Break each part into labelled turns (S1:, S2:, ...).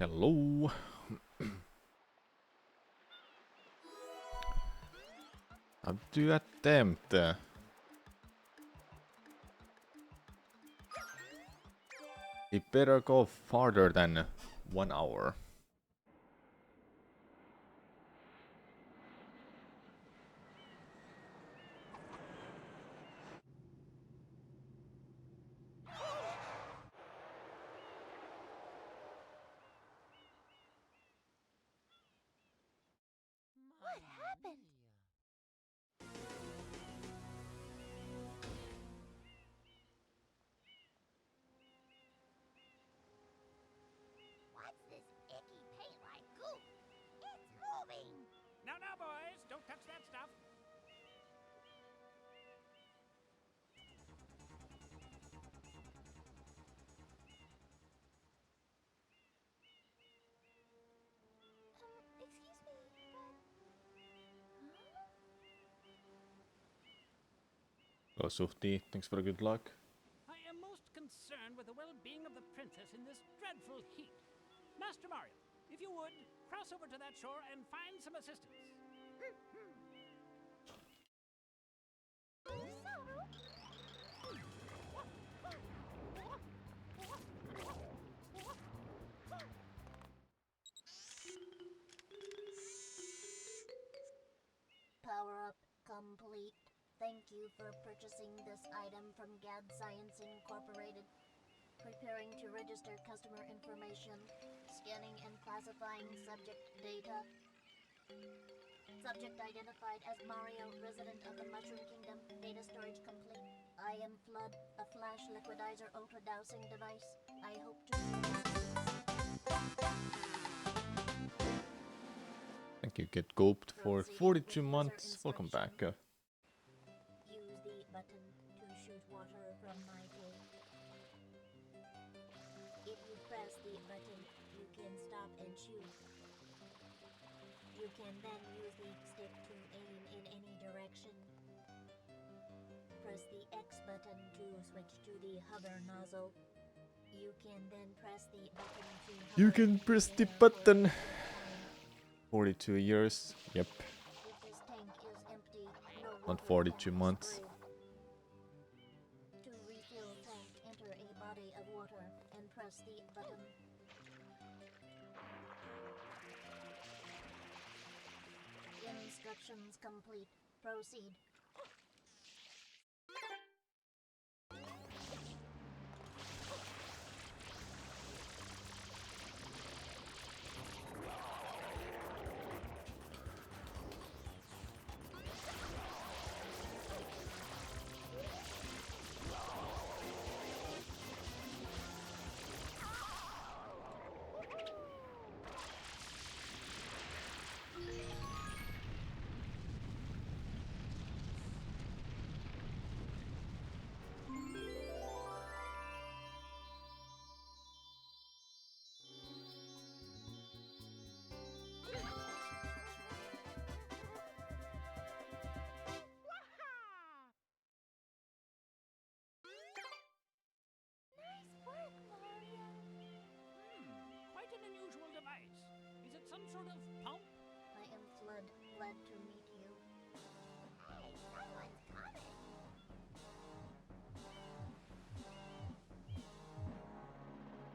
S1: Hello. How do you attempt? It better go farther than 1 hour.
S2: What happened? What's this icky paint-like goop? It's moving!
S3: Now, boys, don't touch that stuff.
S2: Excuse me, but...
S1: Go Sufti, thanks for the good luck.
S3: I am most concerned with the well-being of the princess in this dreadful heat. Master Mario, if you would, cross over to that shore and find some assistance.
S2: Power up complete. Thank you for purchasing this item from GAD Science Incorporated. Preparing to register customer information. Scanning and classifying subject data. Subject identified as Mario, resident of the Mushroom Kingdom. Data storage complete. I am Flood, a flash liquidizer ultra dowsing device. I hope to...
S1: Thank you, get gulped for 42 months. Welcome back.
S2: Use the button to shoot water from my tank. If you press the button, you can stop and shoot. You can then use the stick to aim in any direction. Press the X button to switch to the hover nozzle. You can then press the button to hover.
S1: You can press the button. 42 years, yep.
S2: If this tank is empty, no
S1: Not
S2: water
S1: 42
S2: can be
S1: months.
S2: sprayed. To refill tank, enter a body of water and press the button. Instructions complete. Proceed. Nice work, Mario.
S3: Quite an unusual device. Is it some sort of pump?
S2: I am Flood. Glad to meet you. Hey, someone's coming.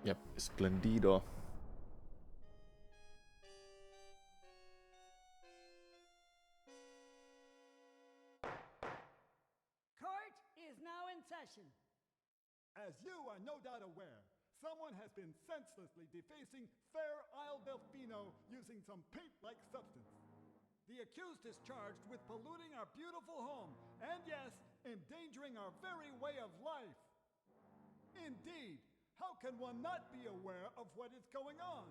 S1: Yep, Splendido.
S4: Court is now in session. As you are no doubt aware, someone has been senselessly defacing Fair Isle Delfino using some paint-like substance. The accused is charged with polluting our beautiful home and, yes, endangering our very way of life. Indeed, how can one not be aware of what is going on?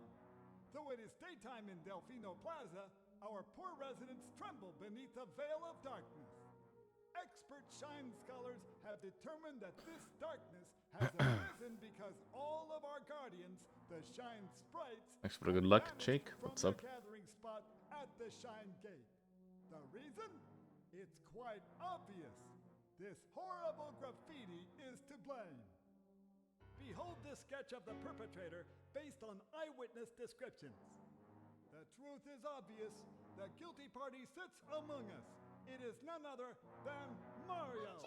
S4: Though it is daytime in Delfino Plaza, our poor residents tremble beneath a veil of darkness. Expert Shine scholars have determined that this darkness has arisen because all of our guardians, the Shine Sprites,
S1: Thanks for the good luck,
S4: vanished
S1: Jake.
S4: from
S1: What's
S4: their
S1: up?
S4: gathering spot at the Shine Gate. The reason? It's quite obvious. This horrible graffiti is to blame. Behold this sketch of the perpetrator based on eyewitness descriptions. The truth is obvious. The guilty party sits among us. It is none other than Mario.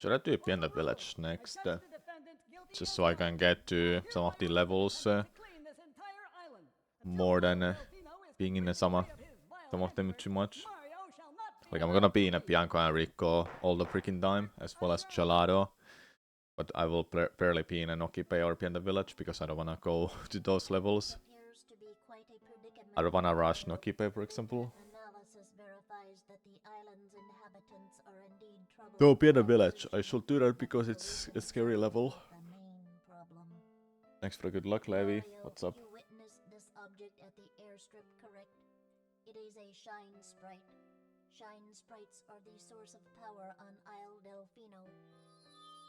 S1: Should I do Pienda Village next? Just so I can get to some of the levels more than being in some of them too much. Like, I'm gonna be in a Bianco and Rico all the freaking time, as well as Gelato. But I will barely be in an Okipe or Pienda Village because I don't wanna go to those levels. I don't wanna rush Nokipe, for example. Though Pienda Village, I should do that because it's a scary level. Thanks for the good luck, Levi. What's up?
S2: You witnessed this object at the airstrip, correct? It is a Shine Sprite. Shine Sprites are the source of power on Isle Delfino.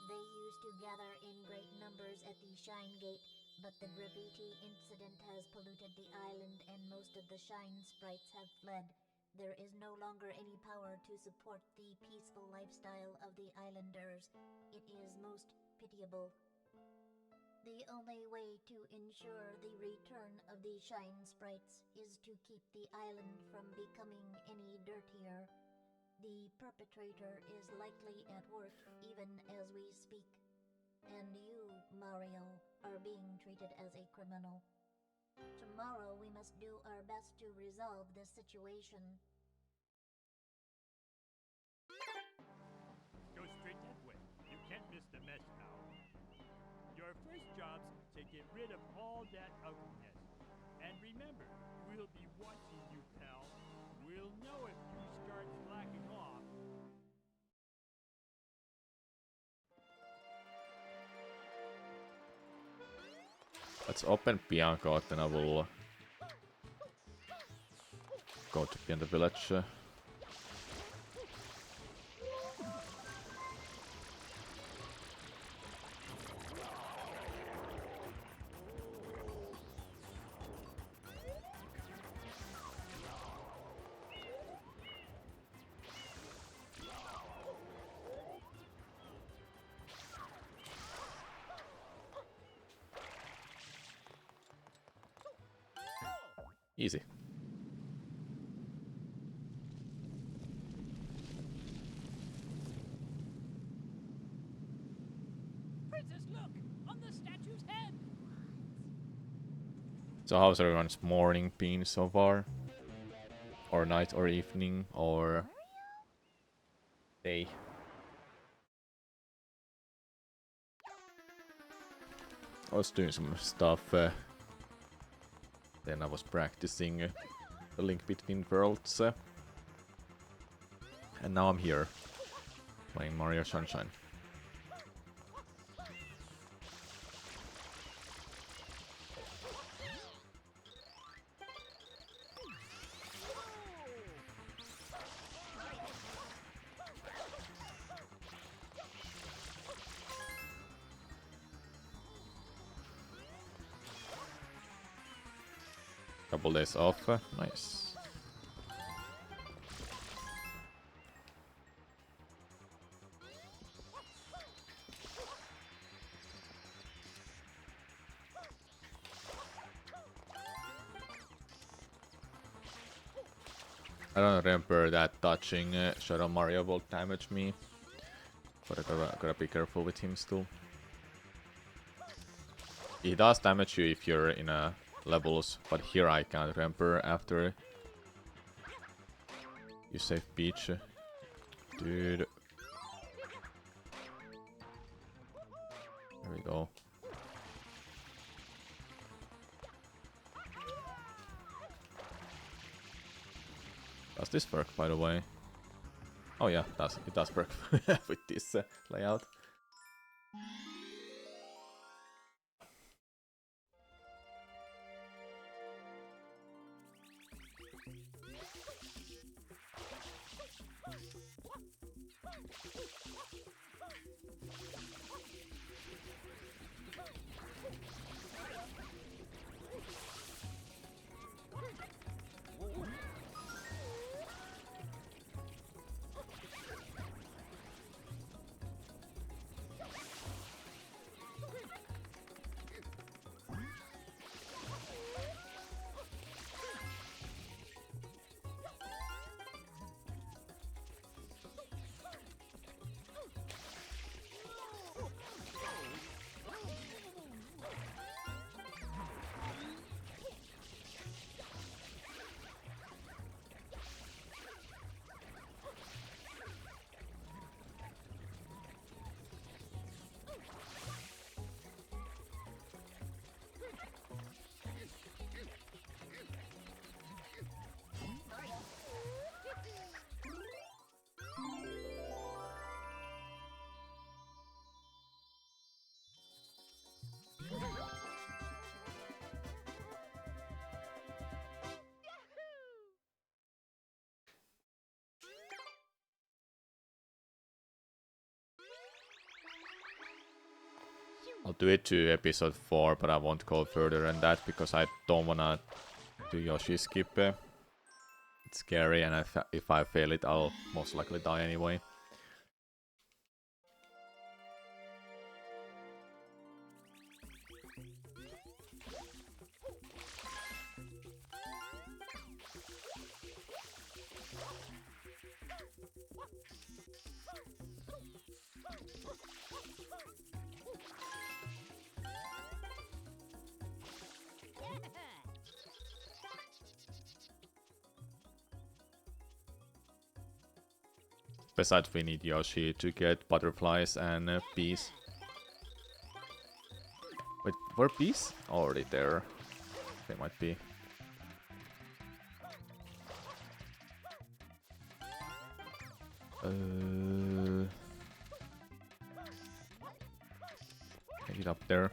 S2: They used to gather in great numbers at the Shine Gate, but the graffiti incident has polluted the island and most of the Shine Sprites have fled. There is no longer any power to support the peaceful lifestyle of the islanders. It is most pitiable. The only way to ensure the return of the Shine Sprites is to keep the island from becoming any dirtier. The perpetrator is likely at work even as we speak. And you, Mario, are being treated as a criminal. Tomorrow we must do our best to resolve this situation.
S5: Go straight that way. You can't miss the mesh tower. Your first job's to get rid of all that ugliness. And remember, we'll be watching you, pal. We'll know if you start slacking off.
S1: Let's open Bianco, then I will go to Pienda Village. Easy.
S3: Princess, look! On the statue's head!
S1: So how's everyone's morning been so far? Or night or evening or day? I was doing some stuff. Then I was practicing the Link Between Worlds. And now I'm here, playing Mario Sunshine. Couple days off, nice. I don't remember that touching Shadow Mario will damage me, but I gotta be careful with him still. He does damage you if you're in a levels, but here I can't remember after you save Peach. Dude. There we go. Does this work, by the way? Oh yeah, it does work with this layout. I'll do it to episode 4, but I won't go further than that because I don't wanna do Yoshi skip. It's scary, and if I fail it, I'll most likely die anyway. Besides, we need Yoshi to get butterflies and bees. Wait, were bees already there? They might be. Get it up there.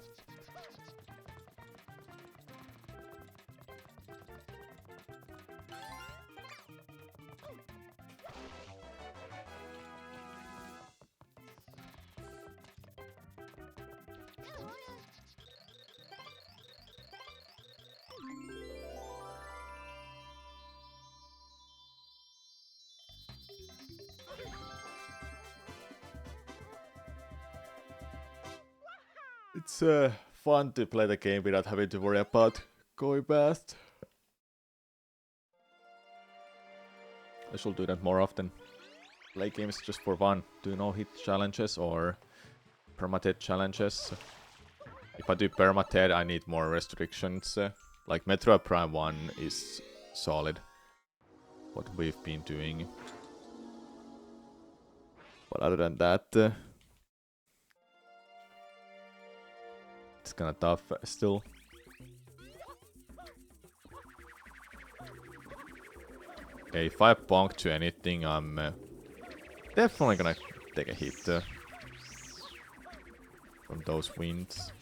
S1: It's fun to play the game without having to worry about going fast. I should do that more often. Play games just for fun. Do no hit challenges or permadeath challenges. If I do permadeath, I need more restrictions. Like Metroid Prime 1 is solid. What we've been doing. But other than that, it's kinda tough still. Okay, if I bonk to anything, I'm definitely gonna take a hit from those winds.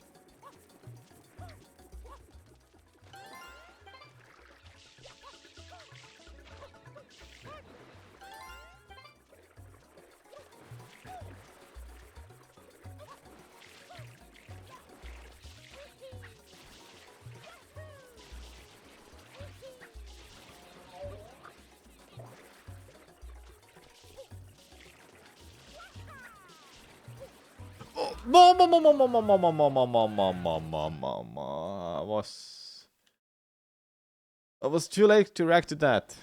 S1: I was too late to react to that.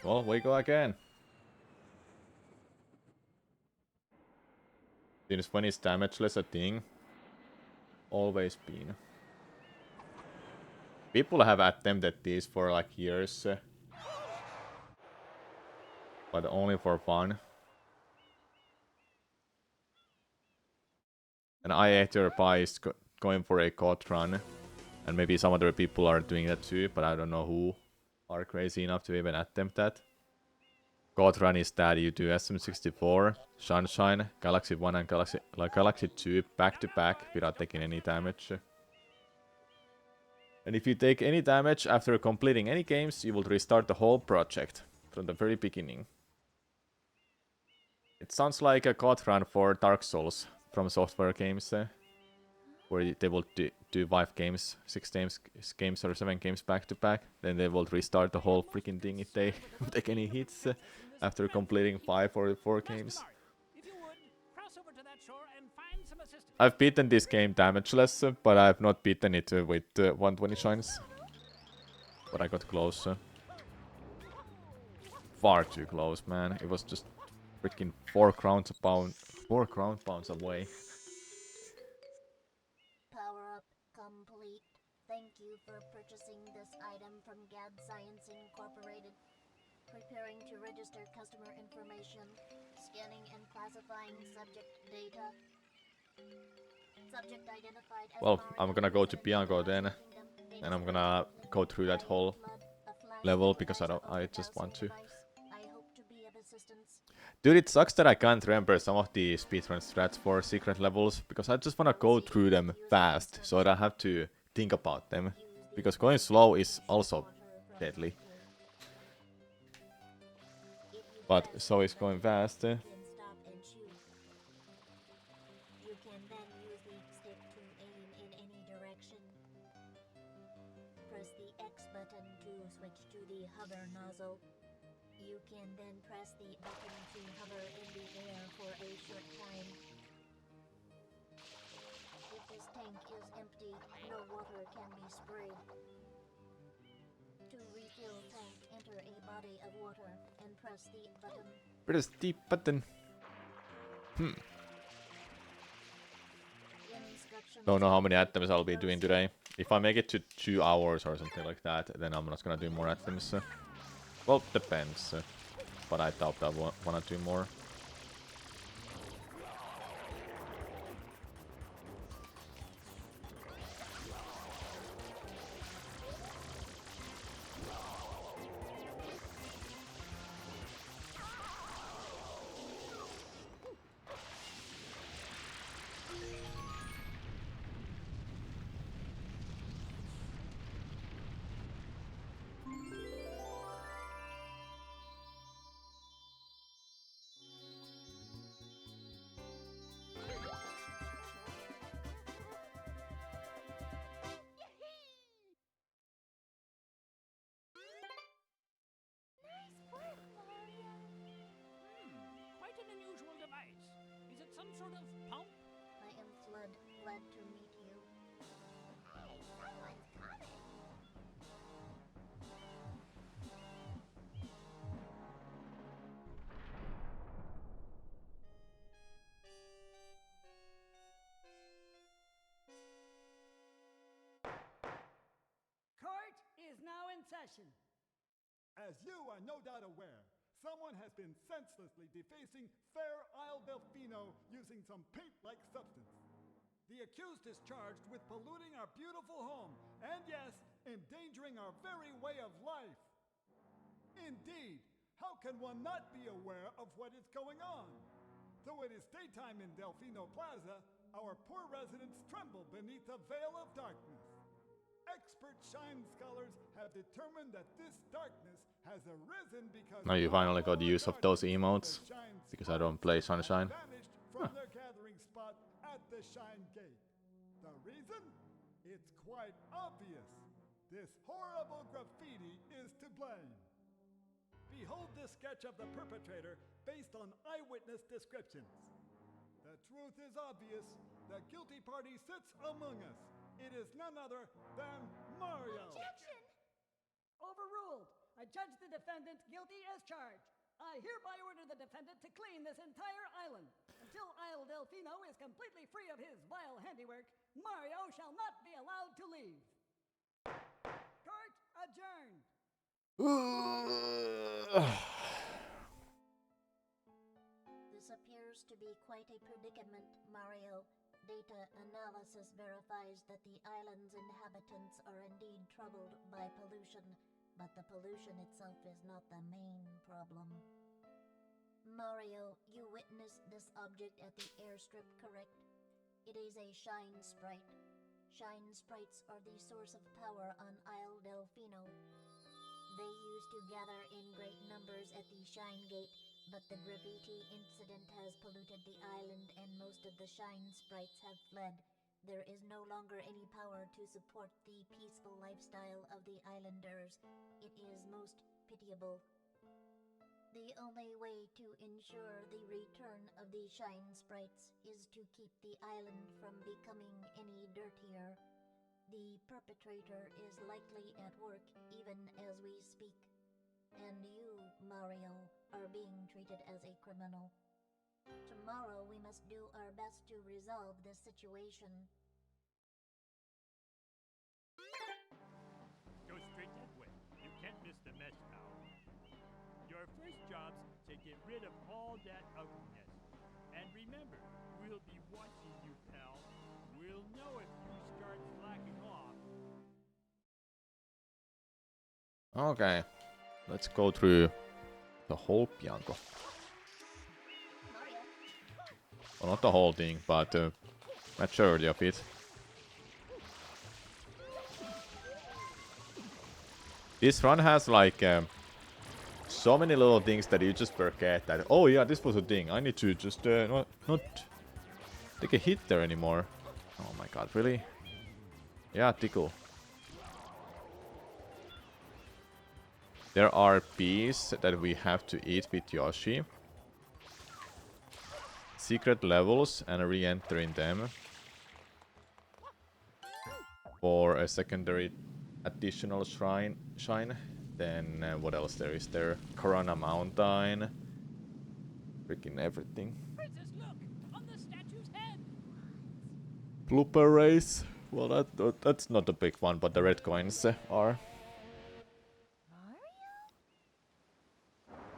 S1: Well, we go again. Since when is damageless a thing? Always been. People have attempted these for like years. But only for fun. And I is going for a code run. And maybe some other people are doing that too, but I don't know who are crazy enough to even attempt that. Code run is that you do SM64, Sunshine, Galaxy 1 and Galaxy 2 back to back without taking any damage. And if you take any damage after completing any games, you will restart the whole project from the very beginning. It sounds like a code run for Dark Souls from Software Games, where they will do 5 games, 6 games or 7 games back to back. Then they will restart the whole freaking thing if they take any hits after completing 5 or 4 games. I've beaten this game damageless, but I've not beaten it with 120 shines. But I got close. Far too close, man. It was just freaking 4 ground pounds away.
S2: Power up complete. Thank you for purchasing this item from GAD Science Incorporated. Preparing to register customer information. Scanning and classifying subject data. Subject identified as
S1: well, I'm gonna go to Bianco then, and I'm gonna go through that whole level because I just want to. Dude, it sucks that I can't remember some of the speedrun strats for secret levels, because I just wanna go through them fast, so I don't have to think about them. Because going slow is also deadly. But so it's going fast.
S2: You can stop and shoot. You can then use the stick to aim in any direction. Press the X button to switch to the hover nozzle. You can then press the button to hover in the air for a short time. If this tank is empty, no water can be sprayed. To refill tank, enter a body of water and press the button.
S1: Press the button.
S2: Instructions.
S1: Don't know how many atoms I'll be doing today. If I make it to 2 hours or something like that, then I'm not gonna do more atoms. Well, depends. But I doubt I wanna do more.
S3: Quite an unusual device. Is it some sort of pump?
S2: I am Flood, glad to meet you. Hey, someone's coming.
S4: Court is now in session. As you are no doubt aware, someone has been senselessly defacing Fair Isle Delfino using some paint-like substance. The accused is charged with polluting our beautiful home and, yes, endangering our very way of life. Indeed, how can one not be aware of what is going on? Though it is daytime in Delfino Plaza, our poor residents tremble beneath a veil of darkness. Expert Shine scholars have determined that this darkness has arisen because
S1: Now you finally got the use of those emotes,
S4: the Shine
S1: because I don't play
S4: scholars
S1: Sunshine.
S4: have vanished from their gathering spot at the Shine Gate. The reason? It's quite obvious. This horrible graffiti is to blame. Behold this sketch of the perpetrator based on eyewitness descriptions. The truth is obvious. The guilty party sits among us. It is none other than Mario.
S2: Objection!
S6: Overruled. I judge the defendant guilty as charged. I hereby order the defendant to clean this entire island. Until Isle Delfino is completely free of his vile handiwork, Mario shall not be allowed to leave. Court adjourned.
S2: This appears to be quite a predicament, Mario. Data analysis verifies that the island's inhabitants are indeed troubled by pollution, but the pollution itself is not the main problem. Mario, you witnessed this object at the airstrip, correct? It is a Shine Sprite. Shine Sprites are the source of power on Isle Delfino. They used to gather in great numbers at the Shine Gate, but the graffiti incident has polluted the island and most of the Shine Sprites have fled. There is no longer any power to support the peaceful lifestyle of the islanders. It is most pitiable. The only way to ensure the return of the Shine Sprites is to keep the island from becoming any dirtier. The perpetrator is likely at work even as we speak. And you, Mario, are being treated as a criminal. Tomorrow we must do our best to resolve this situation.
S5: Go straight that way. You can't miss the mess, pal. Your first job's to get rid of all that ugliness. And remember, we'll be watching you, pal. We'll know if you start slacking off.
S1: Okay, let's go through the whole Bianco. Well, not the whole thing, but majority of it. This run has like so many little things that you just forget that, oh yeah, this was a thing. I need to just not take a hit there anymore. Oh my god, really? Yeah, tickle. There are bees that we have to eat with Yoshi. Secret levels and re-enter in them. For a secondary additional shine. Then what else there is there? Corona Mountain. Freaking everything.
S3: Princess, look! On the statue's head!
S1: Blooper race. Well, that's not a big one, but the red coins are.
S2: Mario. Mario.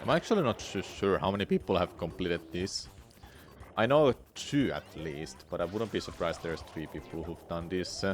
S1: I'm actually not sure how many people have completed this. I know 2 at least, but I wouldn't be surprised there's 3 people who've done this.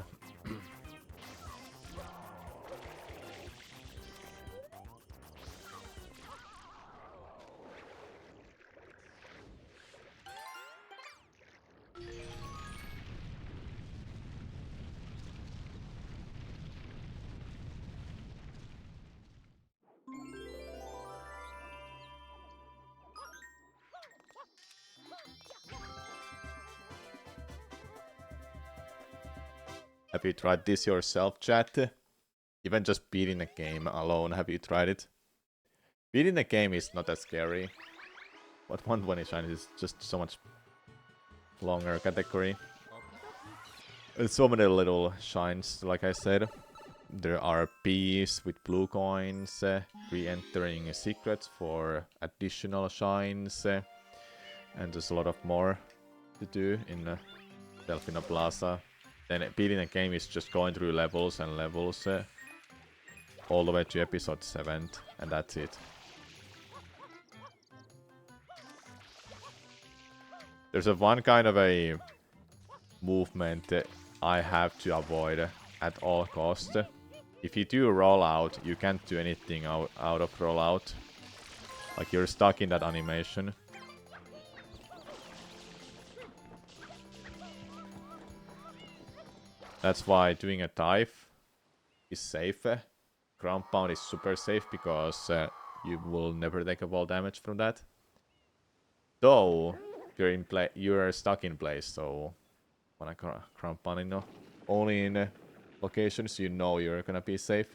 S1: Have you tried this yourself, chat? Even just beating a game alone, have you tried it? Beating a game is not that scary. But 120 shine is just so much longer category. There's so many little shines, like I said. There are bees with blue coins, re-entering secrets for additional shines, and there's a lot of more to do in Delfino Plaza. Then beating a game is just going through levels and levels all the way to episode 7, and that's it. There's a one kind of a movement I have to avoid at all costs. If you do a rollout, you can't do anything out of rollout. Like you're stuck in that animation. That's why doing a dive is safe. Ground pound is super safe because you will never take a wall damage from that. Though you're stuck in place, so wanna ground pound only in locations you know you're gonna be safe.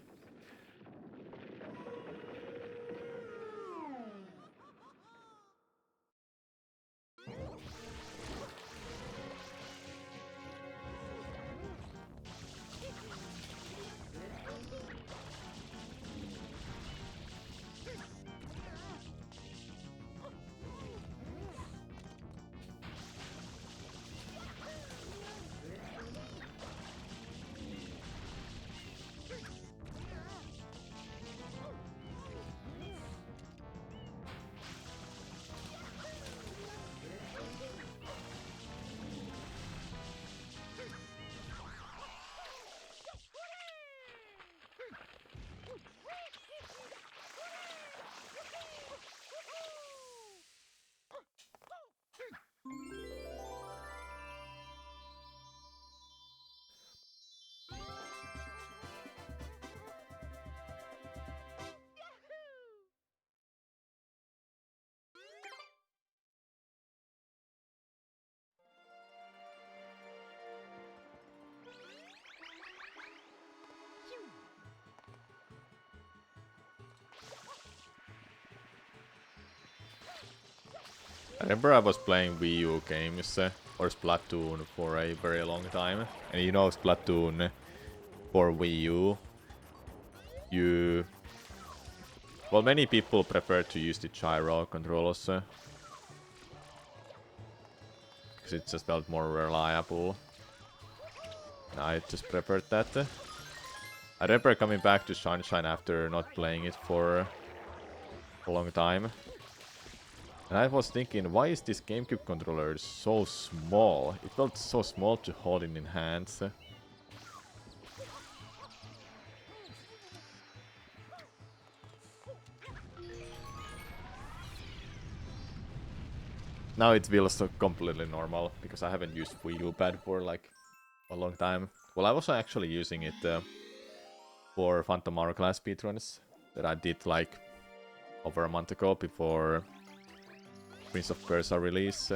S1: I remember I was playing Wii U games or Splatoon for a very long time. And you know Splatoon for Wii U, you... Well, many people prefer to use the gyro controllers. Because it just felt more reliable. And I just preferred that. I remember coming back to Sunshine after not playing it for a long time. And I was thinking, why is this GameCube controller so small? It felt so small to hold it in hands. Now it feels so completely normal, because I haven't used Wii U pad for like a long time. Well, I was actually using it for Phantom Hourglass speedruns that I did like over a month ago before Prince of Persia release.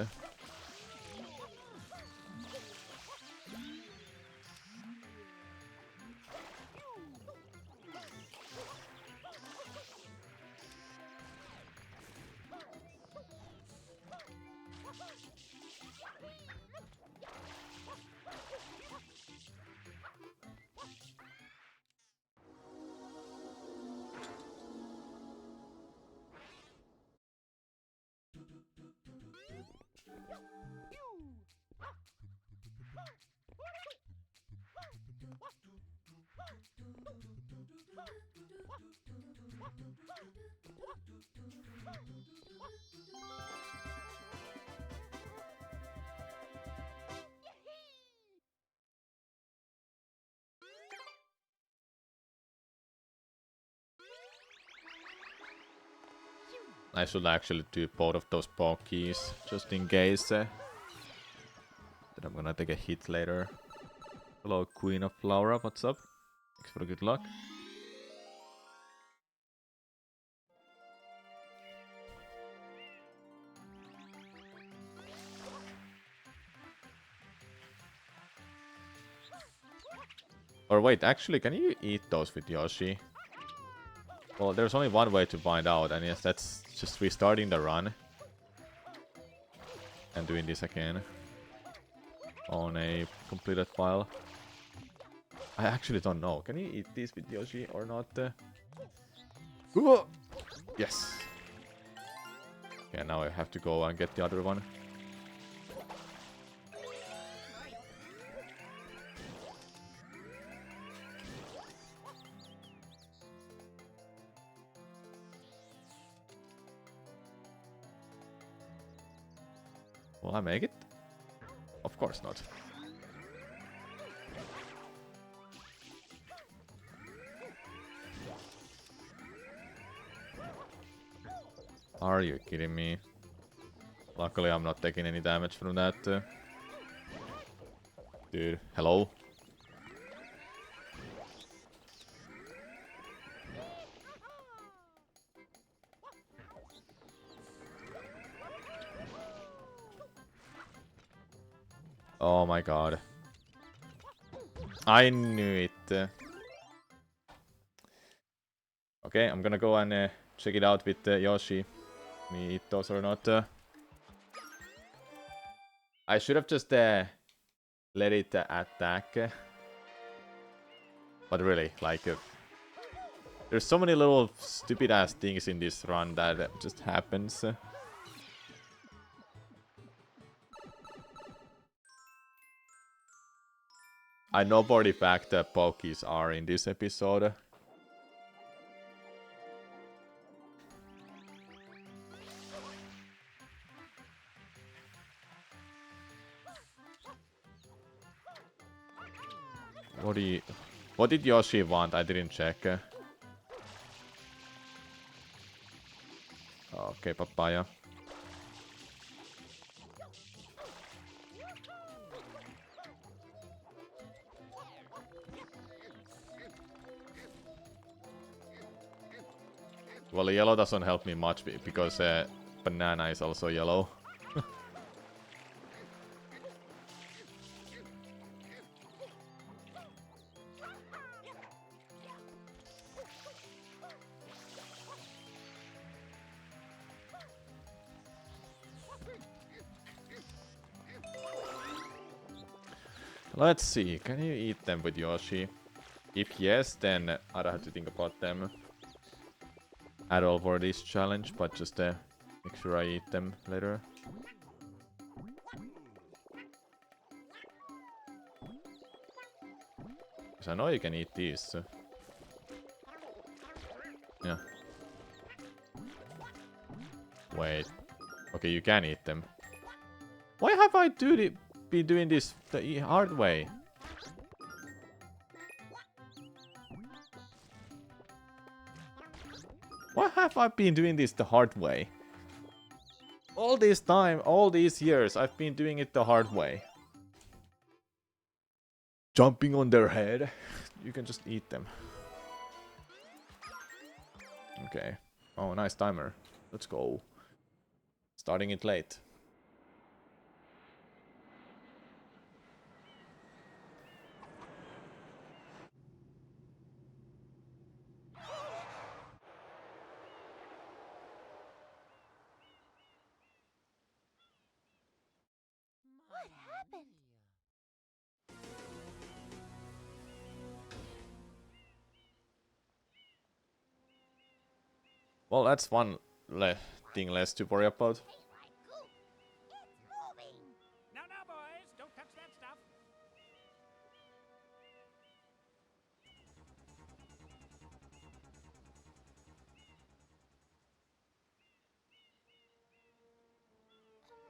S1: I should actually do both of those pokies, just in case that I'm gonna take a hit later. Hello, Queen of Laura, what's up? Thanks for the good luck. Or wait, actually, can you eat those with Yoshi? Well, there's only one way to find out, and yes, that's just restarting the run. And doing this again. On a completed file. I actually don't know. Can you eat these with Yoshi or not? Yes! Okay, now I have to go and get the other one. Will I make it? Of course not. Are you kidding me? Luckily I'm not taking any damage from that. Dude, hello? Oh my god. I knew it. Okay, I'm gonna go and check it out with Yoshi. Me eat those or not. I should have just let it attack. But really, like... there's so many little stupid ass things in this run that just happens. I know for the fact that Pokies are in this episode. What did Yoshi want? I didn't check. Okay, papaya. Well, yellow doesn't help me much because banana is also yellow. Let's see, can you eat them with Yoshi? If yes, then I don't have to think about them at all for this challenge, but just make sure I eat them later. Because I know you can eat these. So. Yeah. Wait. Okay, you can eat them. Why have I been doing this the hard way? Why have I been doing this the hard way? All this time, all these years, I've been doing it the hard way. Jumping on their head. You can just eat them. Okay. Oh, nice timer. Let's go. Starting it late.
S2: What happened?
S1: Well, that's one thing less to worry about.
S2: Hey, Raikou! It's moving!
S3: Now, now, boys, don't touch that stuff.
S2: Excuse me, but... Huh?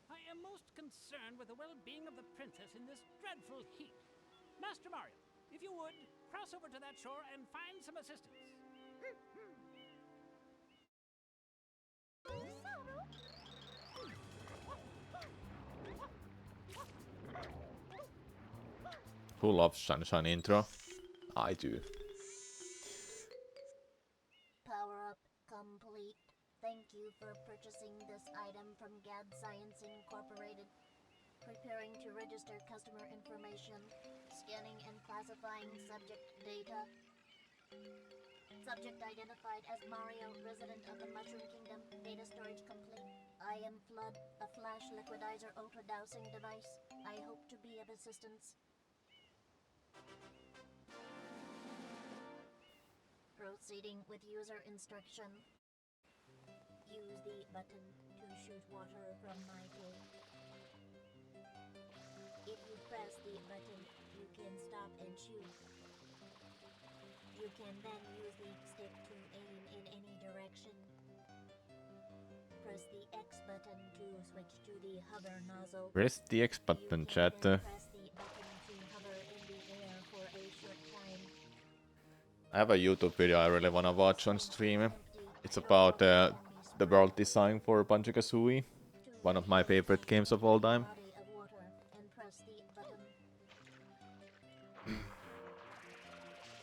S3: I am most concerned with the well-being of the princess in this dreadful heat. Master Mario, if you would, cross over to that shore and find some assistance.
S1: Who loves Sunshine intro? I do.
S2: Power up complete. Thank you for purchasing this item from GAD Science Incorporated. Preparing to register customer information. Scanning and classifying subject data. Subject identified as Mario, resident of the Mushroom Kingdom. Data storage complete. I am Flood, a flash liquidizer ultra-dowsing device. I hope to be of assistance. Proceeding with user instruction. Use the button to shoot water from my tank. If you press the button, you can stop and shoot. You can then use the stick to aim in any direction. Press the X button to switch to the hover nozzle.
S1: Press the X button,
S2: You
S1: chat.
S2: can then press the button to hover in the air for a short time.
S1: I have a YouTube video I really wanna watch on stream. It's about the world design for Banjo-Kazooie. One of my favorite games of all time.
S2: Body of water and press the button.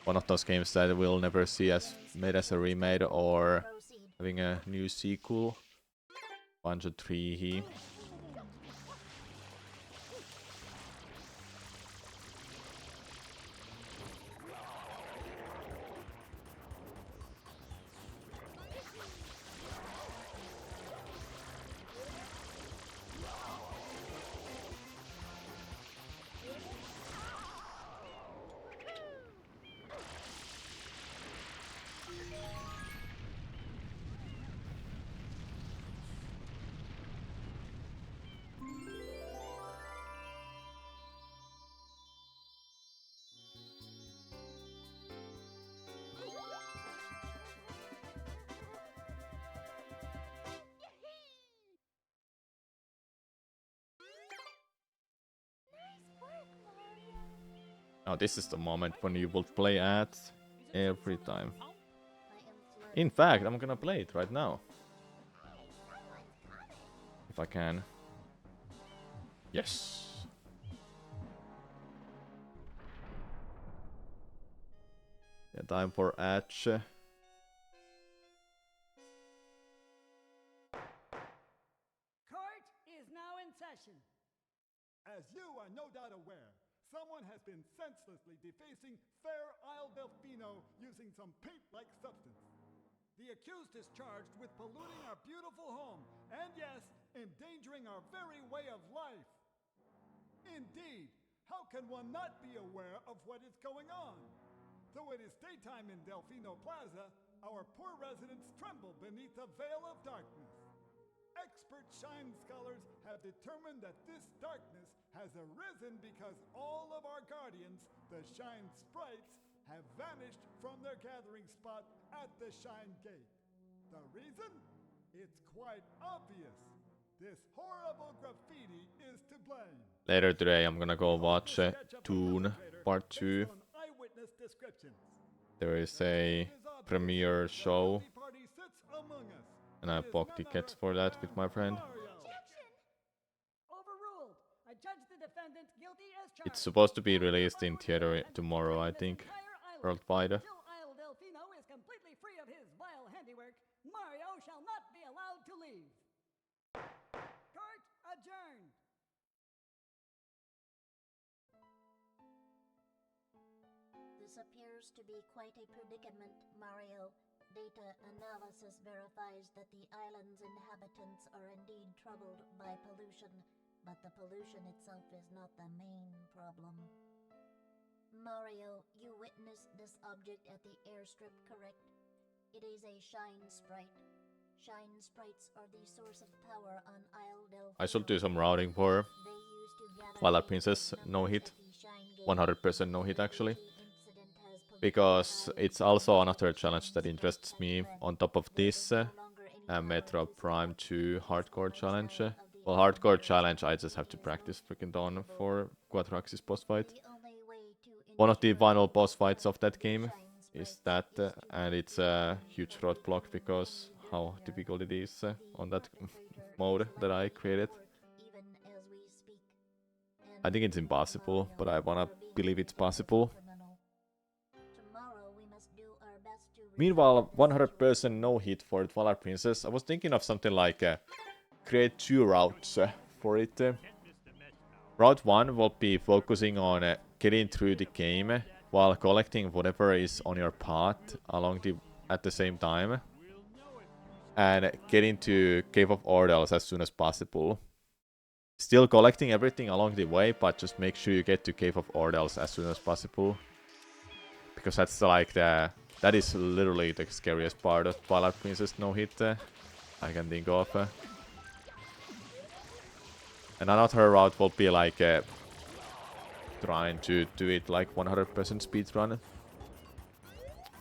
S1: One of those games that we'll never see as made as a remake or
S2: Proceed.
S1: having a new sequel. Banjo 3. Now this is the moment when you will play ads every time.
S2: I am Flood.
S1: In fact, I'm gonna play it right now. If I can. Yes. Yeah, time for ads.
S6: Court is now in session.
S4: As you are no doubt aware, someone has been senselessly defacing Fair Isle Delfino using some paint-like substance. The accused is charged with polluting our beautiful home and, yes, endangering our very way of life. Indeed, how can one not be aware of what is going on? Though it is daytime in Delfino Plaza, our poor residents tremble beneath a veil of darkness. Expert Shine scholars have determined that this darkness has arisen because all of our guardians, the Shine Sprites, have vanished from their gathering spot at the Shine Gate. The reason? It's quite obvious. This horrible graffiti is to blame.
S1: Later today, I'm gonna go watch Toon Part 2. There is a premiere show, and I bought tickets for that with my friend.
S6: Overruled. I judge the defendant guilty as charged.
S1: It's supposed to be released in theater tomorrow, I think, worldwide.
S6: Until Isle Delfino is completely free of his vile handiwork, Mario shall not be allowed to leave. Court adjourned.
S2: This appears to be quite a predicament, Mario. Data analysis verifies that the island's inhabitants are indeed troubled by pollution, but the pollution itself is not the main problem. Mario, you witnessed this object at the airstrip, correct? It is a Shine Sprite. Shine Sprites are the source of power on Isle Delfino.
S1: I should do some routing for Twilight Princess no hit. 100% no hit actually. Because it's also another challenge that interests me on top of this Metro Prime 2 Hardcore Challenge. Well, Hardcore Challenge I just have to practice freaking Dawn for Quatrax's boss fight. One of the final boss fights of that game is that, and it's a huge roadblock because how difficult it is on that mode that I created. I think it's impossible, but I wanna believe it's possible. Meanwhile, 100% no hit for Twilight Princess. I was thinking of something like create 2 routes for it. Route 1 will be focusing on getting through the game while collecting whatever is on your path at the same time. And getting to Cave of Ordals as soon as possible. Still collecting everything along the way, but just make sure you get to Cave of Ordals as soon as possible. Because that's like that is literally the scariest part of Twilight Princess no hit I can think of. And another route will be like trying to do it like 100% speedrun.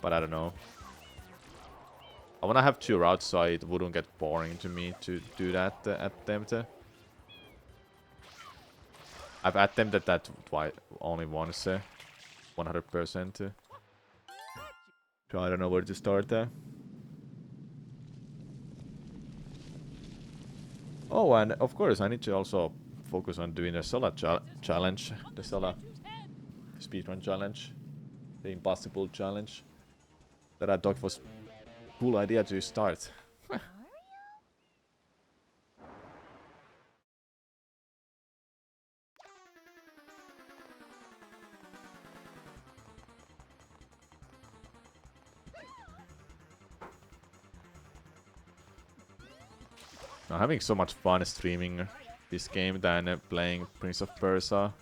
S1: But I don't know. I wanna have 2 routes so it wouldn't get boring to me to do that attempt. I've attempted that only once, 100%. So I don't know where to start. Oh, and of course I need to also focus on doing the Sola challenge, the Sola speedrun challenge, the impossible challenge that I thought was a cool idea to start. I'm having so much fun streaming this game than playing Prince of Persia.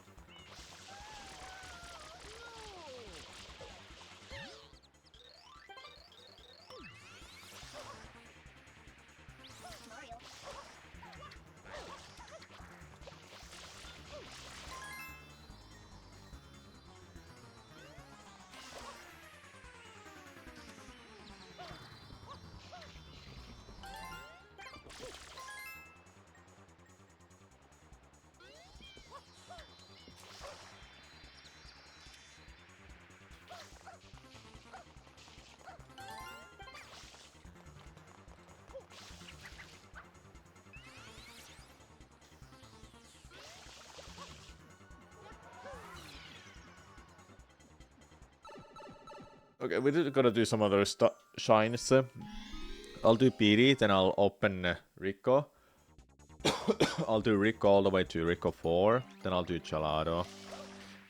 S1: Okay, we're gonna do some other shines. I'll do Piri, then I'll open Rico. I'll do Rico all the way to Rico 4. Then I'll do Chalado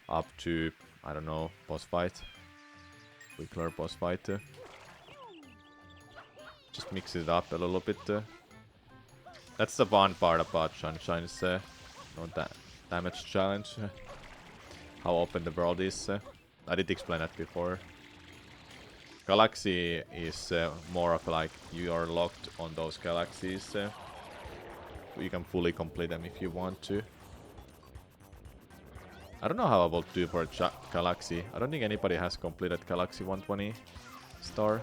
S1: up to, I don't know, boss fight. Wickler boss fight. Just mix it up a little bit. That's the fun part about Shine's not that damage challenge. How open the world is. I did explain that before. Galaxy is more of like you are locked on those galaxies. You can fully complete them if you want to. I don't know how I will do for Galaxy. I don't think anybody has completed Galaxy 120 star.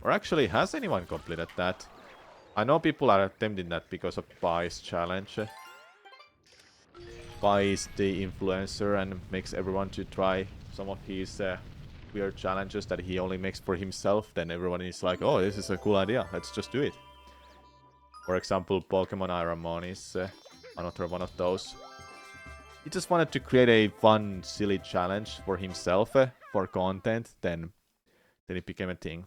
S1: Or actually, has anyone completed that? I know people are attempting that because of Pai's challenge. Pai is the influencer and makes everyone to try some of his weird challenges that he only makes for himself. Then everyone is like, oh, this is a cool idea. Let's just do it. For example, Pokemon Ironmon is another one of those. He just wanted to create a fun, silly challenge for himself for content. Then it became a thing.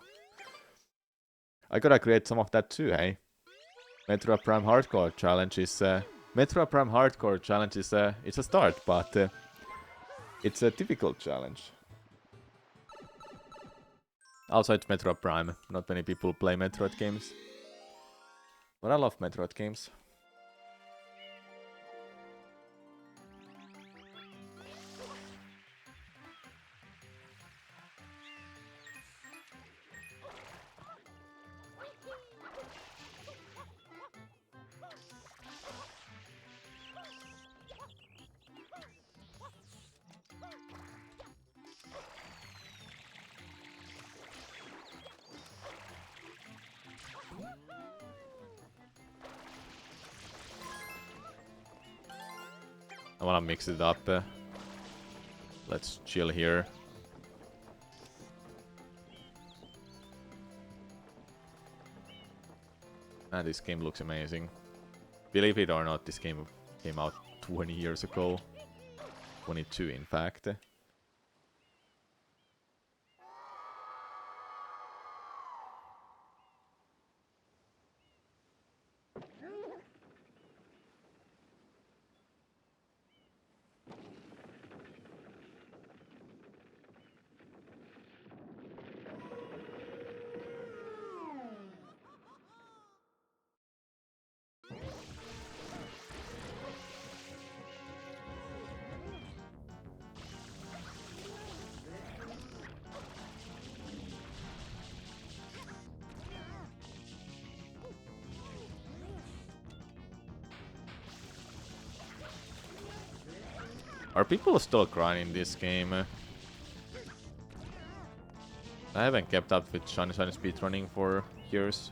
S1: I gotta create some of that too, hey? Metro Prime Hardcore Challenge is... Metro Prime Hardcore Challenge is it's a start, but it's a difficult challenge. Also, it's Metro Prime. Not many people play Metroid games. But I love Metroid games. I wanna mix it up. Let's chill here. And this game looks amazing. Believe it or not, this game came out 20 years ago. 22 in fact. Are people still grinding this game? I haven't kept up with Shine speedrunning for years.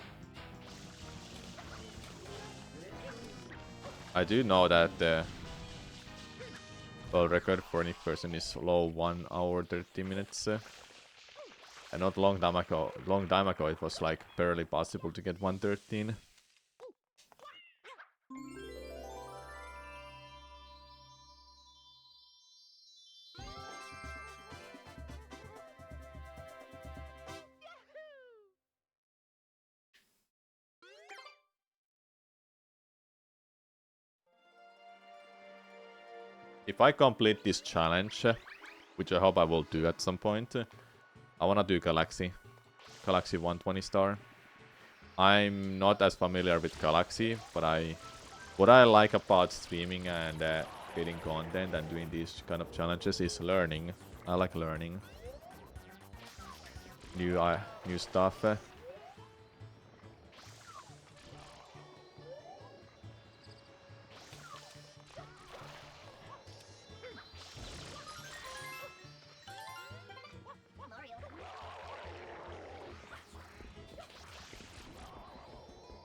S1: I do know that the world record for any person is low 1 hour 30 minutes. And not long time ago it was like barely possible to get 113. If I complete this challenge, which I hope I will do at some point, I wanna do Galaxy 120 star. I'm not as familiar with Galaxy, but what I like about streaming and creating content and doing these kind of challenges is learning. I like learning new stuff.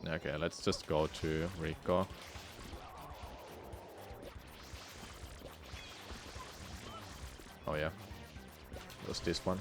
S1: Okay, let's just go to Rico. Oh yeah, it was this one.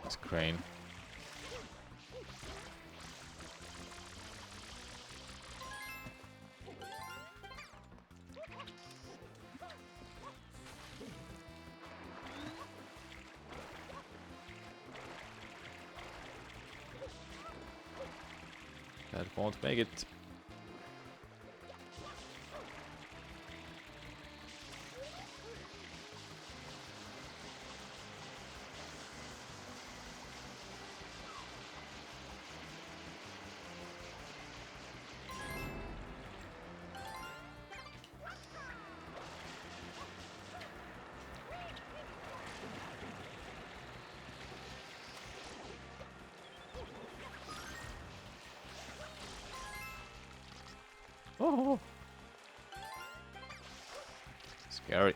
S1: This crane. That won't make it. Oh, scary.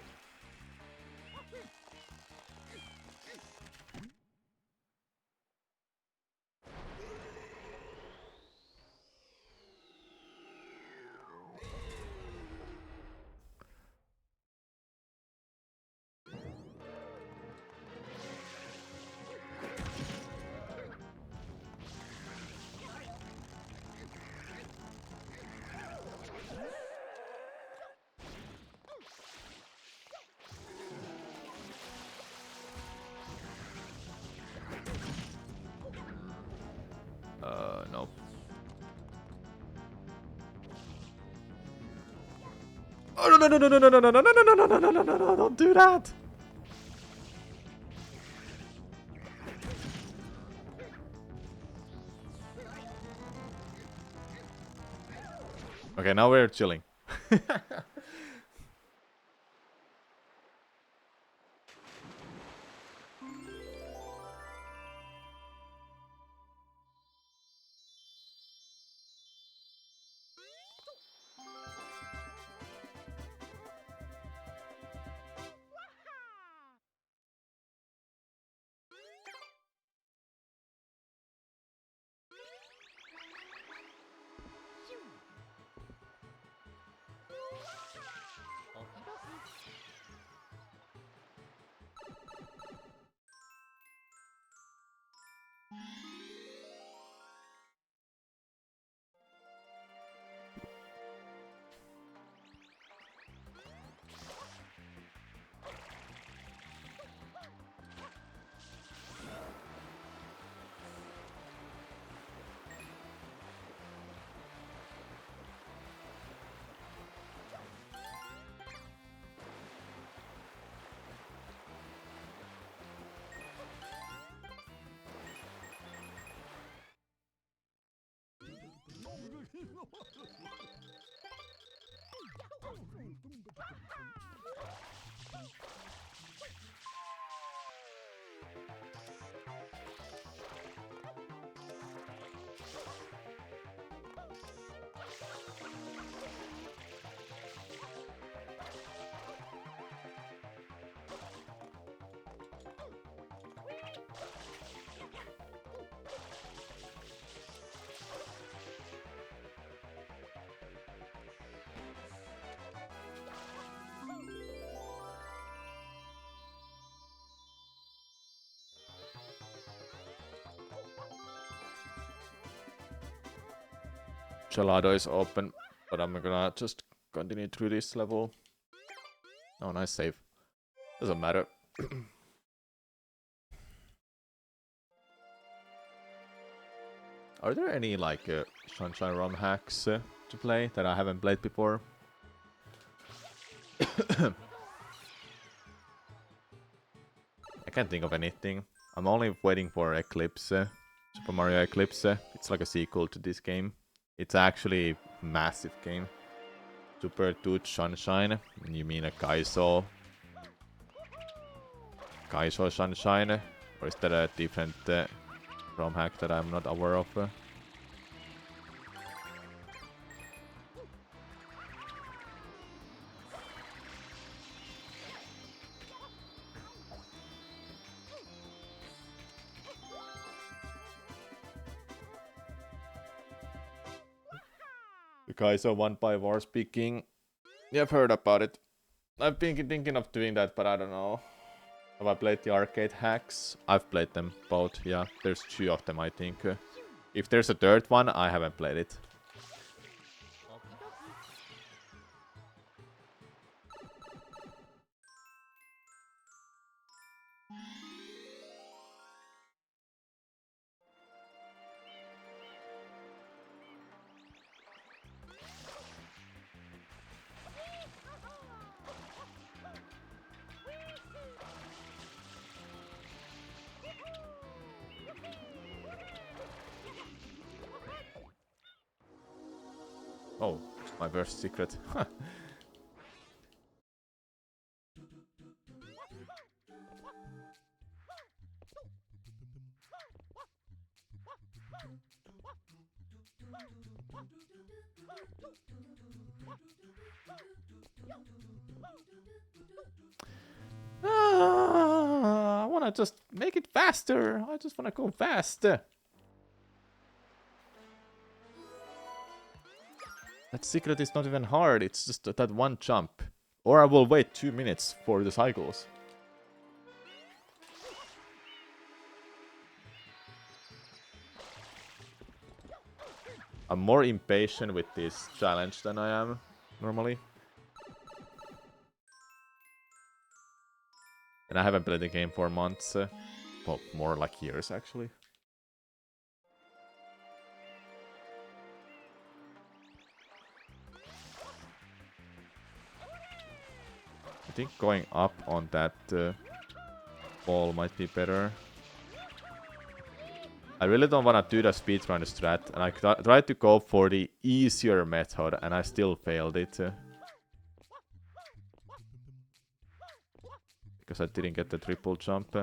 S1: Nope. Oh no no no no no no no no no no no no no no no no! Don't do that! Okay, now we're chilling. Gelato is open, but I'm gonna just continue through this level. Oh, nice save. Doesn't matter. Are there any like Sunshine ROM hacks to play that I haven't played before? I can't think of anything. I'm only waiting for Eclipse, Super Mario Eclipse. It's like a sequel to this game. It's actually a massive game. Super Tooth Sunshine. You mean a Kaizo Sunshine? Or is that a different ROM hack that I'm not aware of? The Kaizo 1 by War speaking. Yeah, I've heard about it. I've been thinking of doing that, but I don't know. Have I played the arcade hacks? I've played them both, yeah. There's 2 of them, I think. If there's a third one, I haven't played it. Oh, my first secret. Huh. I wanna just make it faster. I just wanna go fast. That secret is not even hard. It's just that one jump. Or I will wait 2 minutes for the cycles. I'm more impatient with this challenge than I am normally. And I haven't played the game for months. Well, more like years actually. I think going up on that ball might be better. I really don't want to do the speedrun strat, and I tried to go for the easier method, and I still failed it. Because I didn't get the triple jump.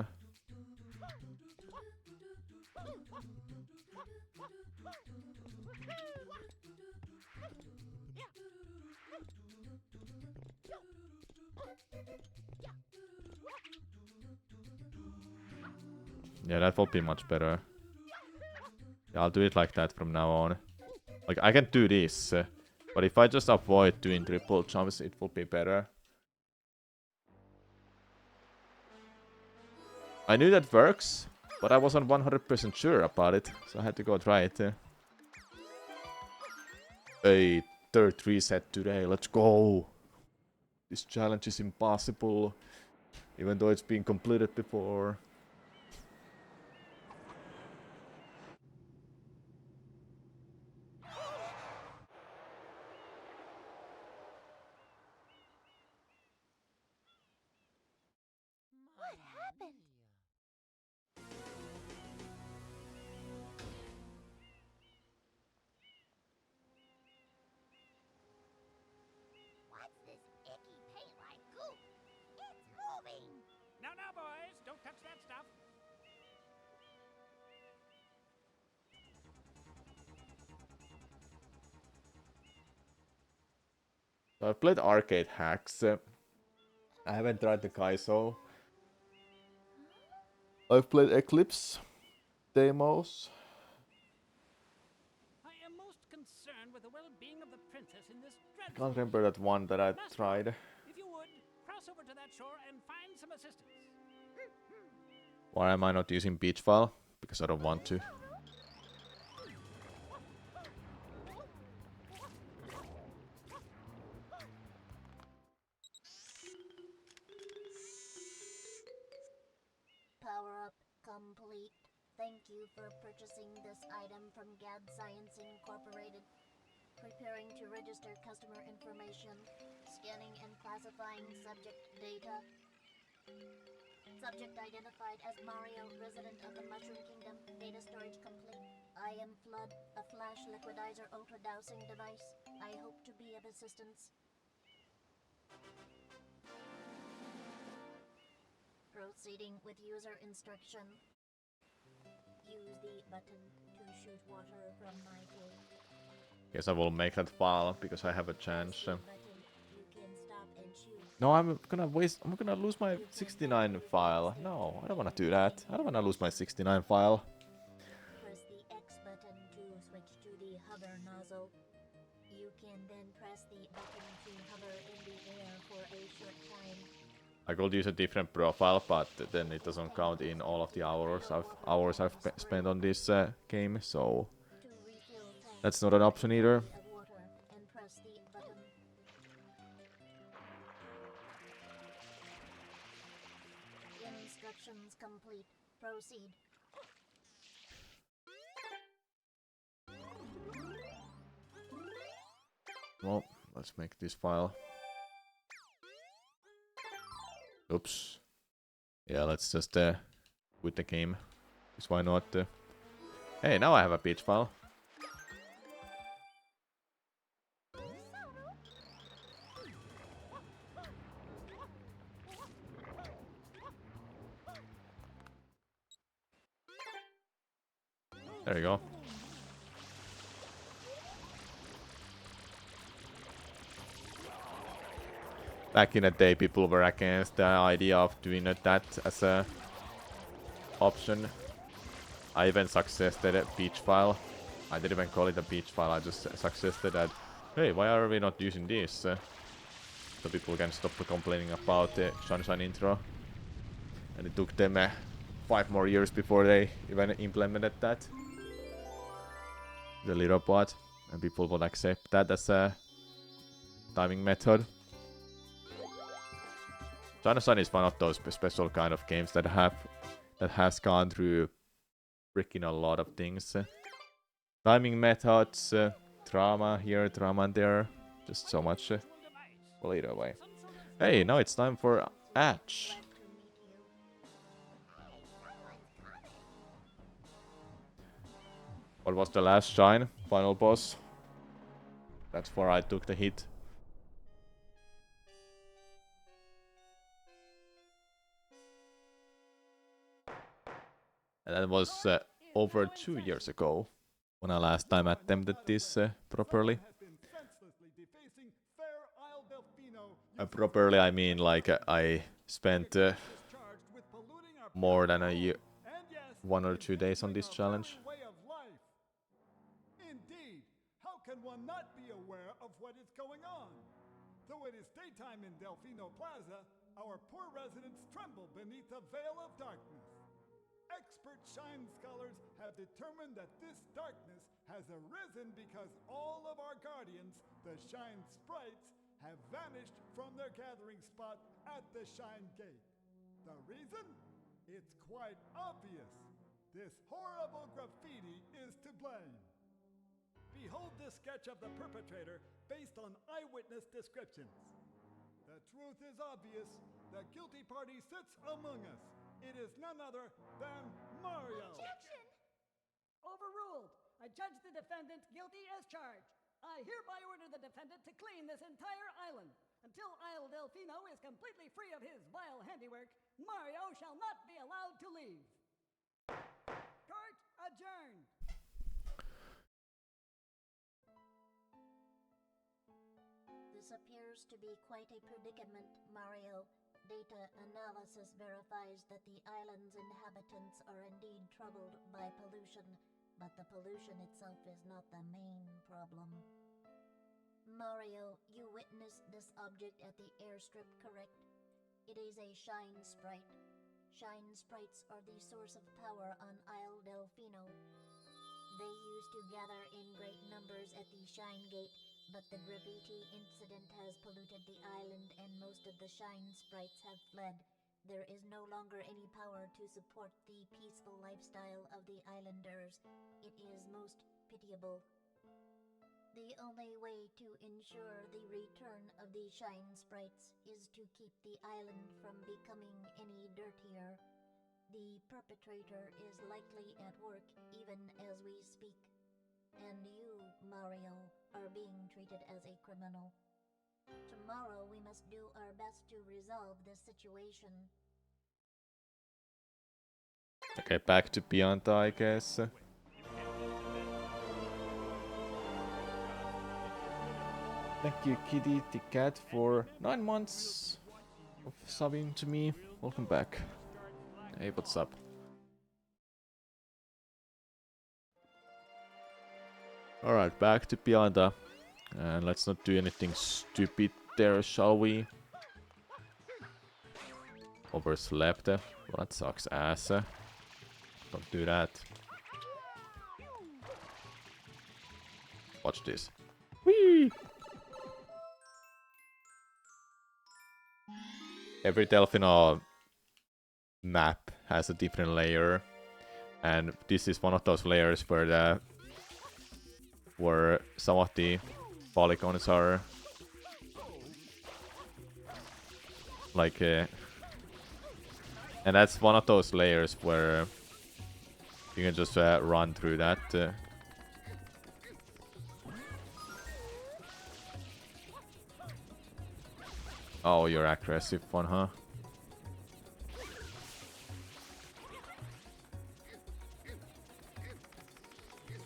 S1: Yeah, that will be much better. Yeah, I'll do it like that from now on. Like, I can do this, but if I just avoid doing triple jumps, it will be better. I knew that works, but I wasn't 100% sure about it, so I had to go try it. A third reset today, let's go! This challenge is impossible, even though it's been completed before.
S2: What happened? What's this icky paint-like goop? It's moving!
S3: Now, now, boys, don't touch that stuff.
S1: So I've played arcade hacks. I haven't tried the Kaizo. I've played Eclipse demos.
S3: I am most concerned with the well-being of the princess in this
S1: I
S3: dreadful...
S1: can't remember that one that I tried.
S3: If you would, cross over to that shore and find some assistance.
S1: Why am I not using beach file? Because I don't want to.
S2: Power up complete. Thank you for purchasing this item from Gad Science Incorporated. Preparing to register customer information. Scanning and classifying subject data. Subject identified as Mario, resident of the Mushroom Kingdom. Data storage complete. I am Flood, a flash liquidizer ultra-dowsing device. I hope to be of assistance. Proceeding with user instruction. Use the button to shoot water from my tank.
S1: Guess I will make that file because I have a chance.
S2: Button, you can stop and shoot.
S1: No, I'm gonna lose my 69 file. No, I don't wanna do that. I don't wanna lose my 69 file.
S2: Press the X button to switch to the hover nozzle. You can then press the button to hover in the air for a short time.
S1: I could use a different profile, but then it doesn't count in all of the hours I've spent on this game, so
S2: To refill tank,
S1: that's not an option either.
S2: of water and press the button. Instructions complete. Proceed.
S1: Well, let's make this file. Oops. Yeah, let's just quit the game. Because why not? Hey, now I have a peach file. There you go. Back in the day, people were against the idea of doing that as a option. I even suggested a peach file. I didn't even call it a peach file, I just suggested that, hey, why are we not using this? So people can stop complaining about the Sunshine intro. And it took them 5 more years before they even implemented that. The little bot. And people would accept that as a timing method. Sunshine is one of those special kind of games that has gone through freaking a lot of things. Timing methods, drama here, drama there, just so much. Well, either way. Hey, now it's time for Atch.
S2: Glad to meet you.
S1: What was the last Shine? Final boss? That's where I took the hit. And that was over 2 years ago when I last time attempted this properly.
S4: Has been senselessly defacing fair Isle Delfino
S1: Properly, I mean like I spent
S4: charged with polluting our
S1: more than a year,
S4: and yes,
S1: 1 or 2 days on this challenge.
S4: way of life. Indeed, how can one not be aware of what is going on? Though it is daytime in Delfino Plaza, our poor residents tremble beneath a veil of darkness. Expert Shine scholars have determined that this darkness has arisen because all of our guardians, the Shine Sprites, have vanished from their gathering spot at the Shine Gate. The reason? It's quite obvious. This horrible graffiti is to blame. Behold this sketch of the perpetrator based on eyewitness descriptions. The truth is obvious. The guilty party sits among us. It is none other than Mario.
S2: Objection!
S6: Overruled. I judge the defendant guilty as charged. I hereby order the defendant to clean this entire island. Until Isle Delfino is completely free of his vile handiwork, Mario shall not be allowed to leave. Court adjourned.
S2: This appears to be quite a predicament, Mario. Data analysis verifies that the island's inhabitants are indeed troubled by pollution, but the pollution itself is not the main problem. Mario, you witnessed this object at the airstrip, correct? It is a Shine Sprite. Shine Sprites are the source of power on Isle Delfino. They used to gather in great numbers at the Shine Gate, but the graffiti incident has polluted the island and most of the Shine Sprites have fled. There is no longer any power to support the peaceful lifestyle of the islanders. It is most pitiable. The only way to ensure the return of the Shine Sprites is to keep the island from becoming any dirtier. The perpetrator is likely at work even as we speak. And you, Mario, are being treated as a criminal. Tomorrow we must do our best to resolve this situation.
S1: Okay, back to Pianta, I guess. Thank you, Kitty the Cat, for 9 months of subbing to me. Welcome back. Hey, what's up? Alright, back to Pianta. And let's not do anything stupid there, shall we? Overslept. Well, that sucks ass. Don't do that. Watch this. Whee! Every Delphino map has a different layer, and this is one of those layers where some of the polygons are like and that's one of those layers where you can just run through that. Oh, you're aggressive one, huh?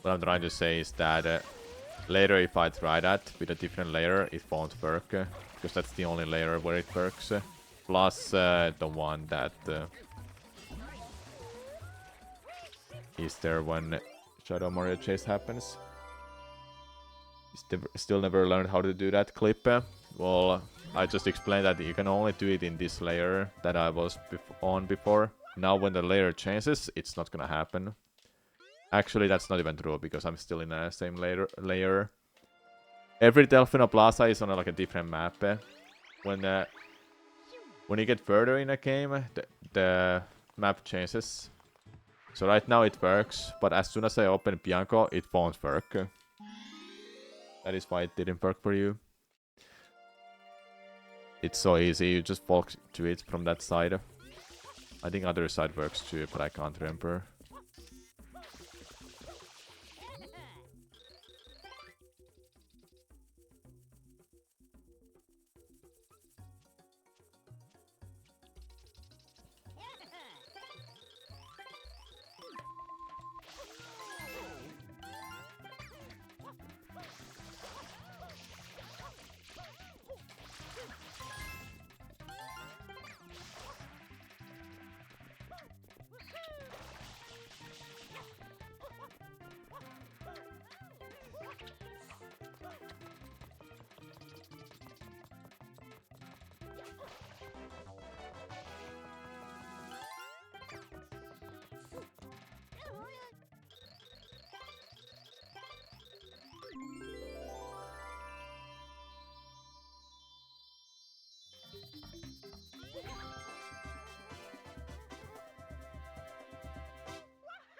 S1: What I'm trying to say is that later if I try that with a different layer, it won't work. Because that's the only layer where it works. Plus, the one that is there when Shadow Mario Chase happens. Still never learned how to do that clip. Well, I just explained that you can only do it in this layer that I was on before. Now when the layer changes, it's not gonna happen. Actually, that's not even true, because I'm still in the same layer. Every Delphino Plaza is on like a different map. When you get further in a game, the map changes. So right now it works, but as soon as I open Bianco, it won't work. That is why it didn't work for you. It's so easy, you just walk to it from that side. I think other side works too, but I can't remember.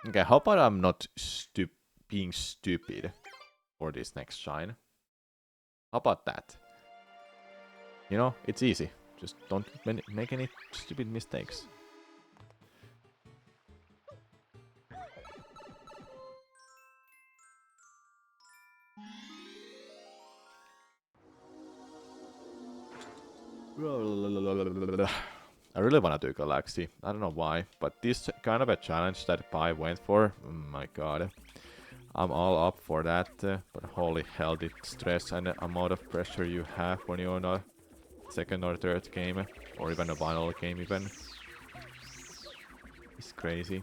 S1: Okay, how about I'm not being stupid for this next shine? How about that? You know, it's easy. Just don't make any stupid mistakes. I really wanna do Galaxy. I don't know why, but this kind of a challenge that Pi went for, oh my god. I'm all up for that, but holy hell, the stress and the amount of pressure you have when you're on a second or third game, or even a final game even. It's crazy.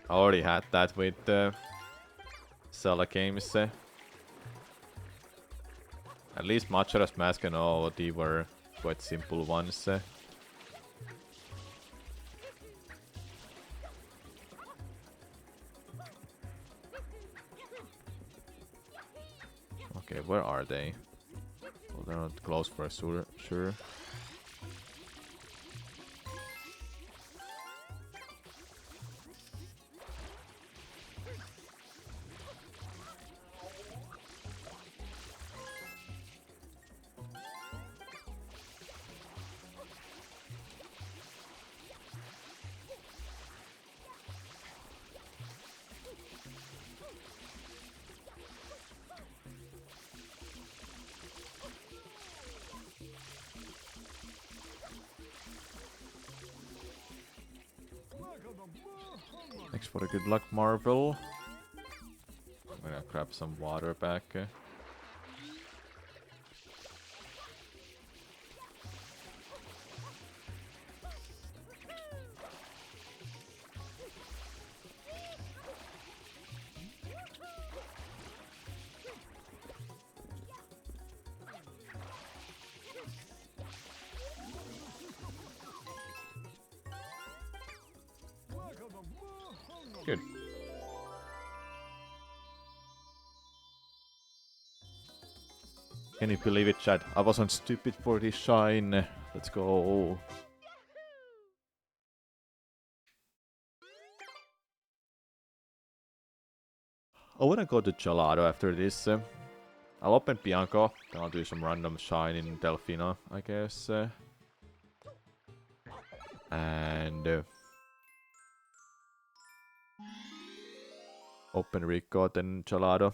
S1: I already had that with Zelda games. At least Majora's Mask and OOD were quite simple ones. Okay, where are they? Well, they're not close for sure. Thanks for the good luck, Marvel. I'm gonna grab some water back. Good. Can you believe it, Chad? I wasn't stupid for this shine. Let's go. I wanna go to Gelato after this. I'll open Bianco, then I'll do some random shine in Delfino, I guess. And open Rico, then Gelato.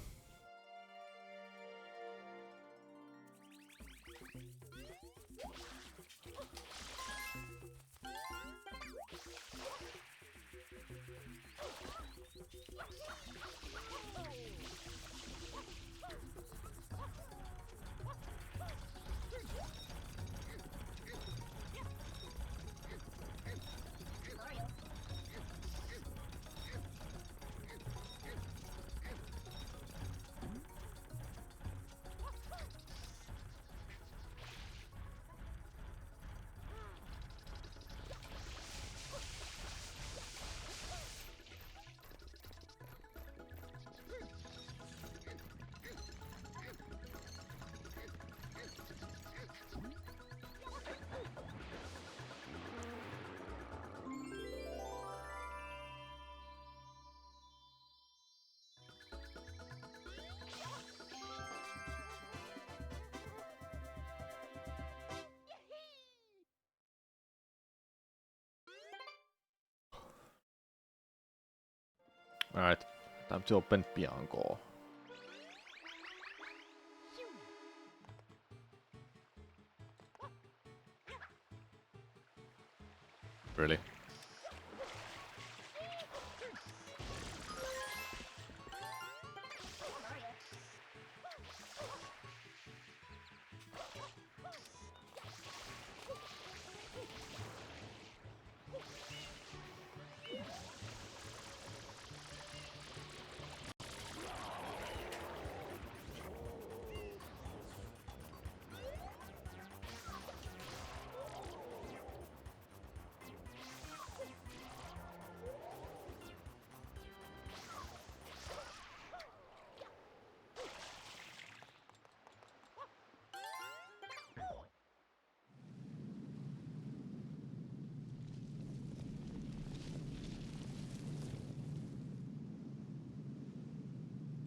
S1: Alright, time to open Bianco. Really?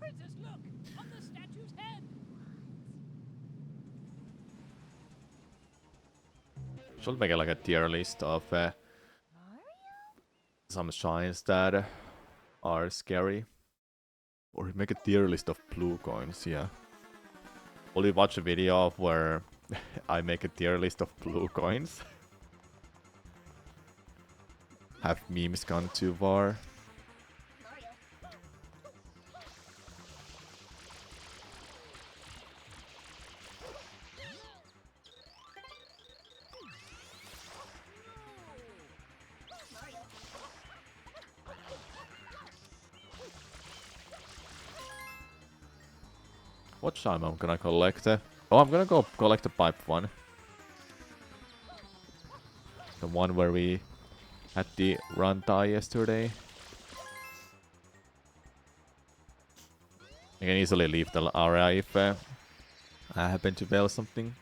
S3: Princess, look! On the statue's head!
S1: Should make like a tier list of some shines that are scary. Or make a tier list of blue coins, yeah. Will you watch a video of where I make a tier list of blue coins? Have memes gone too far? What shine I'm gonna collect? Oh, I'm gonna go collect the pipe one. The one where we had the run tie yesterday. I can easily leave the area if I happen to fail something.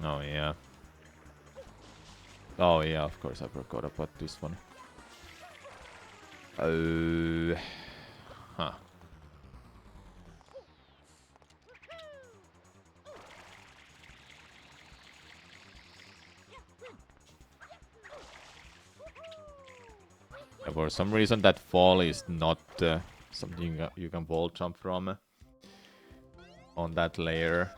S1: Oh yeah. Oh yeah, of course I forgot about this one. Huh. For some reason that fall is not something you can wall jump from on that layer.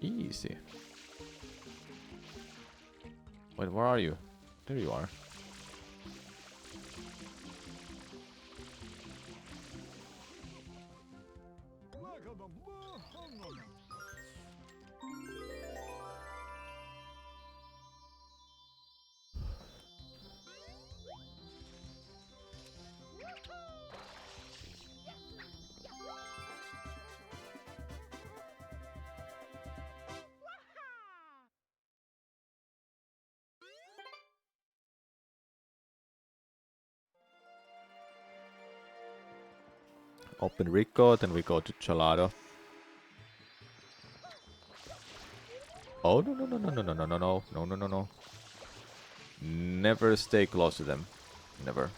S1: Easy. Wait, where are you? There you are. Open Rico, then we go to Gelato. Oh no no no no no no no no no no no no no. Never stay close to them. Never.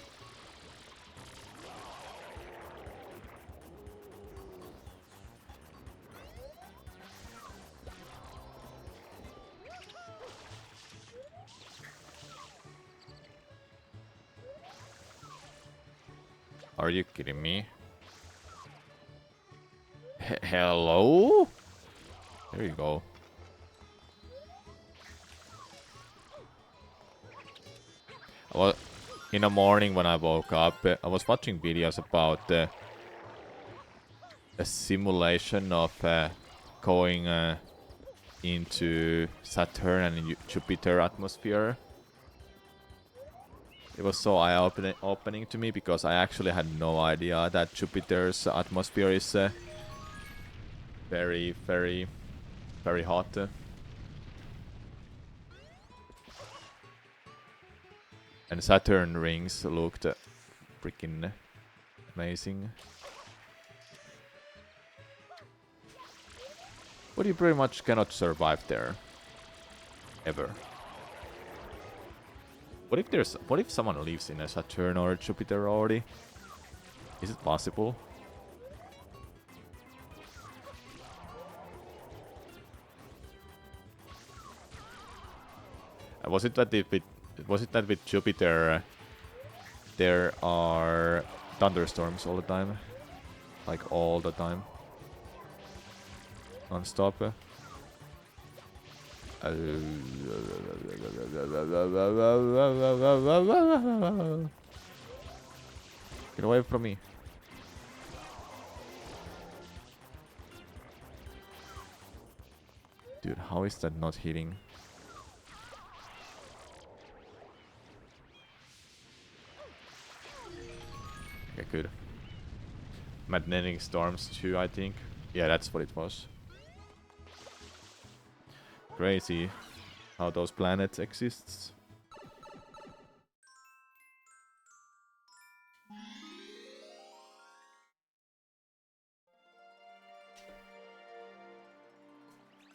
S1: Are you kidding me? Hello? There you go. Well, in the morning when I woke up, I was watching videos about a simulation of going into Saturn and Jupiter atmosphere. It was so eye-opening to me because I actually had no idea that Jupiter's atmosphere is very, very, very hot. And Saturn rings looked freaking amazing. But you pretty much cannot survive there. Ever. What if someone lives in a Saturn or a Jupiter already? Is it possible? Was it that with Jupiter there are thunderstorms all the time? Like all the time? Non-stop? Get away from me. Dude, how is that not hitting? Okay, good. Magnetic storms too, I think. Yeah, that's what it was. Crazy how those planets exists.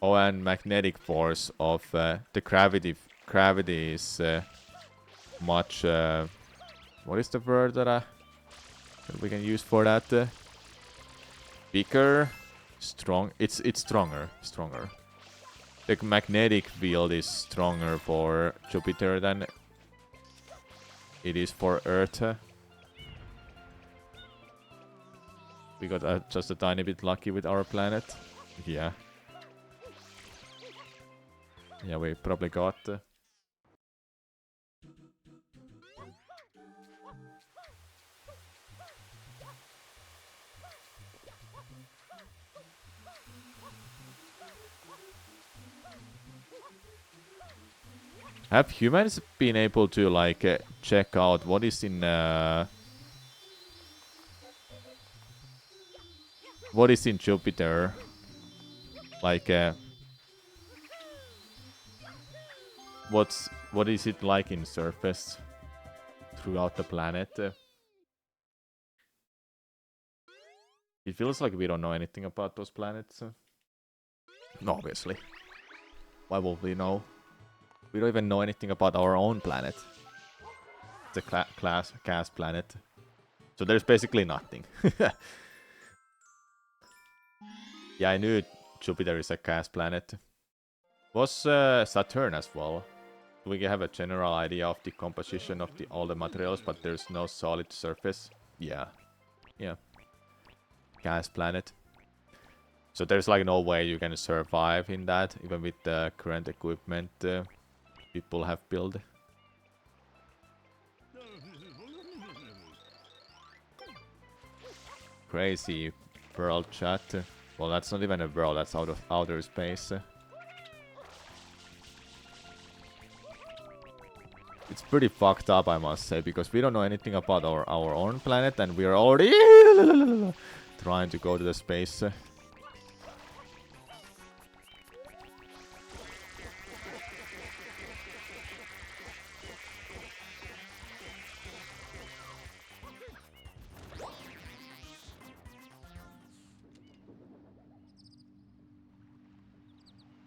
S1: Oh, and magnetic force of the gravity is much. What is the word that we can use for that? Bigger, strong. It's stronger. The magnetic field is stronger for Jupiter than it is for Earth. We got just a tiny bit lucky with our planet. Yeah. Yeah, we probably got... Have humans been able to, like, check out what is in... what is in Jupiter? Like, what is it like in surface throughout the planet? It feels like we don't know anything about those planets. No, obviously. Why would we know? We don't even know anything about our own planet. It's a gas planet. So there's basically nothing. Yeah, I knew Jupiter is a gas planet. Was Saturn as well. We have a general idea of the composition of all the materials, but there's no solid surface. Yeah. Yeah. Gas planet. So there's like no way you can survive in that, even with the current equipment people have built. Crazy world chat. Well, that's not even a world, that's out of outer space. It's pretty fucked up, I must say, because we don't know anything about our own planet, and we are already trying to go to the space.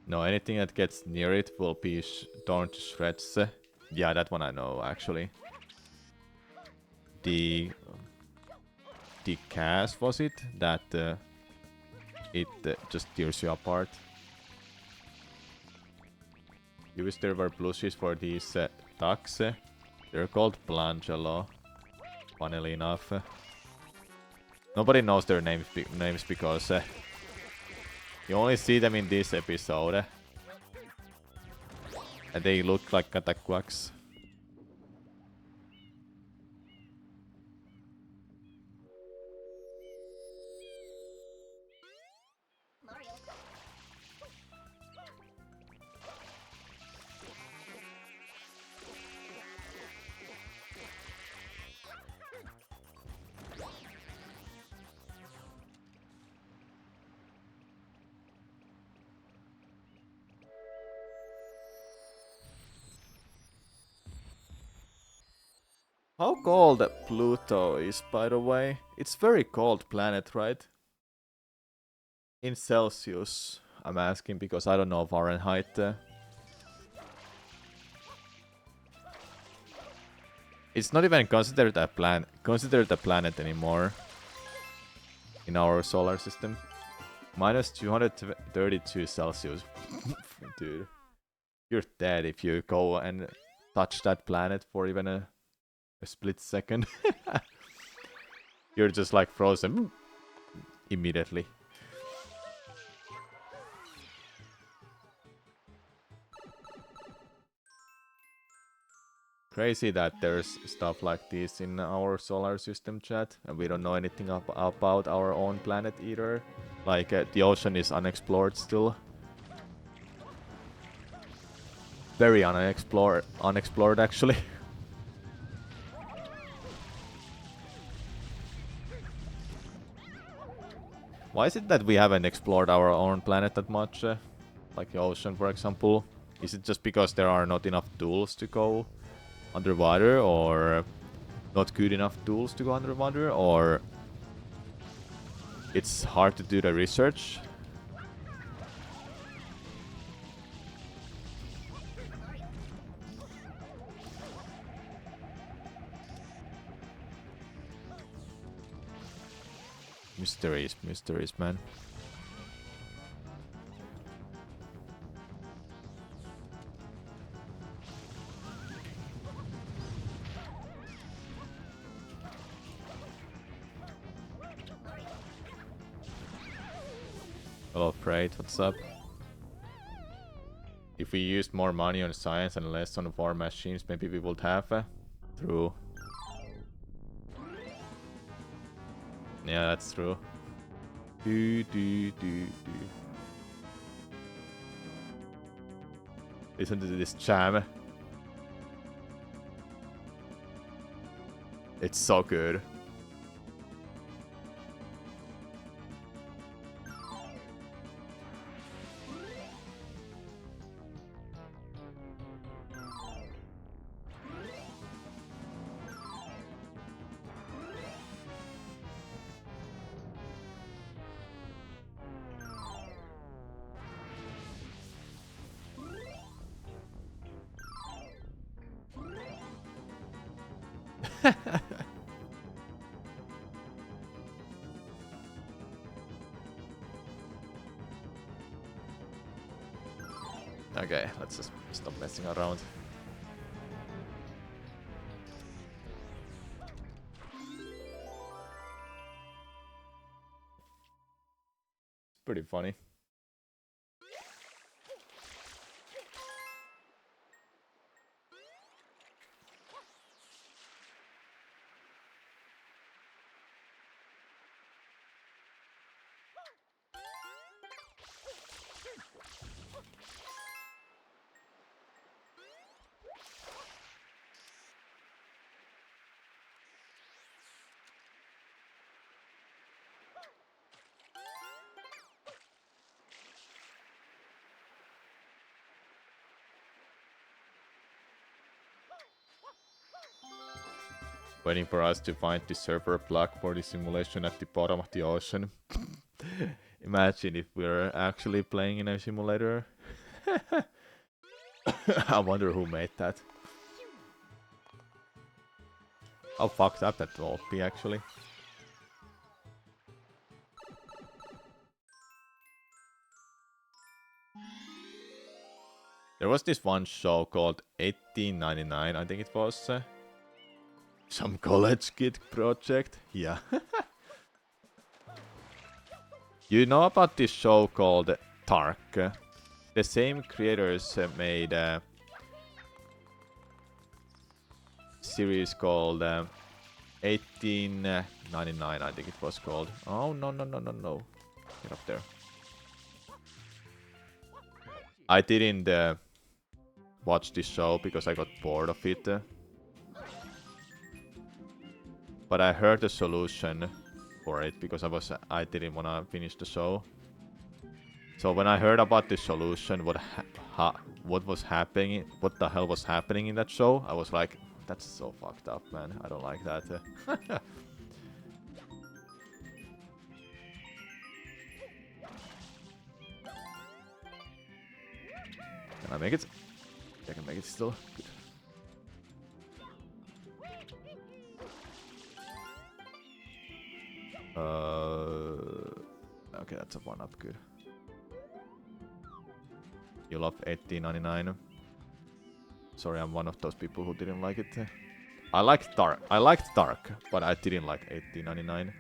S1: No, anything that gets near it will be torn to shreds. Yeah, that one I know, actually. The cast, was it? That it just tears you apart. You wish there were plushies for these ducks. They're called Blangelo, funnily enough. Nobody knows their names because you only see them in this episode. And they look like cataquacks.
S2: Mario.
S1: How cold Pluto is, by the way? It's very cold planet, right? In Celsius, I'm asking because I don't know Fahrenheit. It's not even considered a planet anymore in our solar system. Minus 232 Celsius. Dude, you're dead if you go and touch that planet for even a split second. You're just like frozen immediately. Crazy that there's stuff like this in our solar system, chat, and we don't know anything about our own planet either. Like the ocean is unexplored still. Very unexplored actually. Why is it that we haven't explored our own planet that much? Like the ocean, for example. Is it just because there are not enough tools to go underwater, or not good enough tools to go underwater, or it's hard to do the research? Mysteries, man. Hello, Freight, what's up? If we used more money on science and less on war machines, maybe we would have. True. Yeah, that's true. Listen to this jam. It's so good. Okay, let's just stop messing around. pretty funny. Waiting for us to find the server plug for the simulation at the bottom of the ocean. Imagine if we're actually playing in a simulator. I wonder who made that. How fucked up that will be actually. There was this one show called 1899, I think it was. Some college kid project? Yeah. You know about this show called Tark? The same creators made a series called 1899, I think it was called. Oh, no. Get up there. I didn't watch this show because I got bored of it. But I heard the solution for it because I didn't want to finish the show. So when I heard about the solution, what was happening, what the hell was happening in that show, I was like, that's so fucked up, man. I don't like that. Can I make it? I can make it still. Good. Okay, that's a 1-up, good. You love 1899. Sorry, I'm one of those people who didn't like it. I liked Dark, but I didn't like 1899.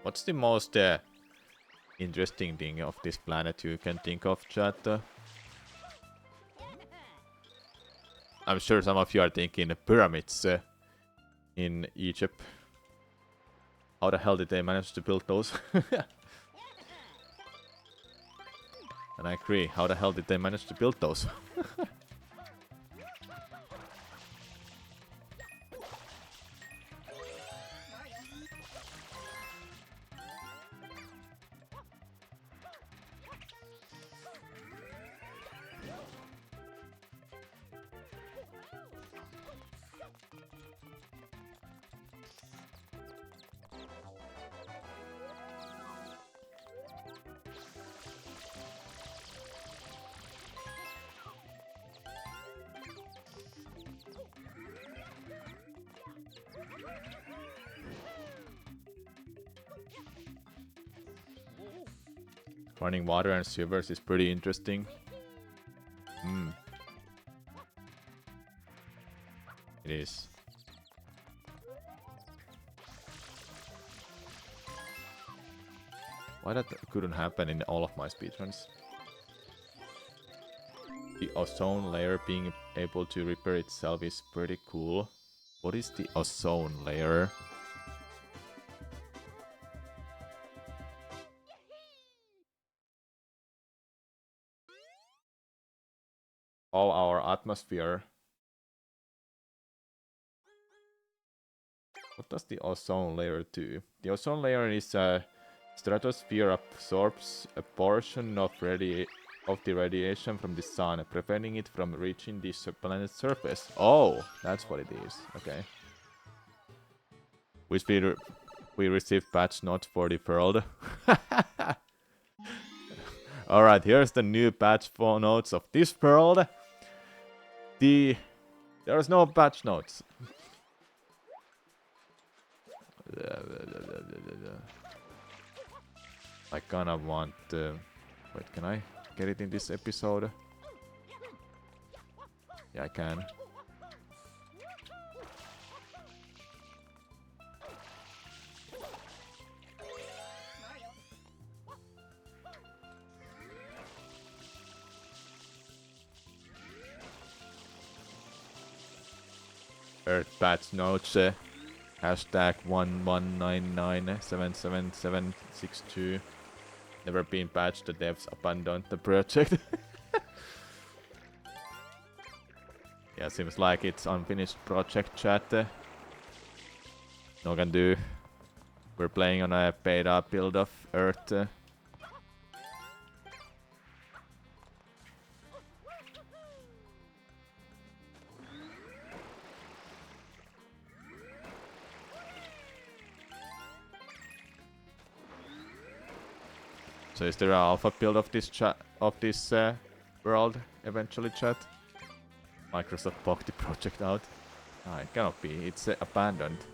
S1: What's the most interesting thing of this planet you can think of, chat? I'm sure some of you are thinking pyramids in Egypt. How the hell did they manage to build those? And I agree, how the hell did they manage to build those? Running water and sewers is pretty interesting. Why that couldn't happen in all of my speedruns? The ozone layer being able to repair itself is pretty cool. What is the ozone layer? Oh, our atmosphere. What does the ozone layer do? The ozone layer is a stratosphere absorbs a portion of the radiation from the sun, preventing it from reaching the planet's surface. Oh, that's what it is. Okay. Which we received patch notes for the world. Alright, here's the new patch notes of this world. There's no patch notes. I kinda want... wait, can I get it in this episode? Yeah, I can. Earth patch notes. Hashtag 1199777762. Never been patched, the devs abandoned the project. Yeah, seems like it's unfinished project chat. No can do. We're playing on a beta build of Earth. So is there an alpha build of this world eventually, chat? Microsoft bought the project out. Ah, it cannot be. It's abandoned.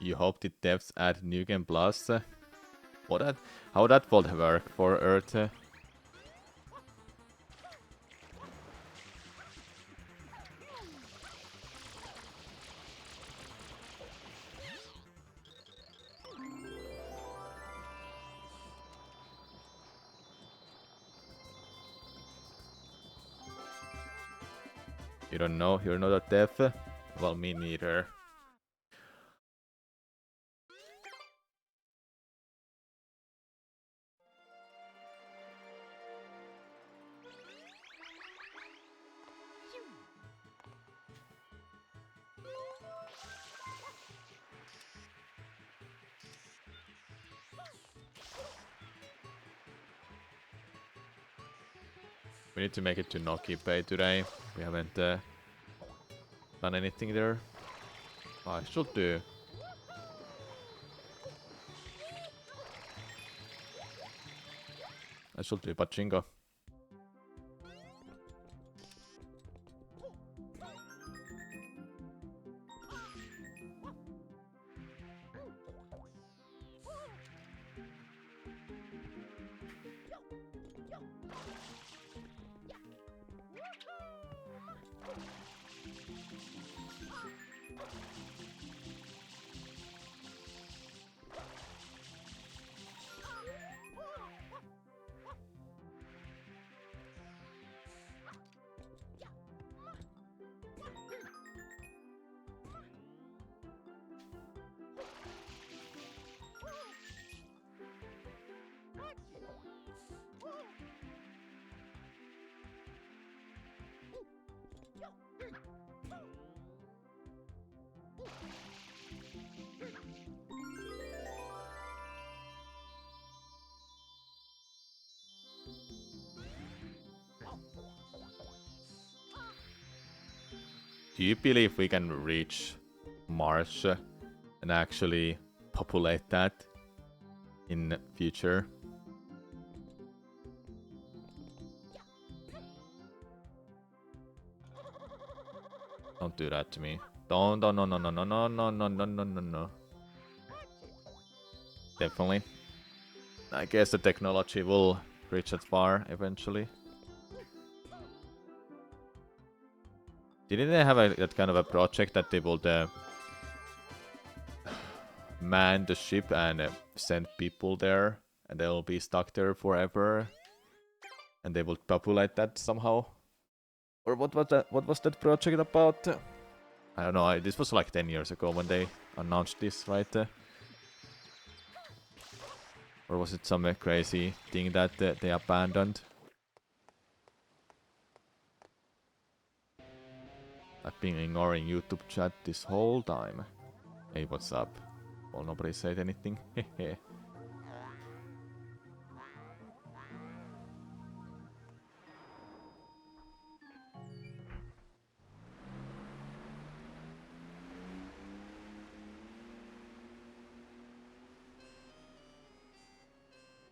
S1: You hope the devs add New Game Plus? How that would work for Earth? You don't know? You're not a dev? Well, me neither. We need to make it to Noki Bay today. We haven't done anything there. I should do. I should do Pachinko. Do you believe we can reach Mars and actually populate that in future? Don't do that to me. Don't, no, no, no, no, no, no, no, no, no, no, no, no. Definitely. I guess the technology will reach that far eventually. Didn't they have that kind of a project that they would man the ship and send people there, and they'll be stuck there forever, and they would populate that somehow? Or what was that? What was that project about? I don't know. This was like 10 years ago when they announced this, right? Or was it some crazy thing that they abandoned? I've been ignoring YouTube chat this whole time. Hey, what's up? Well, nobody said anything. Hehe.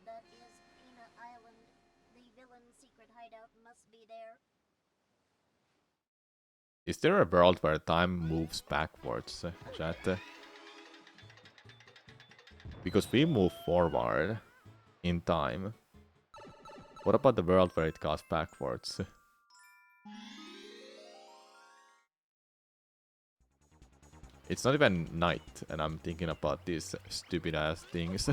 S2: That is Peanut Island. The villain's secret hideout must be there.
S1: Is there a world where time moves backwards, chat? Because we move forward in time. What about the world where it goes backwards? It's not even night, and I'm thinking about these stupid ass things.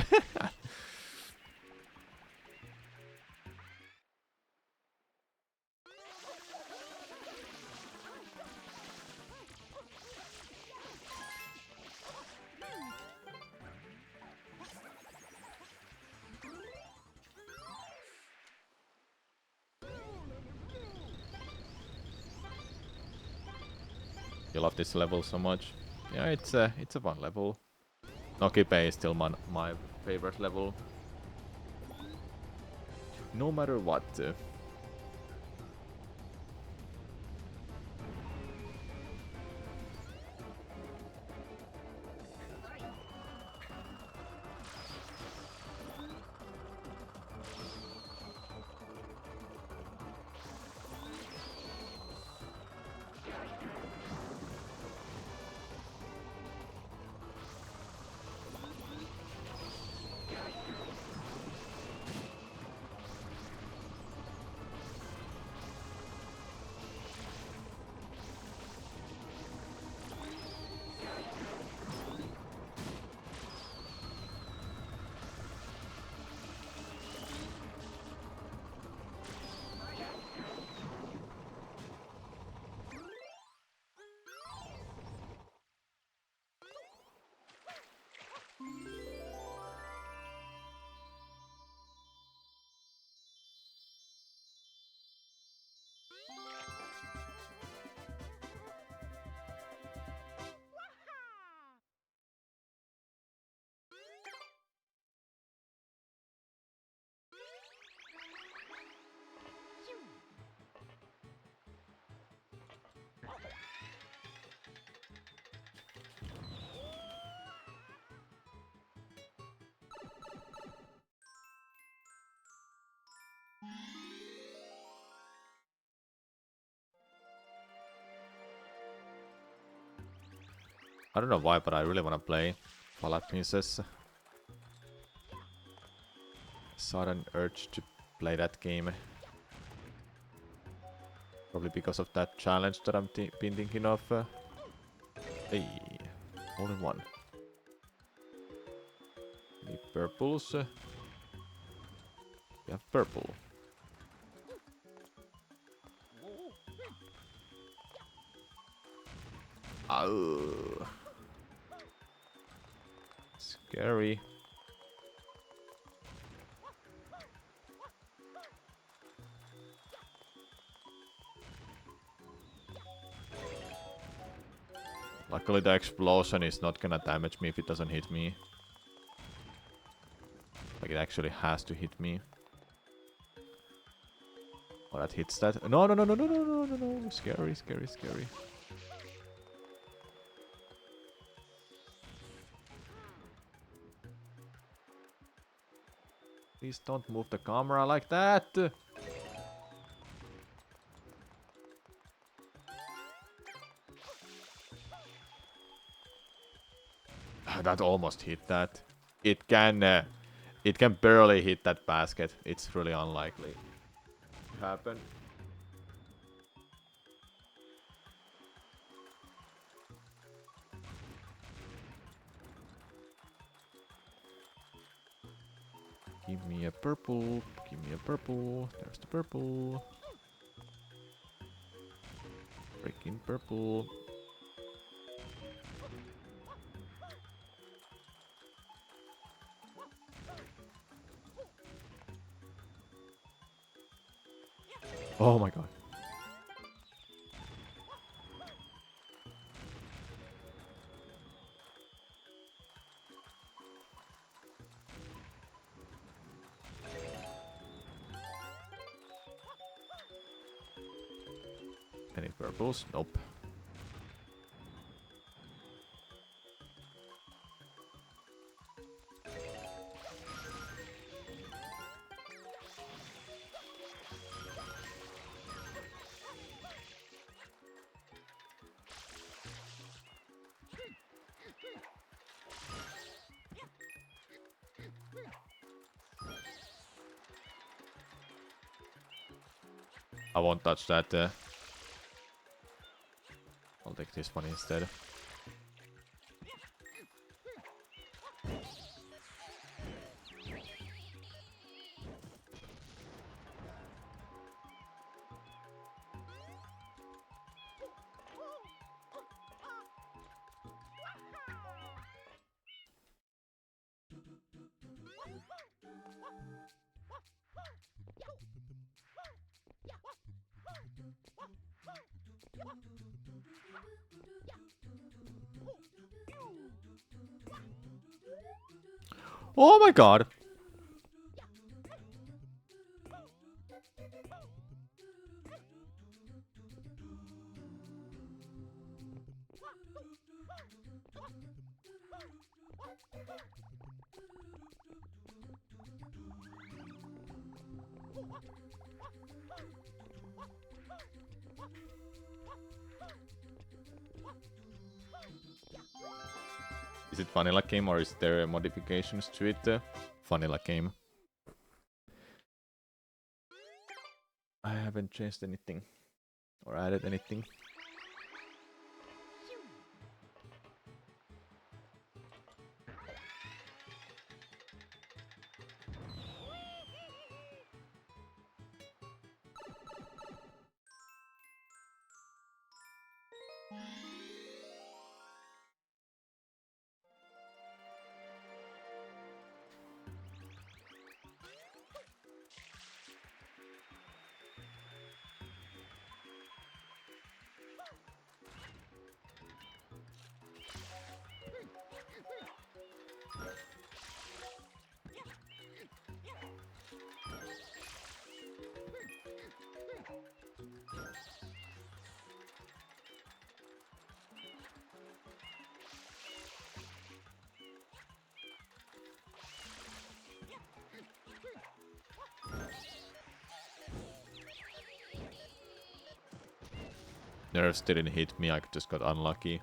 S1: You love this level so much. Yeah, it's a fun level. Noki Bay is still my favorite level. No matter what. I don't know why, but I really want to play Twilight Princess. Sudden urge to play that game. Probably because of that challenge that I'm been thinking of. Hey, only one. Any purples? We have purple. Oh, scary. Luckily the explosion is not gonna damage me if it doesn't hit me. Like it actually has to hit me. Oh, that hits that. No, no, no, no, no, no, no, no, no. Scary, scary, scary. Please don't move the camera like that. That almost hit that. It can barely hit that basket. It's really unlikely to happen. Give me a purple. Give me a purple. There's the purple. Freaking purple. Oh my god. Any purples? Nope. I won't touch that. I'll take this one instead. Oh my god! Is it vanilla game or is there modifications to it? Vanilla game. I haven't changed anything or added anything. Nerves didn't hit me, I just got unlucky.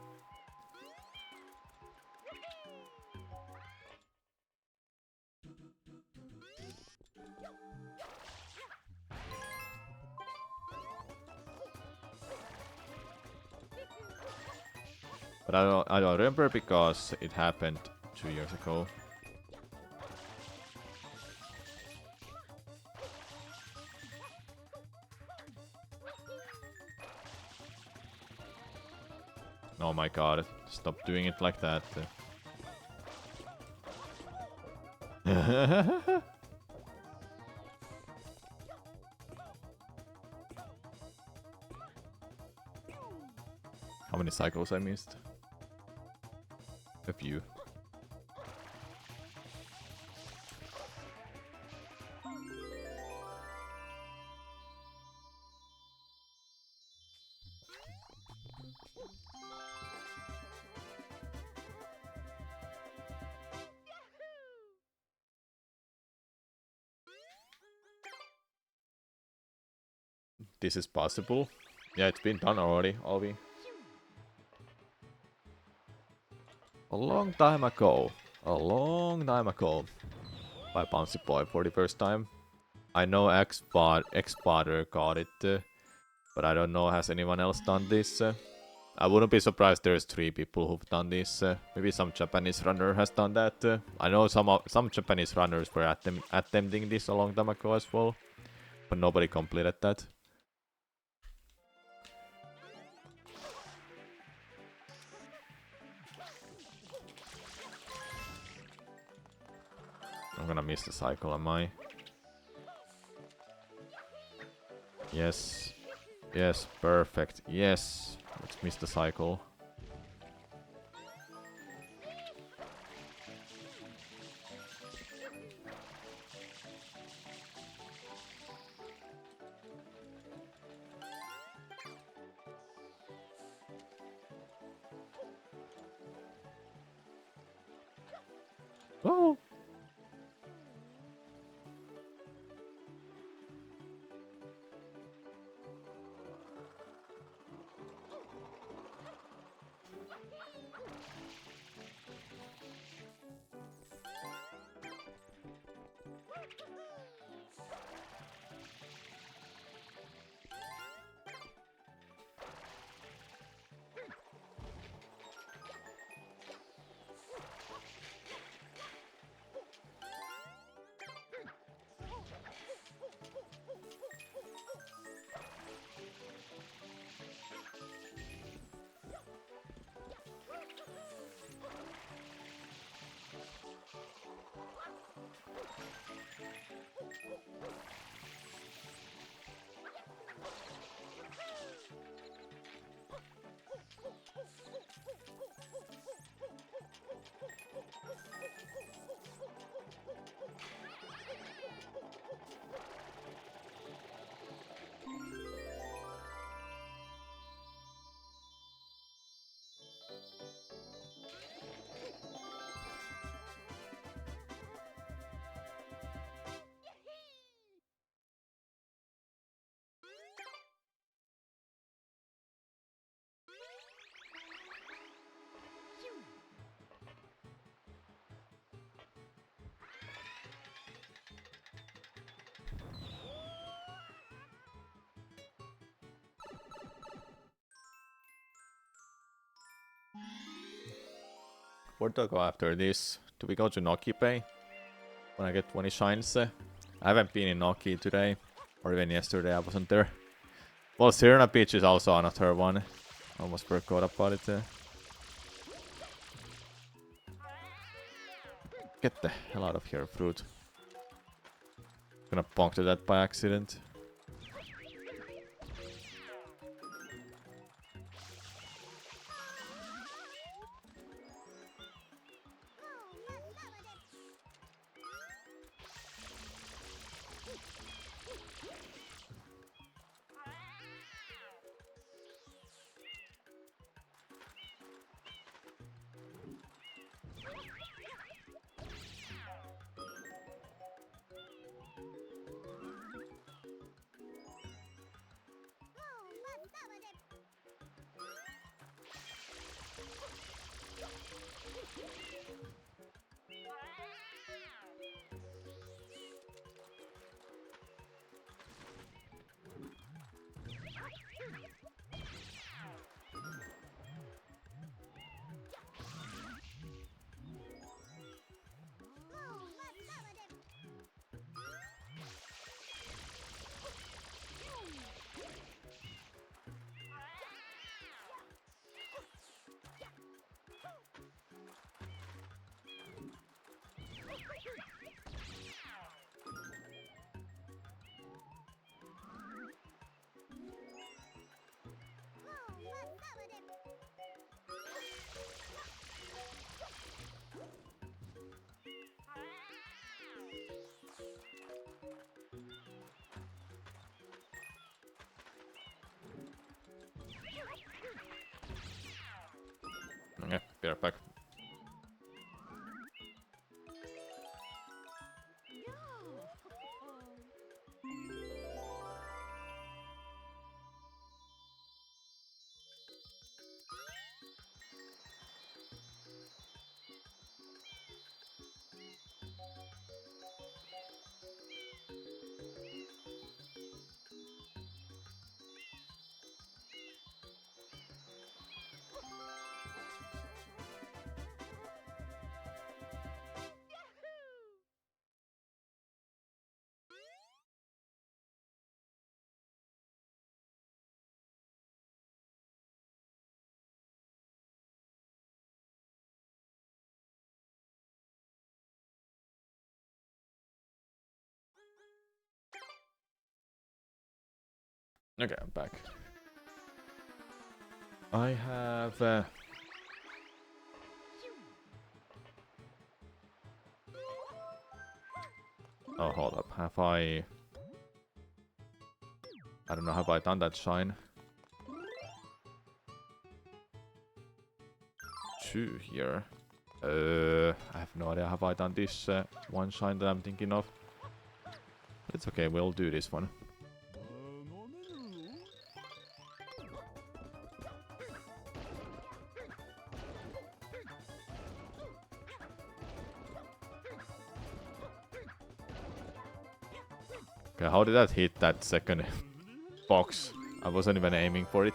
S1: But I don't remember because it happened 2 years ago. Oh my god, stop doing it like that. How many cycles I missed? A few. this is possible. Yeah, it's been done already, Alvi. A long time ago. A long time ago. By Bouncy Boy for the first time. I know X-Father got it, but I don't know, has anyone else done this? I wouldn't be surprised there's 3 people who've done this. Maybe some Japanese runner has done that. I know some Japanese runners were attempting this a long time ago as well, but nobody completed that. I'm gonna miss the cycle, am I? Yes. Yes, perfect. Yes. Let's miss the cycle. Oh! Where do I go after this? Do we go to Noki Pay? When I get 20 shines? I haven't been in Noki today. Or even yesterday, I wasn't there. Well, Sirena Beach is also another one. Almost forgot about it. Get the hell out of here, fruit. Gonna puncture that by accident. Okay, be right back. Okay, I'm back. I have... Oh, hold up. Have I don't know, have I done that shine? 2 here. I have no idea. Have I done this one shine that I'm thinking of? It's okay, we'll do this one. Okay, how did that hit that second box? I wasn't even aiming for it.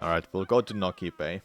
S1: Alright, we'll go to Noki Bay.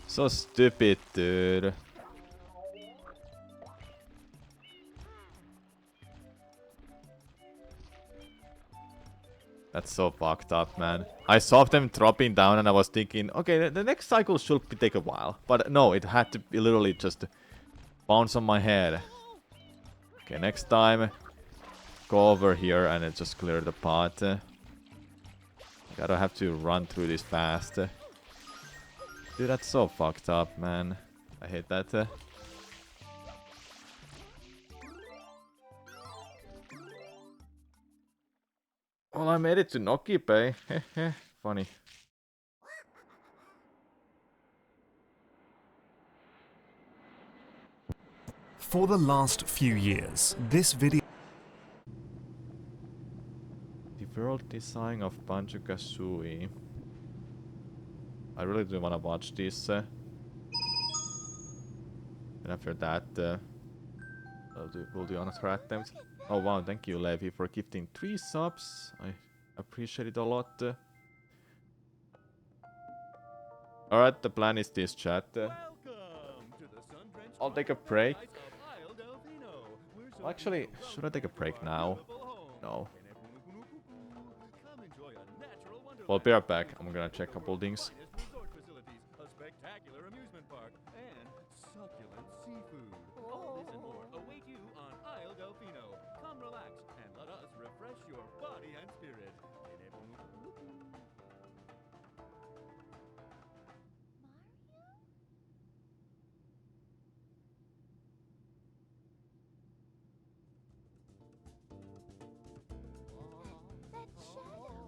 S1: So stupid, dude. That's so fucked up, man. I saw them dropping down and I was thinking, okay, the next cycle should take a while. But no, it had to be literally just bounce on my head. Okay, next time, go over here and just clear the path. Gotta have to run through this fast. Dude, that's so fucked up, man. I hate that. Well, I made it to Noki Bay. Funny.
S7: For the last few years, this video...
S1: The world design of Banjo-Kazooie. I really do want to watch this. And after that, we'll do another attempt. Oh wow, thank you Levi for gifting 3 subs. I appreciate it a lot. Alright, the plan is this, chat. I'll take a break. Well, actually, should I take a break now? No. Well, be right back. I'm gonna check a couple things.
S5: A spectacular amusement park and succulent seafood. All this and more await you on Isle Delfino. Come relax and let us refresh your body and spirit.
S2: That shadow!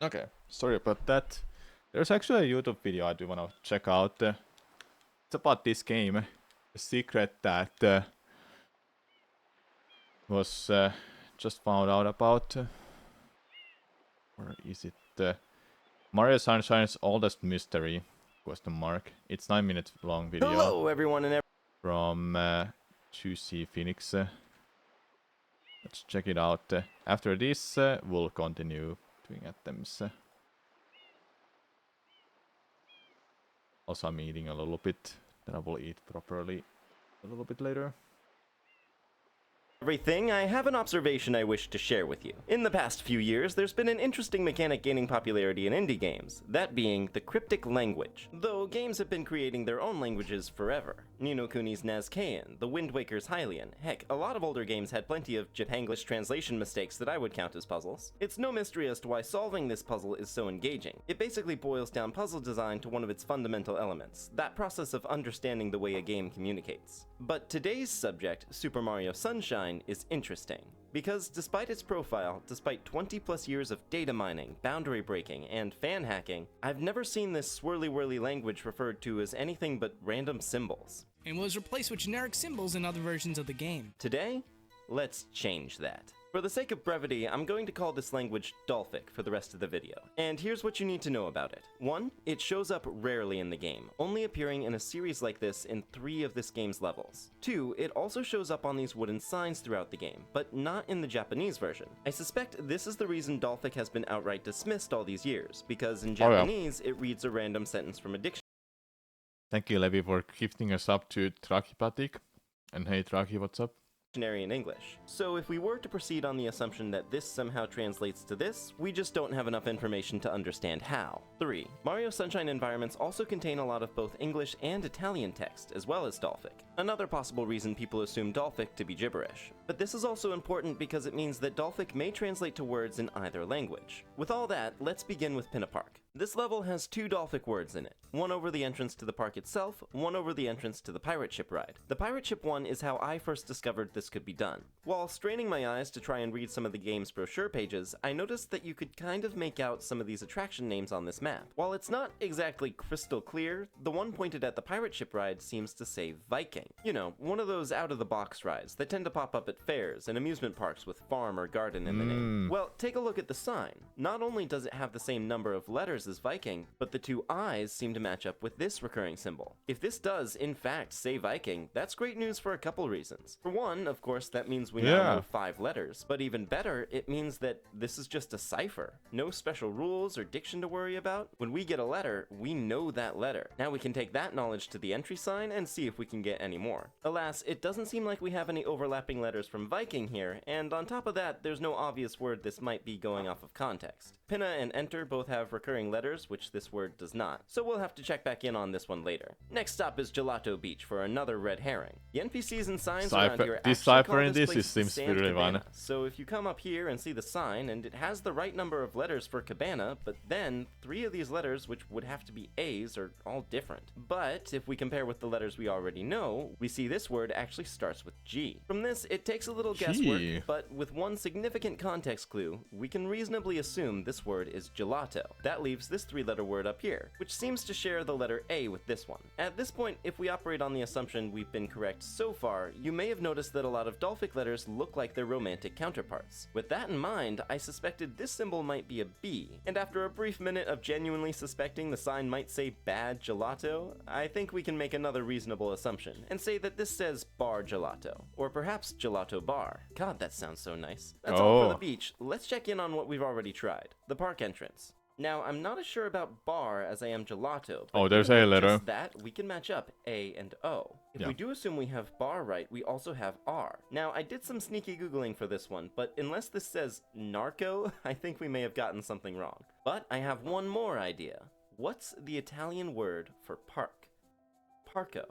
S1: Okay, sorry about that. There's actually a YouTube video I do want to check out. It's about this game. A secret that was just found out about. Where is it? Mario Sunshine's oldest mystery? Question mark. It's 9 minutes long video.
S8: Hello, everyone, and
S1: From 2C Phoenix. Let's check it out. After this, we'll continue doing items. Also, I'm eating a little bit. Then I will eat properly a little bit later.
S8: everything, I have an observation I wish to share with you. In the past few years, there's been an interesting mechanic gaining popularity in indie games, that being the cryptic language. Though games have been creating their own languages forever. Ni no Kuni's Nazcaean, The Wind Waker's Hylian, heck, a lot of older games had plenty of Japanglish translation mistakes that I would count as puzzles. It's no mystery as to why solving this puzzle is so engaging. It basically boils down puzzle design to one of its fundamental elements, that process of understanding the way a game communicates. But today's subject, Super Mario Sunshine, is interesting. Because despite its profile, despite 20 plus years of data mining, boundary breaking, and fan hacking, I've never seen this swirly-whirly language referred to as anything but random symbols.
S9: And was replaced with generic symbols in other versions of the game.
S8: Today, let's change that. For the sake of brevity, I'm going to call this language Dolphic for the rest of the video. And here's what you need to know about it. 1. It shows up rarely in the game, only appearing in a series like this in 3 of this game's levels. 2. It also shows up on these wooden signs throughout the game, but not in the Japanese version. I suspect this is the reason Dolphic has been outright dismissed all these years, because in Japanese, it reads a random sentence from a dictionary.
S1: Thank you, Levi, for gifting us up to Trakipatik. And hey, Traki, what's up?
S8: In English. So if we were to proceed on the assumption that this somehow translates to this, we just don't have enough information to understand how. 3. Mario Sunshine environments also contain a lot of both English and Italian text, as well as Dolphic. Another possible reason people assume Dolphic to be gibberish. But this is also important because it means that Dolphic may translate to words in either language. With all that, let's begin with Pinna Park. This level has 2 Dolphic words in it. One over the entrance to the park itself, one over the entrance to the pirate ship ride. The pirate ship one is how I first discovered this could be done. While straining my eyes to try and read some of the game's brochure pages, I noticed that you could kind of make out some of these attraction names on this map. While it's not exactly crystal clear, the one pointed at the pirate ship ride seems to say Viking. You know, one of those out-of-the-box rides that tend to pop up at fairs and amusement parks with farm or garden in the name. Well, take a look at the sign. Not only does it have the same number of letters as Viking, but the 2 eyes seem to match up with this recurring symbol. If this does, in fact, say Viking, that's great news for a couple reasons. For one, of course, that means we now know 5 letters, but even better, it means that this is just a cipher. No special rules or diction to worry about. When we get a letter, we know that letter. Now we can take that knowledge to the entry sign and see if we can get any more. Alas, it doesn't seem like we have any overlapping letters from Viking here, and on top of that, there's no obvious word this might be going off of context. Pinna and Enter both have recurring letters, which this word does not, so we'll have to check back in on this one later. Next stop is Gelato Beach for another red herring. The NPCs and signs around here
S1: deciphering
S8: actually
S1: this seems
S8: Sand
S1: really
S8: Cabana.
S1: fun.
S8: So if you come up here and see the sign, and it has the right number of letters for Cabana, but then 3 of these letters, which would have to be A's, are all different. But if we compare with the letters we already know, we see this word actually starts with G. From this, it takes a little guesswork, but with one significant context clue, we can reasonably assume this word is gelato. That leaves this 3-letter word up here, which seems to share the letter A with this one. At this point, if we operate on the assumption we've been correct so far, you may have noticed that a lot of Dolphic letters look like their romantic counterparts. With that in mind, I suspected this symbol might be a B, and after a brief minute of genuinely suspecting the sign might say bad gelato, I think we can make another reasonable assumption, and say that this says bar gelato, or perhaps gelato bar. God, that sounds so nice. That's all for the beach. Let's check in on what we've already tried. The park entrance. Now, I'm not as sure about bar as I am gelato. But
S1: there's A letter.
S8: Just that, we can match up A and O. If we do assume we have bar right, we also have R. Now, I did some sneaky Googling for this one, but unless this says narco, I think we may have gotten something wrong. But I have one more idea. What's the Italian word for park? Parco.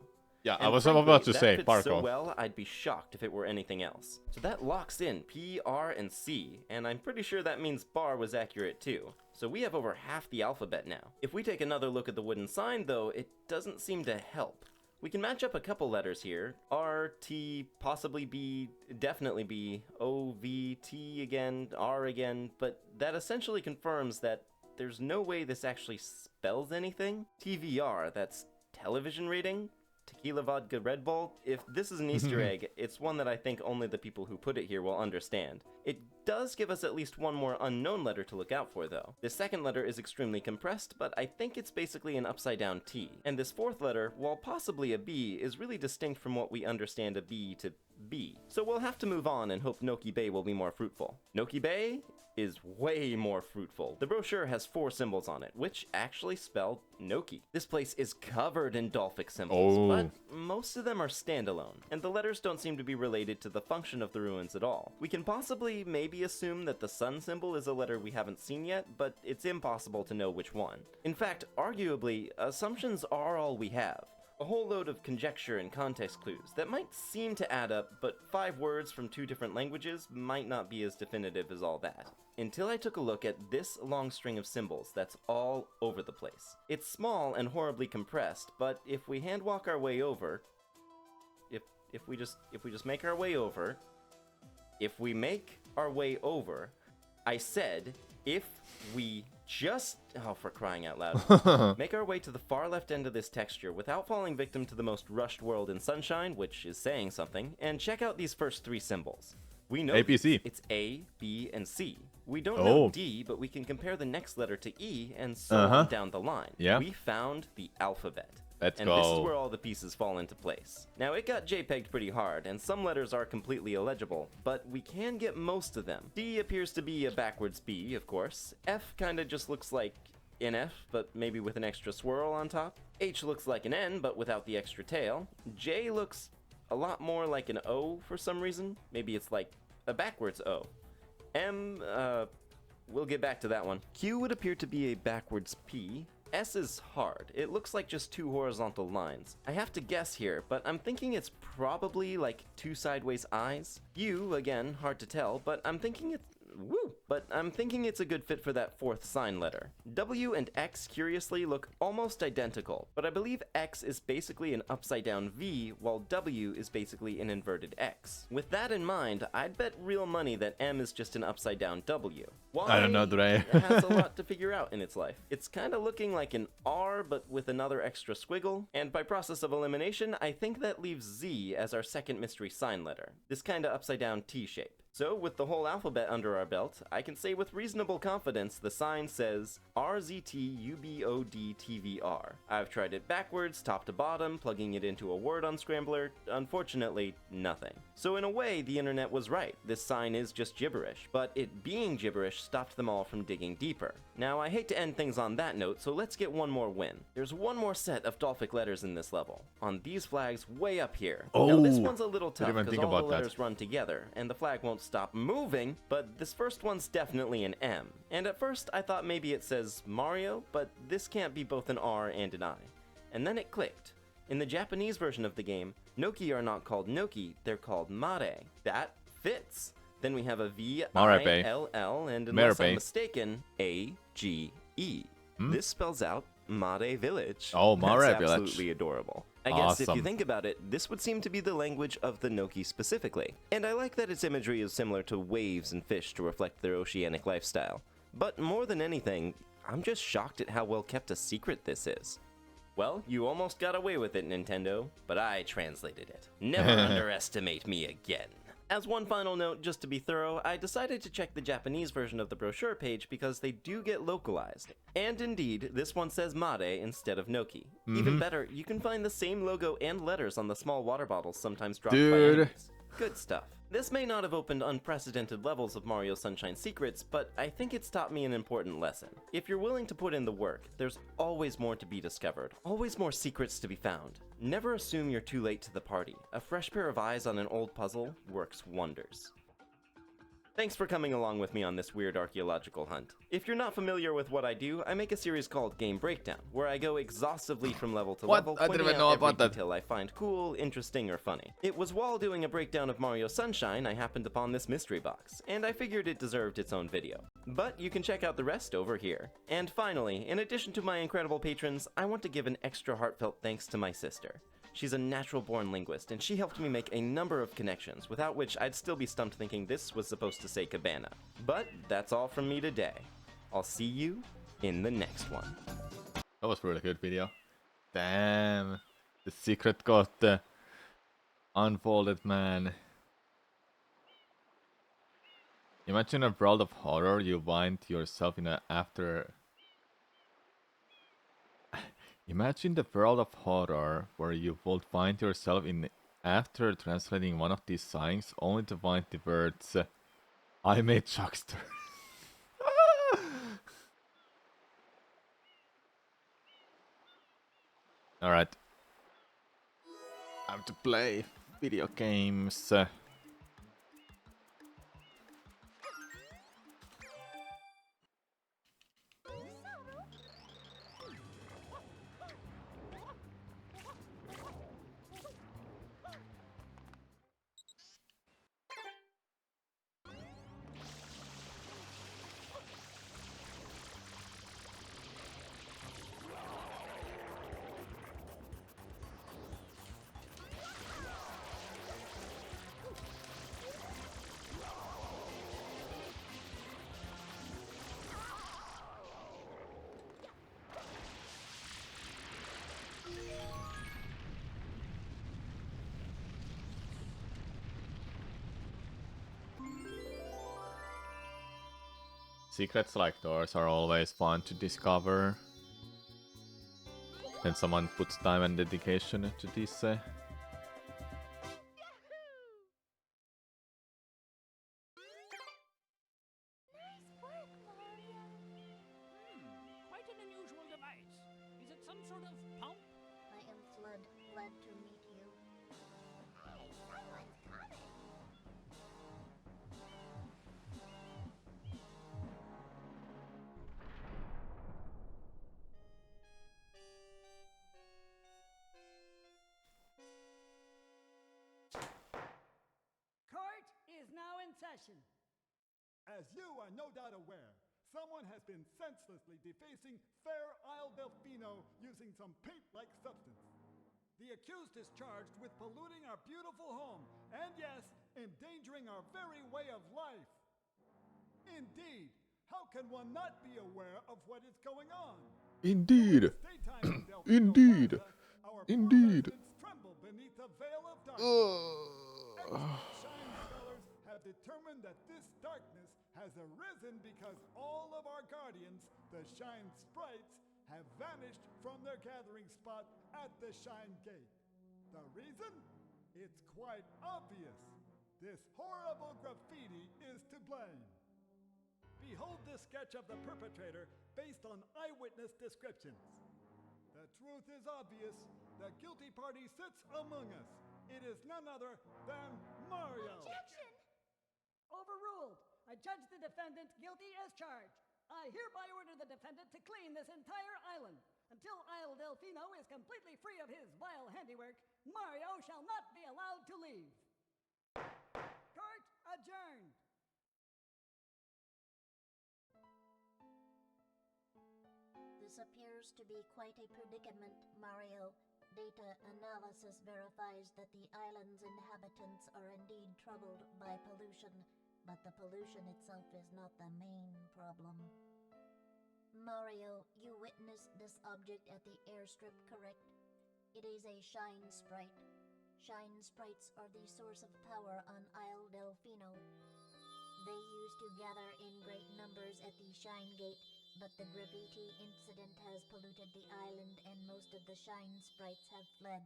S1: Yeah,
S8: And
S1: I was
S8: frankly,
S1: about to
S8: that
S1: say
S8: fits
S1: Parco.
S8: so well, I'd be shocked if it were anything else. So that locks in P, R, and C, and I'm pretty sure that means bar was accurate too. So we have over half the alphabet now. If we take another look at the wooden sign though, it doesn't seem to help. We can match up a couple letters here. R, T, possibly B, definitely B, O, V, T again, R again, but that essentially confirms that there's no way this actually spells anything. TVR, that's television rating? Tequila Vodka Red Bull? If this is an Easter egg, it's one that I think only the people who put it here will understand. It does give us at least one more unknown letter to look out for, though. The second letter is extremely compressed, but I think it's basically an upside-down T. And this fourth letter, while possibly a B, is really distinct from what we understand a B to be. So we'll have to move on and hope Noki Bay will be more fruitful. Noki Bay is way more fruitful. The brochure has 4 symbols on it, which actually spell Noki. This place is covered in Dolphic symbols, but most of them are standalone, and the letters don't seem to be related to the function of the ruins at all. We can possibly maybe assume that the sun symbol is a letter we haven't seen yet, but it's impossible to know which one. In fact, arguably, assumptions are all we have. A whole load of conjecture and context clues that might seem to add up, but 5 words from 2 different languages might not be as definitive as all that. Until I took a look at this long string of symbols that's all over the place. It's small and horribly compressed, but if we hand walk our way over, if we just make our way over, I said, if we just, oh, for crying out loud, make our way to the far left end of this texture without falling victim to the most rushed world in Sunshine, which is saying something, and check out these first 3 symbols. We know
S1: APC.
S8: It's A, B, and C. We don't know D, but we can compare the next letter to E and so on down the line.
S1: Yeah.
S8: We found the alphabet.
S1: Let's
S8: and
S1: go.
S8: This is where all the pieces fall into place. Now, it got JPEG'd pretty hard, and some letters are completely illegible, but we can get most of them. D appears to be a backwards B, of course. F kinda just looks like an F, but maybe with an extra swirl on top. H looks like an N, but without the extra tail. J looks a lot more like an O for some reason. Maybe it's like a backwards O. M, we'll get back to that one. Q would appear to be a backwards P. S is hard. It looks like just 2 horizontal lines. I have to guess here, but I'm thinking it's probably like 2 sideways eyes. U, again, hard to tell, but I'm thinking it's a good fit for that 4th sign letter. W and X, curiously, look almost identical, but I believe X is basically an upside-down V, while W is basically an inverted X. With that in mind, I'd bet real money that M is just an upside-down W. Y
S1: I don't know, Dre.
S8: has a lot to figure out in its life. It's kind of looking like an R, but with another extra squiggle, and by process of elimination, I think that leaves Z as our second mystery sign letter. This kind of upside-down T shape. So, with the whole alphabet under our belt, I can say with reasonable confidence the sign says RZTUBODTVR. I've tried it backwards, top to bottom, plugging it into a word unscrambler. Unfortunately, nothing. So in a way, the internet was right. This sign is just gibberish, but it being gibberish stopped them all from digging deeper. Now, I hate to end things on that note, so let's get one more win. There's one more set of Dolphic letters in this level, on these flags way up here. Now, this one's a little tough because all the letters run together, and the flag won't stop moving, but this first one's definitely an M. And at first, I thought maybe it says Mario, but this can't be both an R and an I. And then it clicked. In the Japanese version of the game, Noki are not called Noki, they're called Mare. That fits. Then we have a V-I-L-L, and unless I'm mistaken, A-G-E. This spells out Mare Village.
S1: Oh, Mare
S8: That's
S1: Village.
S8: absolutely adorable. I guess if you think about it, this would seem to be the language of the Noki specifically. And I like that its imagery is similar to waves and fish to reflect their oceanic lifestyle. But more than anything, I'm just shocked at how well kept a secret this is. Well, you almost got away with it, Nintendo, but I translated it. Never underestimate me again. As one final note, just to be thorough, I decided to check the Japanese version of the brochure page because they do get localized. And indeed, this one says Mare instead of Noki. Even better, you can find the same logo and letters on the small water bottles sometimes dropped by enemies. Good stuff. This may not have opened unprecedented levels of Mario Sunshine secrets, but I think it's taught me an important lesson. If you're willing to put in the work, there's always more to be discovered, always more secrets to be found. Never assume you're too late to the party. A fresh pair of eyes on an old puzzle works wonders. Thanks for coming along with me on this weird archaeological hunt. If you're not familiar with what I do, I make a series called Game Breakdown, where I go exhaustively from level to level, pointing out every detail I find cool, interesting, or funny. It was while doing a breakdown of Mario Sunshine I happened upon this mystery box, and I figured it deserved its own video. But you can check out the rest over here. And finally, in addition to my incredible patrons, I want to give an extra heartfelt thanks to my sister. She's a natural-born linguist, and she helped me make a number of connections, without which I'd still be stumped thinking this was supposed to say cabana. But that's all from me today. I'll see you in the next one.
S1: That was a really good video. Damn, the secret got unfolded, man. Imagine a world of horror you find yourself in after. Imagine the world of horror where you would find yourself in after translating one of these signs only to find the words I made Chuckster. Alright. Time to play video games. Secrets like doors are always fun to discover. When someone puts time and dedication to this.
S3: Quite an unusual device. Is it some sort of pump?
S2: I am Flood, glad to meet you. Hey, someone's coming!
S6: Court is now in session.
S4: As you are no doubt aware, someone has been senselessly defacing Fair Isle Delfino using some paint-like substance. The accused is charged with polluting our beautiful home, and yes, endangering our very way of life. Indeed, how can one not be aware of what is going on?
S1: Indeed.
S4: Though it's daytime in Delfino
S1: Indeed.
S4: Plaza, our poor
S1: Indeed.
S4: residents tremble beneath a veil of darkness. Shine scholars have determined that this darkness has arisen because all of our guardians, the Shine Sprites, have vanished from their gathering spot at the Shine Gate. The reason? It's quite obvious. This horrible graffiti is to blame. Behold this sketch of the perpetrator based on eyewitness descriptions. The truth is obvious. The guilty party sits among us. It is none other than Mario.
S2: Objection!
S6: Overruled. I judge the defendant guilty as charged. I hereby order the defendant to clean this entire island. Until Isle Delfino is completely free of his vile handiwork, Mario shall not be allowed to leave. Court adjourned.
S2: This appears to be quite a predicament, Mario. Data analysis verifies that the island's inhabitants are indeed troubled by pollution, but the pollution itself is not the main problem. Mario, you witnessed this object at the airstrip, correct? It is a Shine Sprite. Shine Sprites are the source of power on Isle Delfino. They used to gather in great numbers at the Shine Gate, but the graffiti incident has polluted the island and most of the Shine Sprites have fled.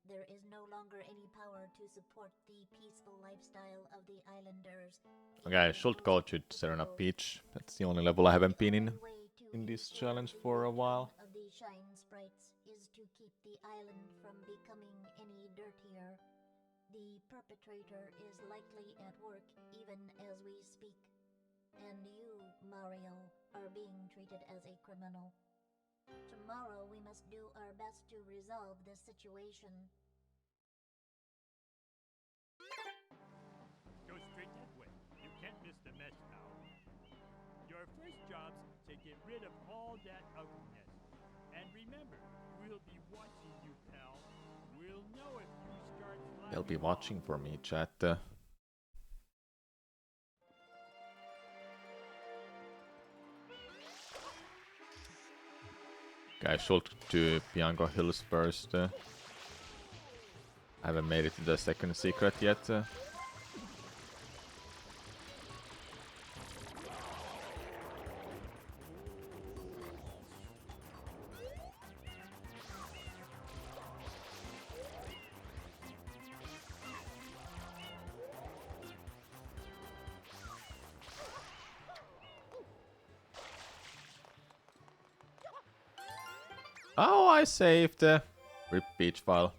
S2: There is no longer any power to support the peaceful lifestyle of the islanders.
S1: Okay, I should go to Serena Beach. That's the only level I haven't been in this challenge for a while.
S2: Of the Shine Sprites is to keep the island from becoming any dirtier. The perpetrator is likely at work even as we speak. And you, Mario, are being treated as a criminal. Tomorrow we must do our best to resolve this situation.
S5: Go straight that way. You can't miss the mess now. Your first job's to get rid of all that ugliness. And remember, we'll be watching you, pal. We'll know if you start sliding
S1: They'll be watching for me, chat. Okay, I should do Bianco Hills first. I haven't made it to the second secret yet. Oh, I saved the RIP beach file.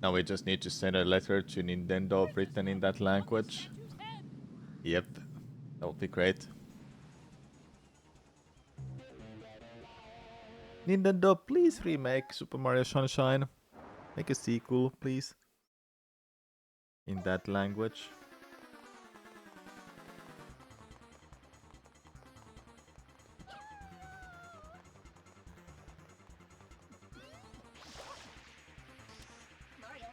S1: Now we just need to send a letter to Nintendo written in that language. Yep, that would be great. Nintendo, please remake Super Mario Sunshine. Make a sequel, please. In that language.
S2: Mario.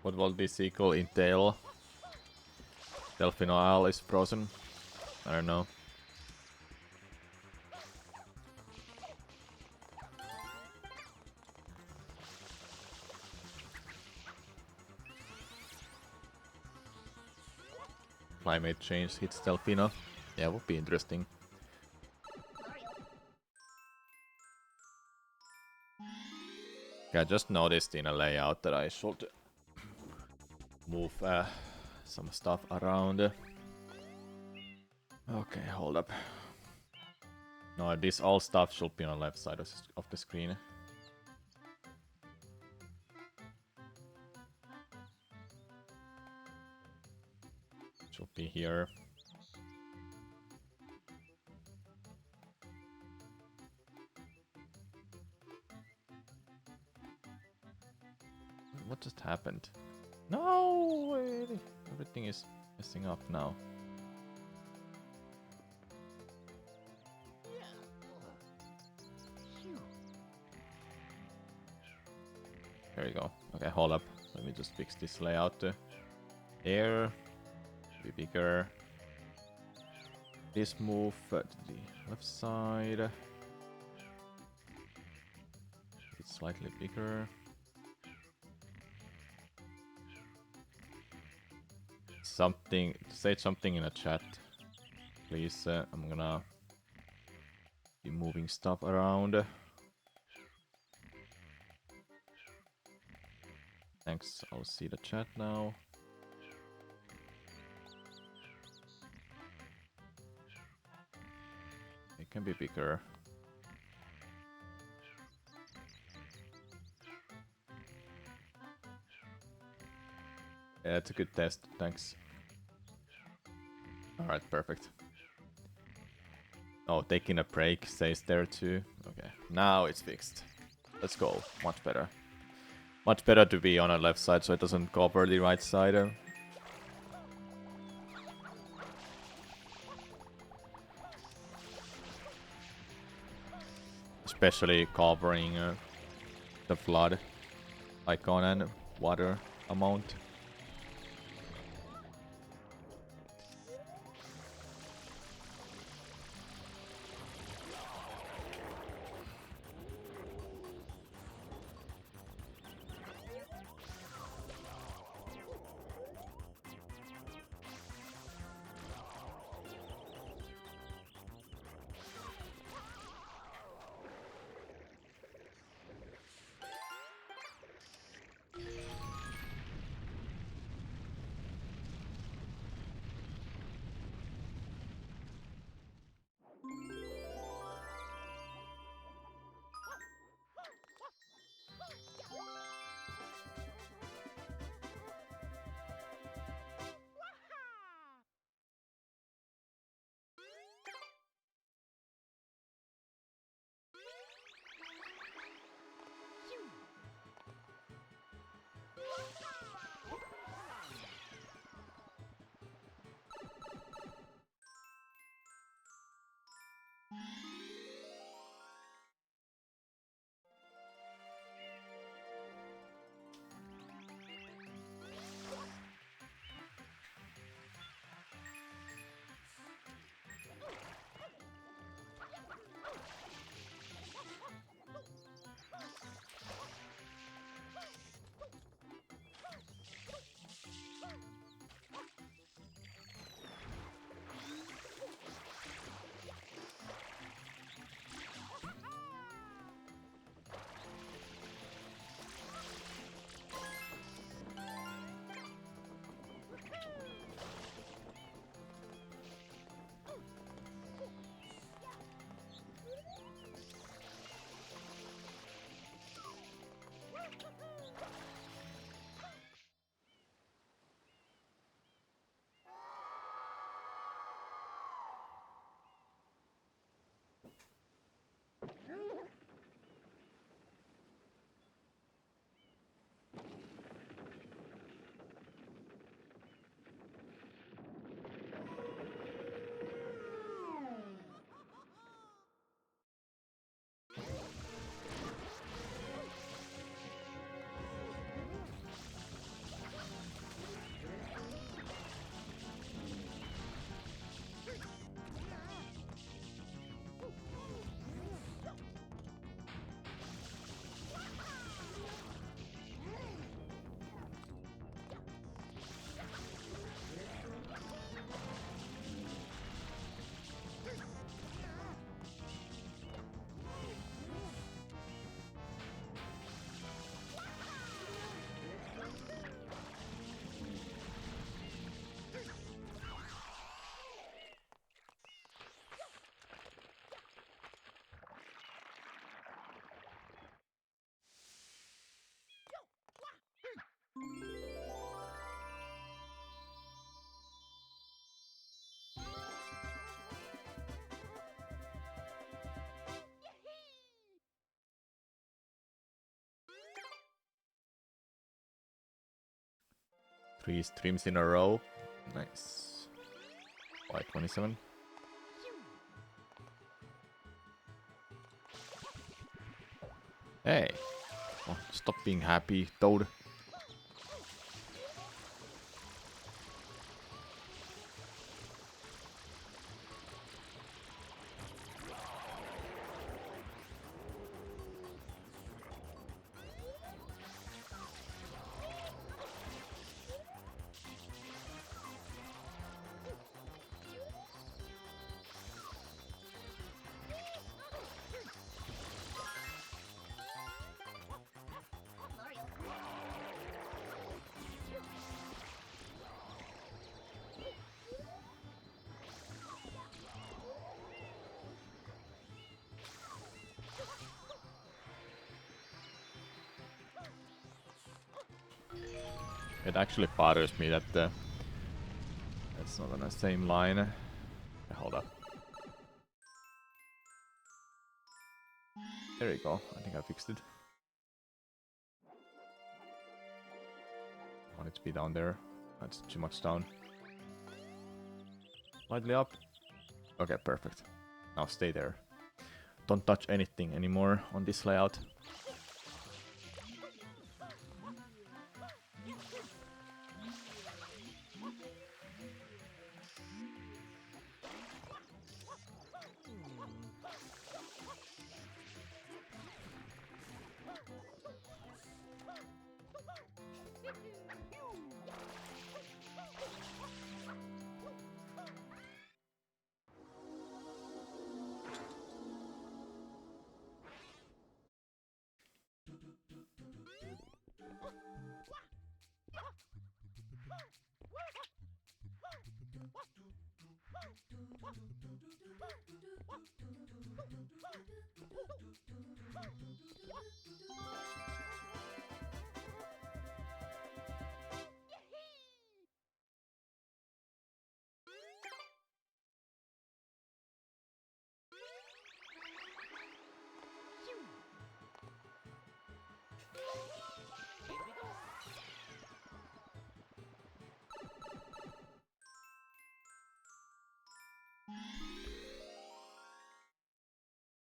S1: What will the sequel entail? Delphino Isle is frozen. I don't know. Climate change hits Delphino. Yeah, would be interesting. Okay, I just noticed in a layout that I should move some stuff around. Okay, hold up. No, this all stuff should be on the left side of the screen. Should be here. What just happened? No way! Everything is messing up now. There you go. Okay, hold up. Let me just fix this layout. There. Be bigger. This move to the left side. It's slightly bigger. Say something in the chat, please. I'm gonna be moving stuff around. Thanks, I'll see the chat now. It can be bigger. Yeah, it's a good test, thanks. Alright, perfect. Oh, taking a break says there too. Okay, now it's fixed. Let's go, much better. Much better to be on the left side so it doesn't cover the right side. Especially covering the flood icon and water amount. 3 streams in a row. Nice. Why 27? Hey. Oh, stop being happy, Toad. It actually bothers me that it's not on the same line. Okay, hold up. There you go. I think I fixed it. I want it to be down there. That's too much down. Slightly up. Okay, perfect. Now stay there. Don't touch anything anymore on this layout.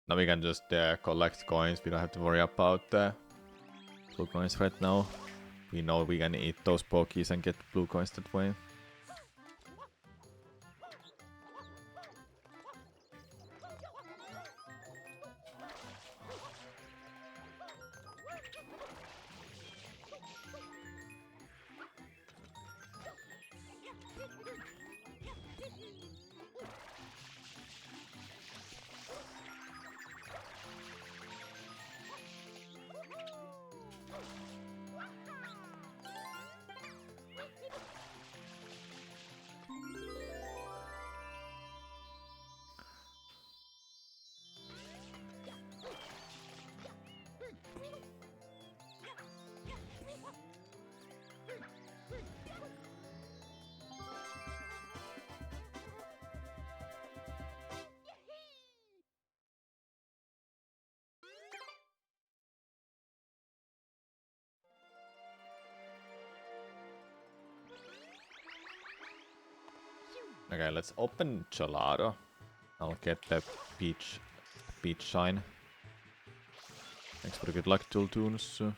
S1: Now we can just collect coins. We don't have to worry about blue coins right now. We know we can eat those pokies and get blue coins that way. Okay, let's open Gelato. I'll get the peach shine. Thanks for the good luck, Tooltoons.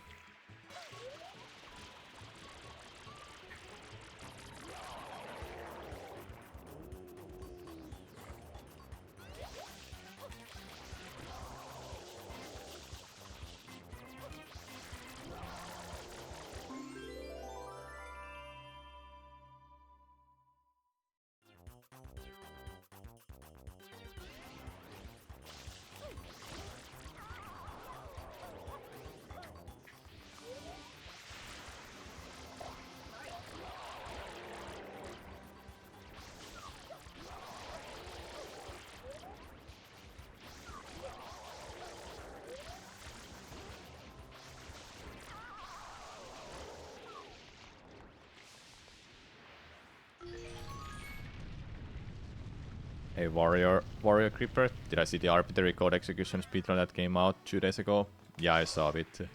S1: Hey Warrior Creeper, did I see the arbitrary code execution speedrun that came out 2 days ago? Yeah, I saw it.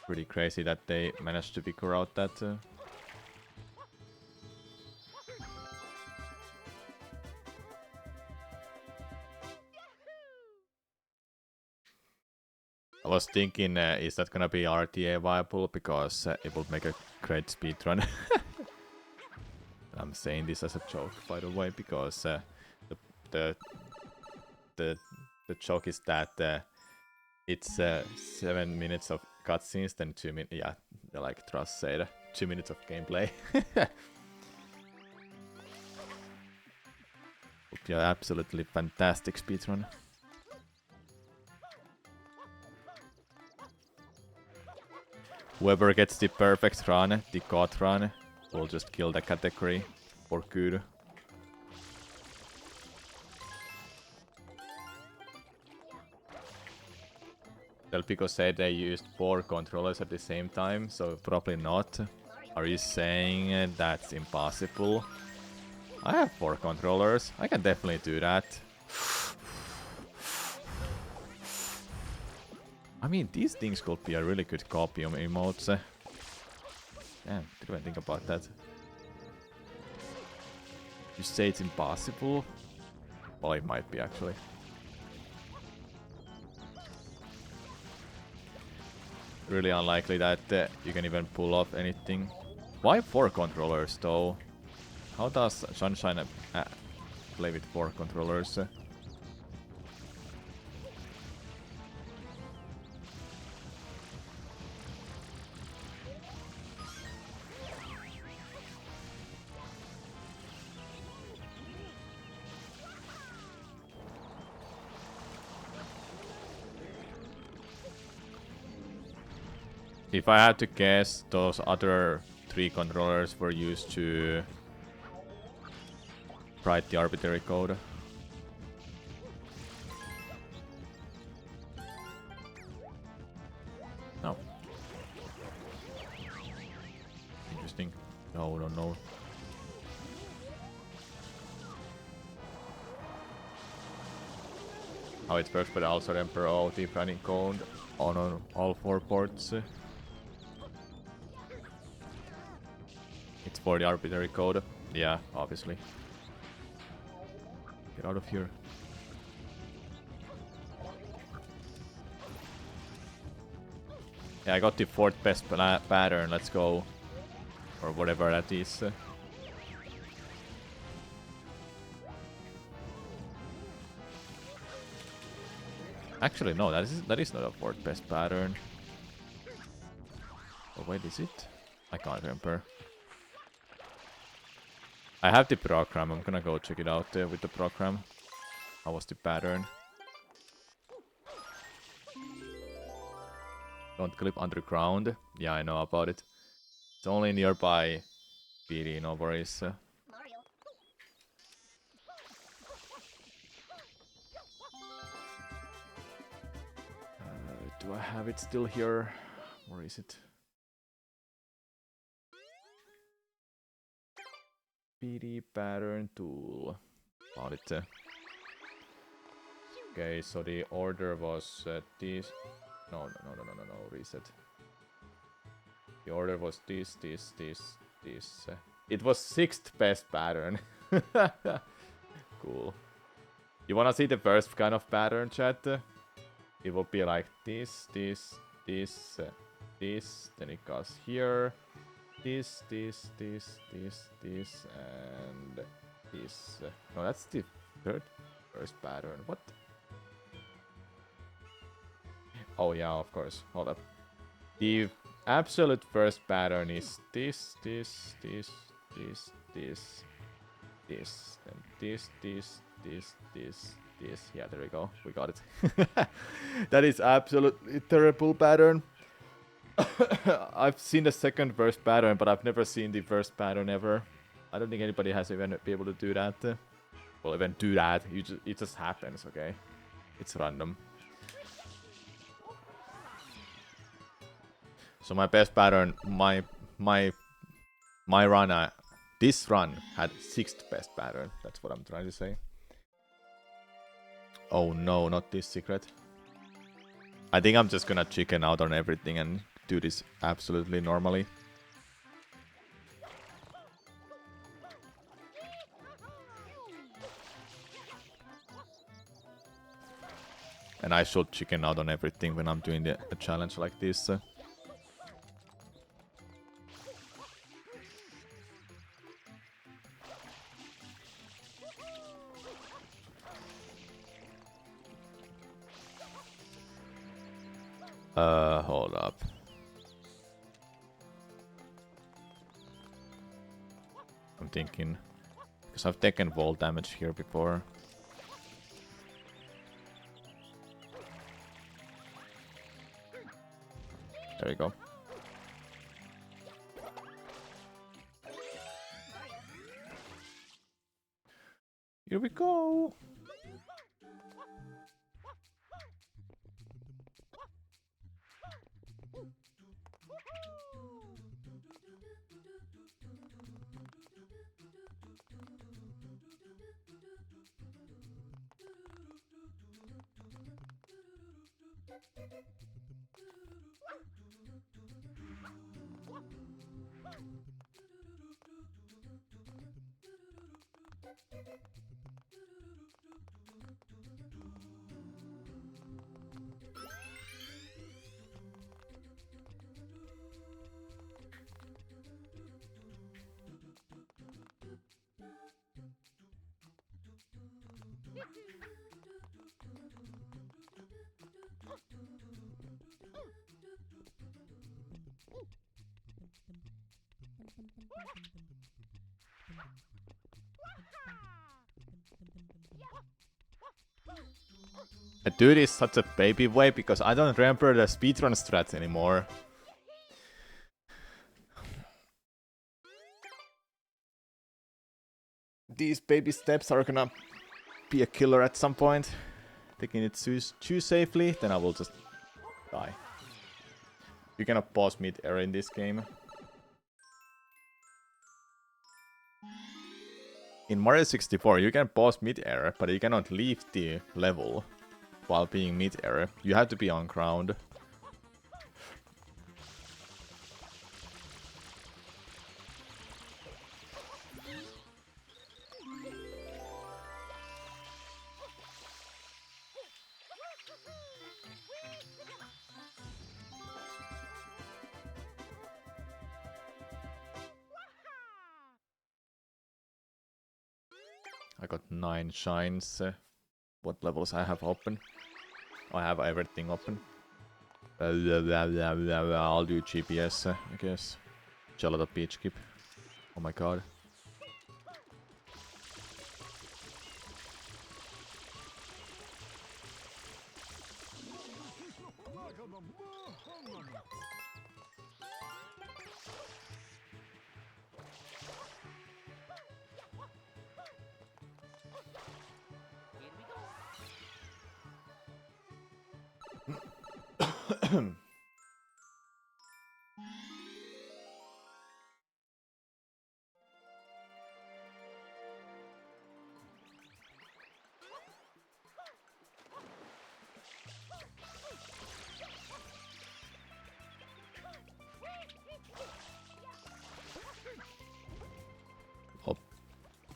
S1: Pretty crazy that they managed to figure out that was thinking, is that gonna be RTA viable? Because it would make a great speedrun. I'm saying this as a joke, by the way, because the joke is that it's 7 minutes of cutscenes, then 2 minutes. Yeah, like Trust said, 2 minutes of gameplay. Would be an absolutely fantastic speedrun. Whoever gets the perfect run, the god run, will just kill the category for good. Delpico said they used 4 controllers at the same time, so probably not. Are you saying that's impossible? I have 4 controllers. I can definitely do that. I mean, these things could be a really good copy of emotes. Damn, didn't even think about that. You say it's impossible? Well, it might be actually. Really unlikely that you can even pull off anything. Why 4 controllers though? How does Sunshine play with 4 controllers? If I had to guess, those other 3 controllers were used to write the arbitrary code. No. Interesting. No, don't know. How it works, but also Emperor OT running code on all 4 ports. It's for the arbitrary code. Yeah, obviously. Get out of here. Yeah, I got the 4th best pattern. Let's go. Or whatever that is. Actually, no, that is not a 4th best pattern. Oh, wait, is it? I can't remember. I have the program. I'm gonna go check it out with the program. How was the pattern? Don't clip underground. Yeah, I know about it. It's only nearby PD, no worries. Do I have it still here? Where is it? PD pattern tool. Found it. Okay, so the order was this. No, reset. The order was this. It was 6th best pattern. Cool. You wanna see the first kind of pattern, chat? It will be like this, then it goes here. This, and this. No, that's the first pattern. What? Oh yeah, of course. Hold up. The absolute first pattern is this, then this. Yeah, there we go. We got it. That is absolutely terrible pattern. I've seen the second first pattern, but I've never seen the first pattern ever. I don't think anybody has even been able to do that. Well, even do that. It just happens, okay? It's random. So my best pattern, my run, this run had 6th best pattern. That's what I'm trying to say. Oh no, not this secret. I think I'm just gonna chicken out on everything and do this absolutely normally. And I should chicken out on everything when I'm doing a challenge like this. Hold up. I'm thinking, because I've taken wall damage here before. There we go. Here we go. I do this such a baby way because I don't remember the speedrun strats anymore. These baby steps are gonna be a killer at some point. Taking it too safely, then I will just die. You cannot pause mid-air in this game. In Mario 64, you can pause mid-air, but you cannot leave the level while being mid-air. You have to be on ground. I got 9 shines. What levels I have open? I have everything open. I'll do GPS, I guess. Gelato Peach Skip. Oh my god.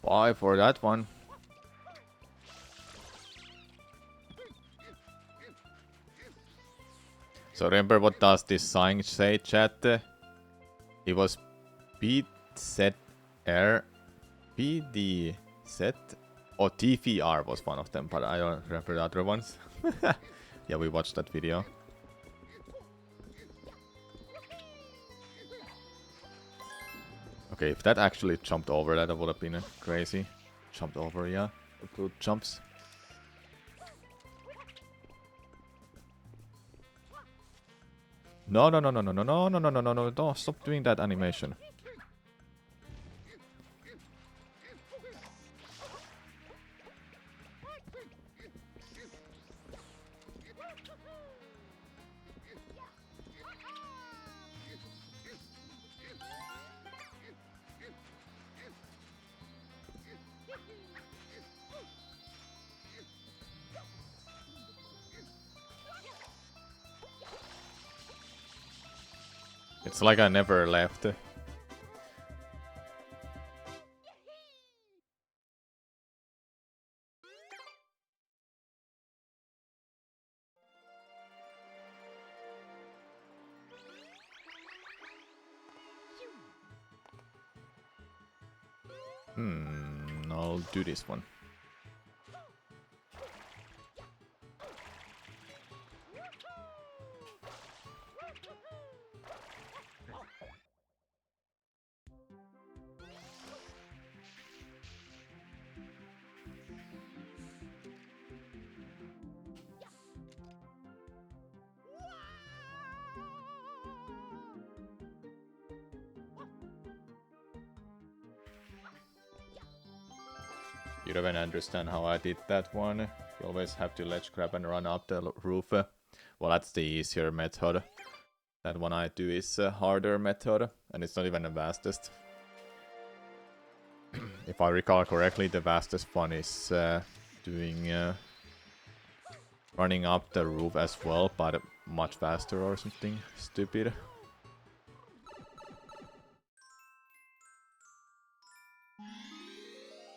S1: Bye for that one. So remember what does this sign say, chat? It was beat set air PD set or TVR was one of them, but I don't remember the other ones. Yeah, we watched that video. Okay, if that actually jumped over that, would have been crazy. Jumped over, yeah. Good jumps. No, no, no, no, no, no, no, no, no, no, no, no, no, stop doing that animation. It's like I never left. I'll do this one. You don't even understand how I did that one. You always have to ledge grab and run up the roof. Well, that's the easier method. That one I do is a harder method, and it's not even the fastest. If I recall correctly, the fastest one is doing running up the roof as well, but much faster or something stupid.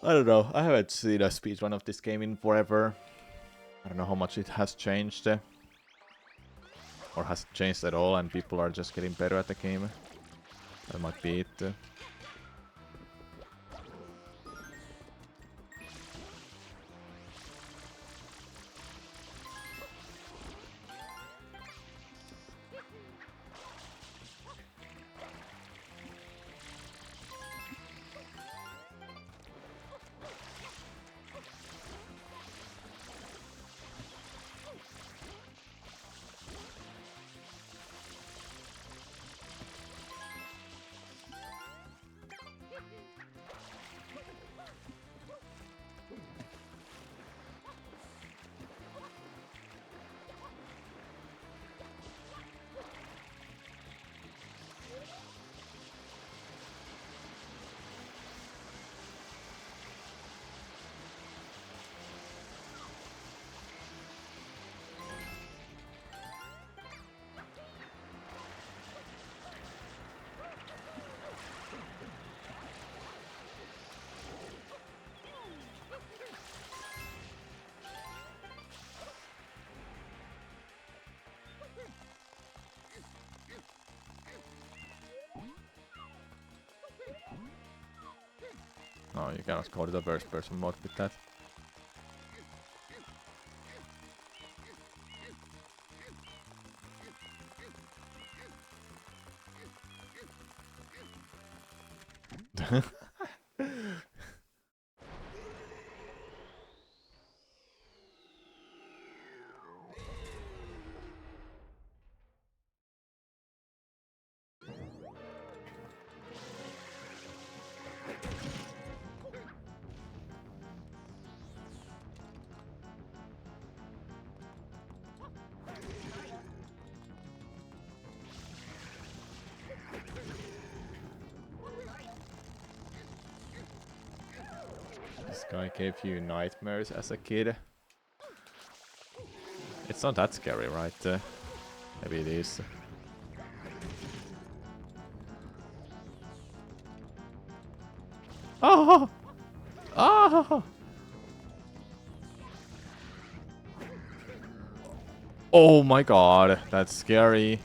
S1: I don't know, I haven't seen a speedrun of this game in forever. I don't know how much it has changed. Or has it changed at all and people are just getting better at the game. That might be it. No, you cannot go to the first person mode with that. This guy gave you nightmares as a kid. It's not that scary, right? Maybe it is. Oh! Oh! Oh my god, that's scary.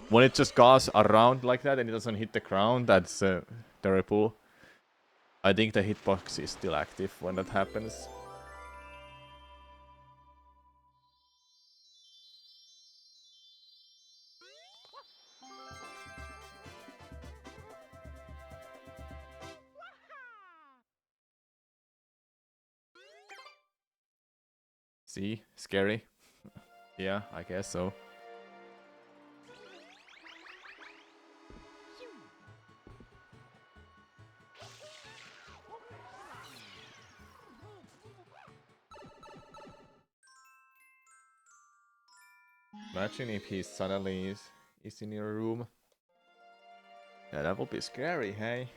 S1: When it just goes around like that and it doesn't hit the ground, that's terrible. I think the hitbox is still active when that happens. See? Scary? Yeah, I guess so. Imagine if he suddenly is in your room. Yeah, that would be scary, hey?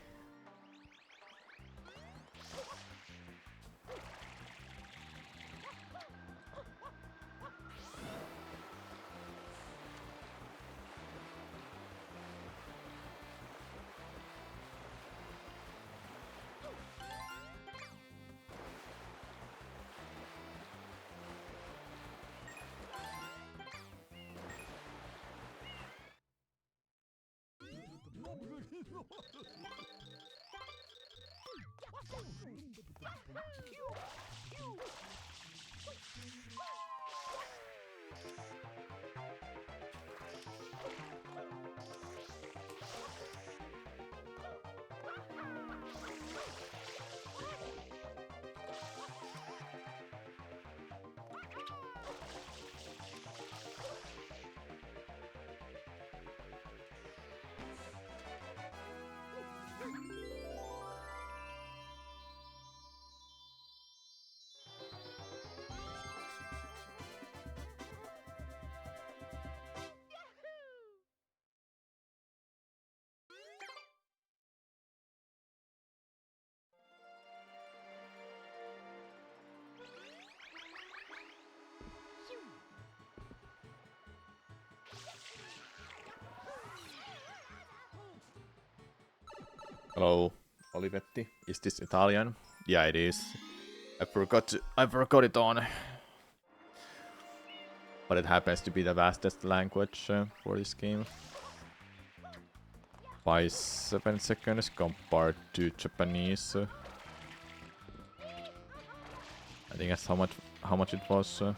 S1: Hello, Olivetti. Is this Italian? Yeah, it is. I forgot it on. But it happens to be the fastest language for this game. By 7 seconds compared to Japanese. I think that's how much it was. Oh,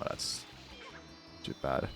S1: that's too bad.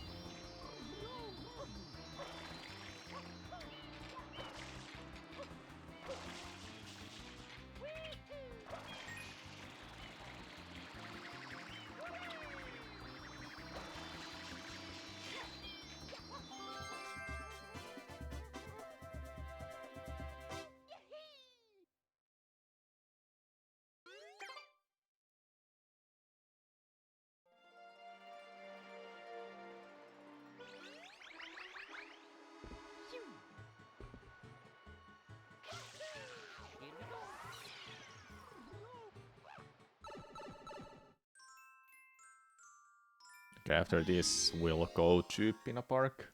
S1: Okay, after this, we'll go to Pina Park.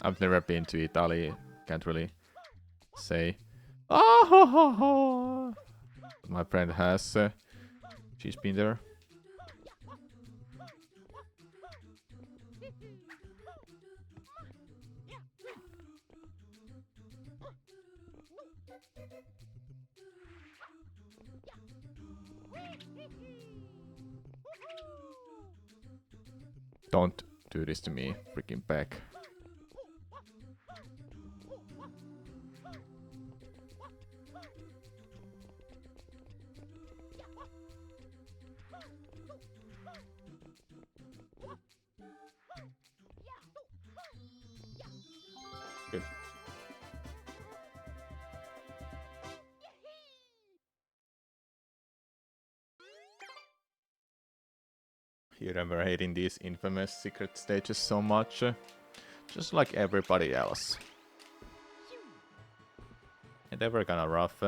S1: I've never been to Italy, can't really say. Ah, ha, ha, ha. My friend has. She's been there. Don't do this to me, freaking Beck. Good. You remember hating these infamous secret stages so much? Just like everybody else. And they were kinda rough.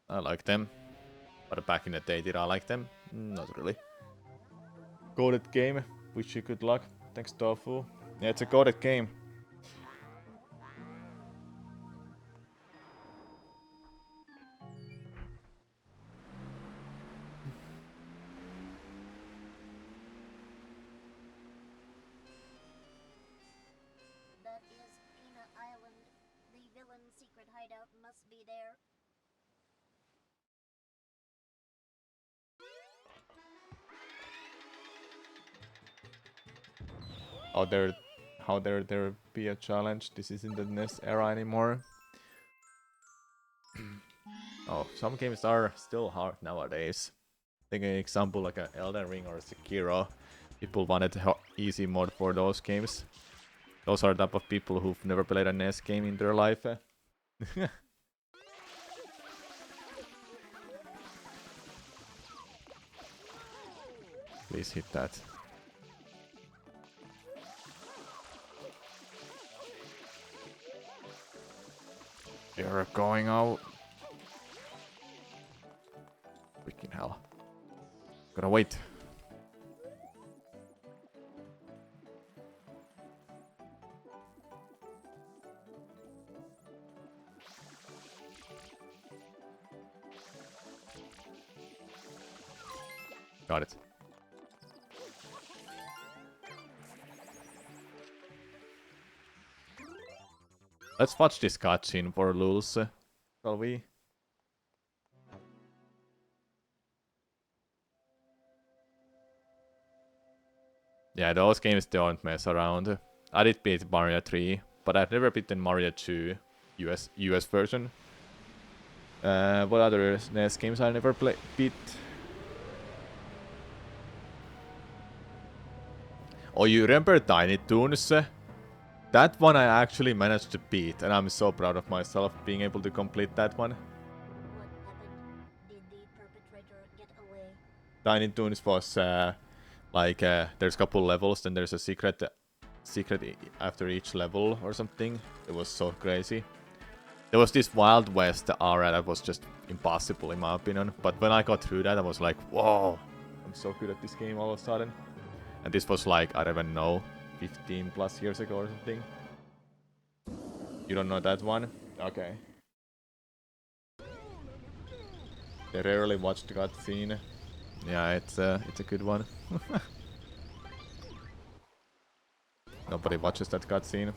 S1: I like them. But back in the day, did I like them? Not really. Coded game. Wish you good luck. Thanks, Tofu. Yeah, it's a coded game.
S2: That is Peanut Island. The villain's secret hideout must be there.
S1: How there be a challenge? This isn't the NES era anymore. Oh, some games are still hard nowadays. Take an example like an Elden Ring or Sekiro. People wanted easy mode for those games. Those are the type of people who've never played a NES game in their life. Please hit that. You're going out. Freaking hell. Gotta wait. Got it. Let's watch this cutscene for lulz, shall we? Yeah, those games don't mess around. I did beat Mario 3, but I've never beaten Mario 2 US version. What other NES games I never beat? Oh, you remember Tiny Toons? That one I actually managed to beat, and I'm so proud of myself being able to complete that one.
S2: What happened? Did the perpetrator get away?
S1: Tiny Toons was there's a couple levels, then there's a secret after each level or something. It was so crazy. There was this Wild West aura that was just impossible in my opinion, but when I got through that I was like, whoa, I'm so good at this game all of a sudden. And this was like, I don't even know, 15 plus years ago or something. You don't know that one? Okay. They rarely watched the cutscene. Yeah, it's a good one. Nobody watches that cutscene.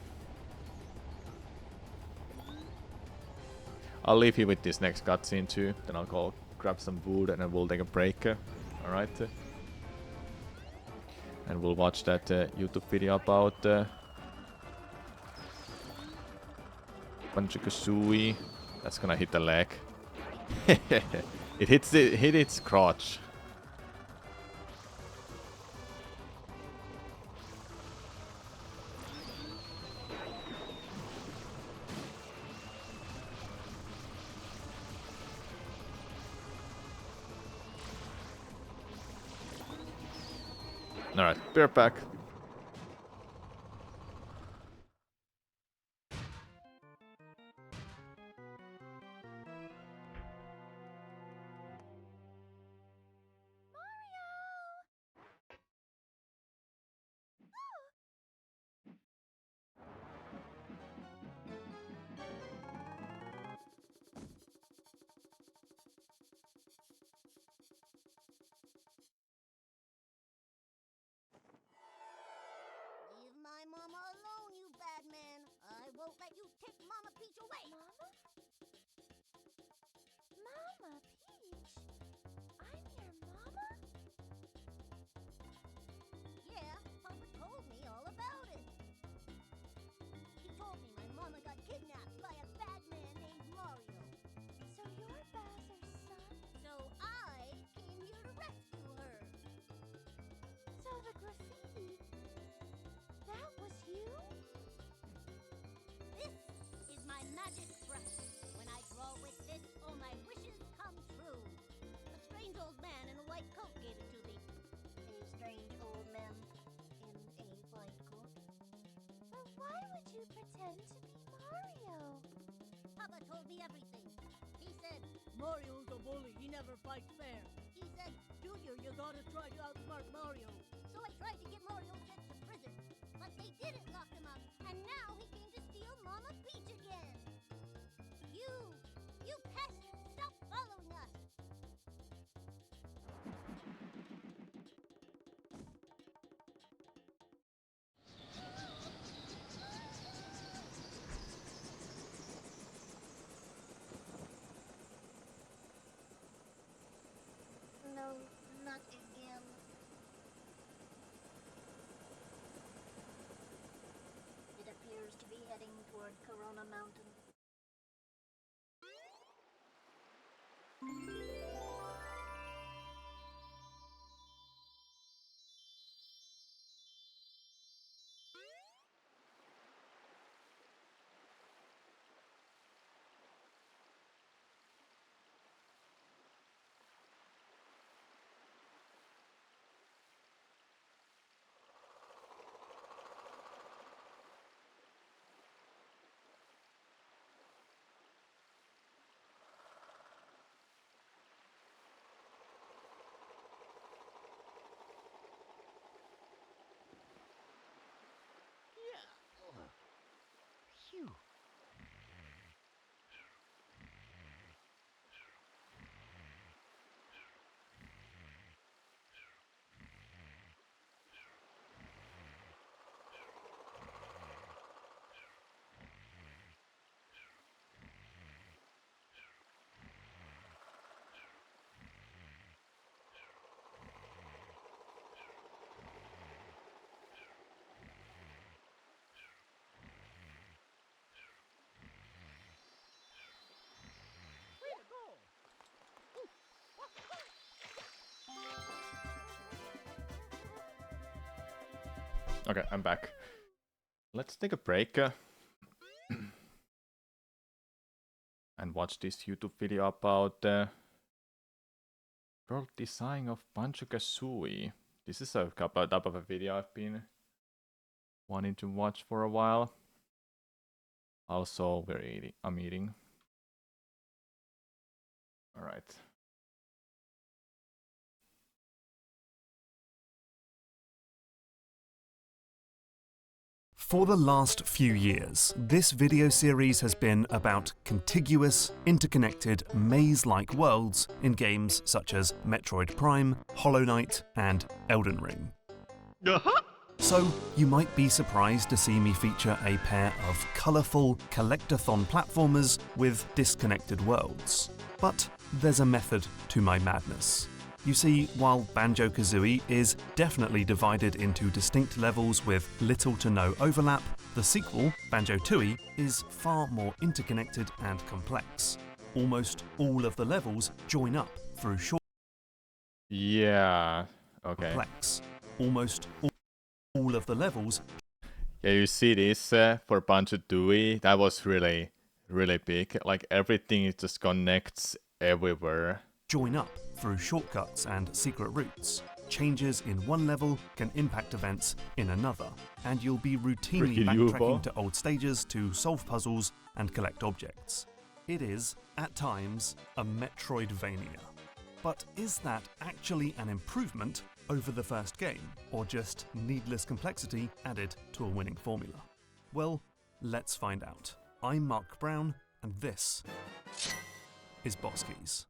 S1: I'll leave you with this next cutscene too. Then I'll go grab some wood and then we'll take a break. Alright. And we'll watch that YouTube video about Banjo-Kazooie. That's gonna hit the leg. It hit its crotch. Alright, beer pack.
S2: Leave my mama alone, you bad man. I won't let you take Mama Peach away. Mama? Mama Peach? I'm your mama? Yeah, Papa told me all about it. He told me my mama got kidnapped by a bad man named Mario. So you're Bowser's son? So I came here to rescue her. So the graffiti, that was you? This is my magic brush. When I draw with this, all my wishes come true. A strange old man in a white coat gave it to me. A strange old man in a white coat? But why would you pretend to be Mario? Papa told me everything. He said,
S6: Mario's a bully. He never fights fair.
S2: he said,
S6: Junior, you gotta try to outsmart Mario.
S2: so I tried to get Mario sent to prison. But they didn't lock him up, and now he came to steal Mama Peach again. You pest, stop following us. No, not again. It appears to be heading toward Corona Mountain.
S1: Okay, I'm back. Let's take a break and watch this YouTube video about the world design of Banjo-Kazooie. This is a type of a video I've been wanting to watch for a while. Also, I'm eating. All right.
S7: For the last few years, this video series has been about contiguous, interconnected, maze-like worlds in games such as Metroid Prime, Hollow Knight, and Elden Ring. So, you might be surprised to see me feature a pair of colourful collectathon platformers with disconnected worlds. But there's a method to my madness. You see, while Banjo-Kazooie is definitely divided into distinct levels with little to no overlap, the sequel, Banjo-Tooie, is far more interconnected and complex. Almost all of the levels join up through short.
S1: Yeah. Okay.
S7: Complex. Almost all of the levels.
S1: Yeah, you see this for Banjo-Tooie. That was really big. Like everything just connects everywhere.
S7: Join up through shortcuts and secret routes. Changes in one level can impact events in another, and you'll be routinely backtracking to old stages to solve puzzles and collect objects. It is, at times, a Metroidvania. But is that actually an improvement over the first game, or just needless complexity added to a winning formula? Well, let's find out. I'm Mark Brown, and this is Boss Keys.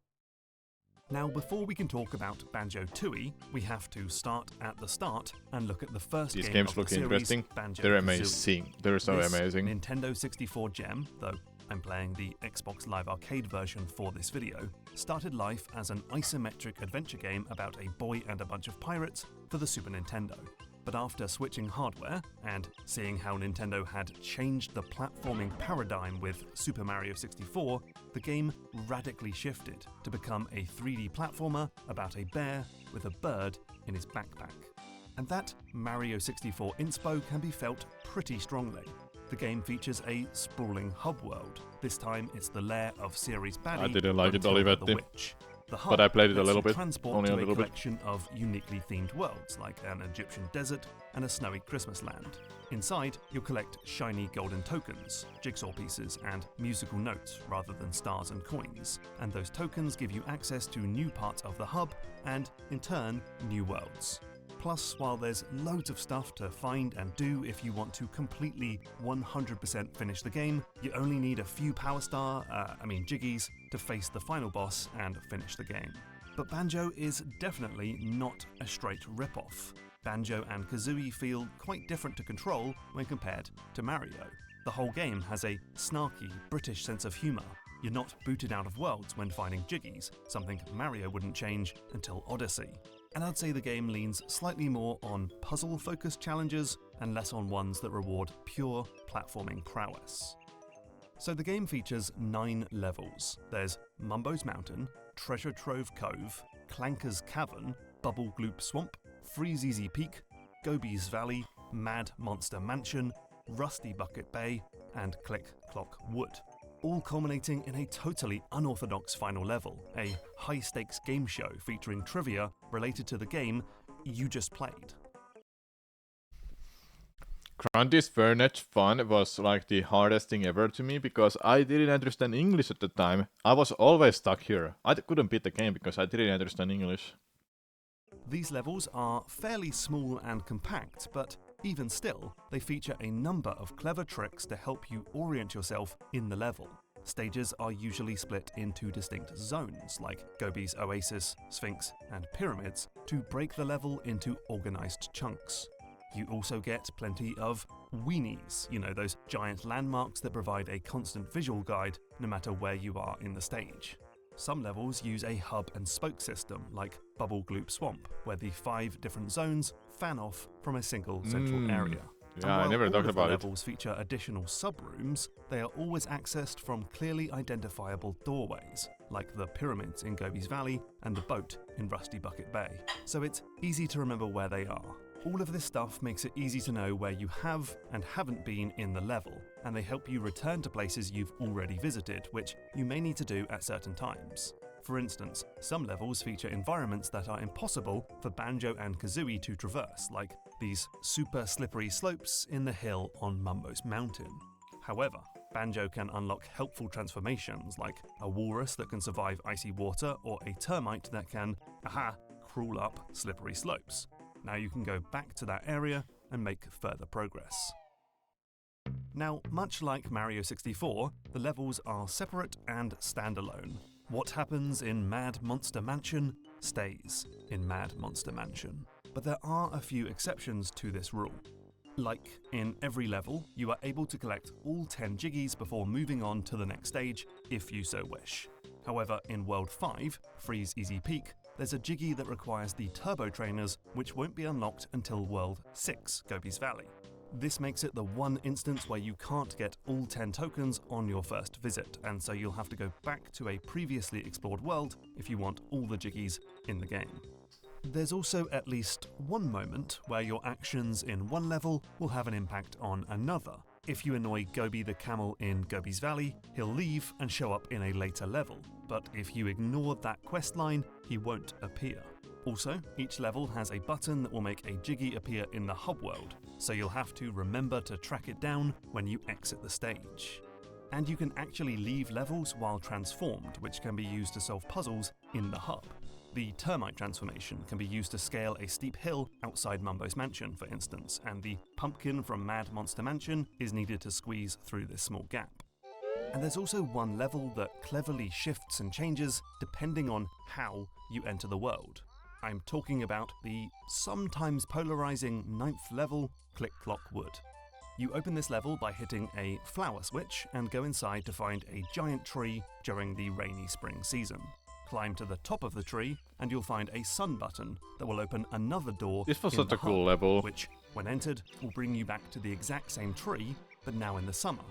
S7: Now, before we can talk about Banjo-Tooie, we have to start at the start and look at the first
S1: These
S7: game
S1: games
S7: of
S1: look
S7: the series,
S1: interesting.
S7: Banjo-Kazooie.
S1: They're amazing. They're so
S7: This
S1: amazing.
S7: Nintendo 64 gem, though I'm playing the Xbox Live Arcade version for this video, started life as an isometric adventure game about a boy and a bunch of pirates for the Super Nintendo. But after switching hardware and seeing how Nintendo had changed the platforming paradigm with Super Mario 64, the game radically shifted to become a 3D platformer about a bear with a bird in his backpack. And that Mario 64 inspo can be felt pretty strongly. The game features a sprawling hub world. This time it's the lair of series baddie,
S1: I didn't like it,
S7: Matilda the
S1: Olivetti.
S7: Witch. The hub
S1: But I played it a
S7: lets
S1: little
S7: you
S1: bit,
S7: transport
S1: only
S7: to
S1: a little bit.
S7: collection of uniquely themed worlds, like an Egyptian desert and a snowy Christmas land. Inside, you'll collect shiny golden tokens, jigsaw pieces, and musical notes rather than stars and coins. And those tokens give you access to new parts of the hub and, in turn, new worlds. Plus, while there's loads of stuff to find and do if you want to completely 100% finish the game, you only need a few Jiggies, to face the final boss and finish the game. But Banjo is definitely not a straight rip-off. Banjo and Kazooie feel quite different to control when compared to Mario. The whole game has a snarky British sense of humour. You're not booted out of worlds when finding Jiggies, something Mario wouldn't change until Odyssey. And I'd say the game leans slightly more on puzzle-focused challenges and less on ones that reward pure platforming prowess. So the game features 9 levels. There's Mumbo's Mountain, Treasure Trove Cove, Clanker's Cavern, Bubble Gloop Swamp, Freezeezy Peak, Gobi's Valley, Mad Monster Mansion, Rusty Bucket Bay, and Click Clock Wood. All culminating in a totally unorthodox final level, a high-stakes game show featuring trivia related to the game you just played.
S1: Grunty's Furniture Fun was like the hardest thing ever to me because I didn't understand English at the time. I was always stuck here. I couldn't beat the game because I didn't understand English.
S7: These levels are fairly small and compact, but even still, they feature a number of clever tricks to help you orient yourself in the level. Stages are usually split into distinct zones, like Gobi's Oasis, Sphinx, and Pyramids, to break the level into organised chunks. You also get plenty of weenies, those giant landmarks that provide a constant visual guide no matter where you are in the stage. Some levels use a hub and spoke system, like Bubble Gloop Swamp, where the 5 different zones fan off from a single central area.
S1: Yeah, I never talked about it.
S7: Levels feature additional sub-rooms. They are always accessed from clearly identifiable doorways, like the pyramids in Gobi's Valley and the boat in Rusty Bucket Bay. So it's easy to remember where they are. All of this stuff makes it easy to know where you have and haven't been in the level, and they help you return to places you've already visited, which you may need to do at certain times. For instance, some levels feature environments that are impossible for Banjo and Kazooie to traverse, like these super slippery slopes in the hill on Mumbo's Mountain. However, Banjo can unlock helpful transformations like a walrus that can survive icy water or a termite that can, crawl up slippery slopes. Now you can go back to that area and make further progress. Now, much like Mario 64, the levels are separate and standalone. What happens in Mad Monster Mansion stays in Mad Monster Mansion. But there are a few exceptions to this rule. Like in every level, you are able to collect all 10 Jiggies before moving on to the next stage, if you so wish. However, in World 5, Freeze Easy Peak, there's a Jiggy that requires the Turbo Trainers, which won't be unlocked until World 6, Gobi's Valley. This makes it the one instance where you can't get all 10 tokens on your first visit, and so you'll have to go back to a previously explored world if you want all the Jiggies in the game. There's also at least one moment where your actions in one level will have an impact on another. If you annoy Gobi the camel in Gobi's Valley, he'll leave and show up in a later level, but if you ignore that quest line, he won't appear. Also, each level has a button that will make a Jiggy appear in the hub world, so you'll have to remember to track it down when you exit the stage. And you can actually leave levels while transformed, which can be used to solve puzzles in the hub. The termite transformation can be used to scale a steep hill outside Mumbo's Mansion, for instance, and the pumpkin from Mad Monster Mansion is needed to squeeze through this small gap. And there's also one level that cleverly shifts and changes depending on how you enter the world. I'm talking about the sometimes polarizing 9th level, Click Clock Wood. You open this level by hitting a flower switch and go inside to find a giant tree during the rainy spring season. Climb to the top of the tree and you'll find a sun button that will open another door.
S1: This was
S7: in
S1: such
S7: the
S1: a cool
S7: hub,
S1: level.
S7: which, when entered, will bring you back to the exact same tree, but now in the summer.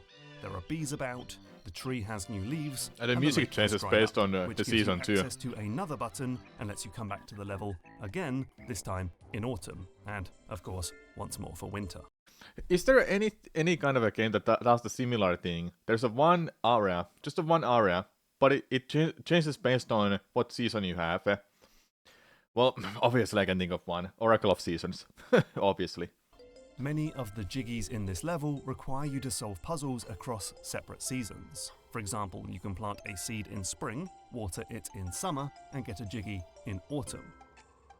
S7: There are bees about, the tree has new leaves,
S1: And the
S7: the
S1: music
S7: lake has
S1: changes
S7: dried
S1: based
S7: up,
S1: on
S7: which
S1: the
S7: gives you
S1: season too.
S7: access to another button and lets you come back to the level again, this time in autumn, and of course once more for winter.
S1: Is there any kind of a game that does the similar thing? There's one area, just one area, but it changes based on what season you have. Well, obviously I can think of one. Oracle of Seasons, obviously.
S7: Many of the Jiggies in this level require you to solve puzzles across separate seasons. For example, you can plant a seed in spring, water it in summer, and get a Jiggy in autumn.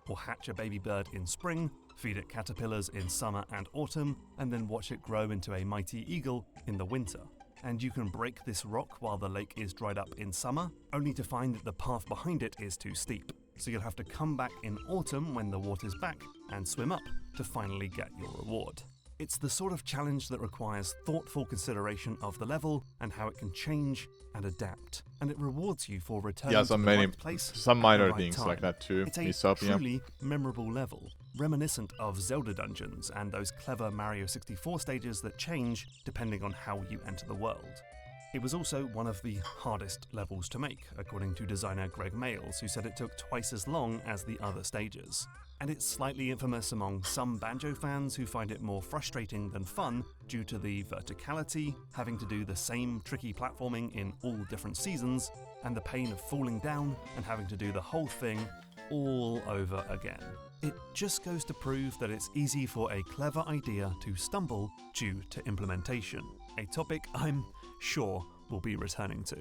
S7: Or hatch a baby bird in spring, feed it caterpillars in summer and autumn, and then watch it grow into a mighty eagle in the winter. And you can break this rock while the lake is dried up in summer, only to find that the path behind it is too steep. So you'll have to come back in autumn when the water's back and swim up to finally get your reward. It's the sort of challenge that requires thoughtful consideration of the level and how it can change and adapt, and it rewards you for returning to the right place
S1: some
S7: at
S1: minor
S7: the right
S1: things
S7: time.
S1: like that too.
S7: It's a
S1: Misopia.
S7: truly memorable level, reminiscent of Zelda dungeons and those clever Mario 64 stages that change depending on how you enter the world. It was also one of the hardest levels to make, according to designer Greg Mayles, who said it took twice as long as the other stages. And it's slightly infamous among some Banjo fans who find it more frustrating than fun due to the verticality, having to do the same tricky platforming in all different seasons, and the pain of falling down and having to do the whole thing all over again. It just goes to prove that it's easy for a clever idea to stumble due to implementation, a topic I'm sure we'll be returning to.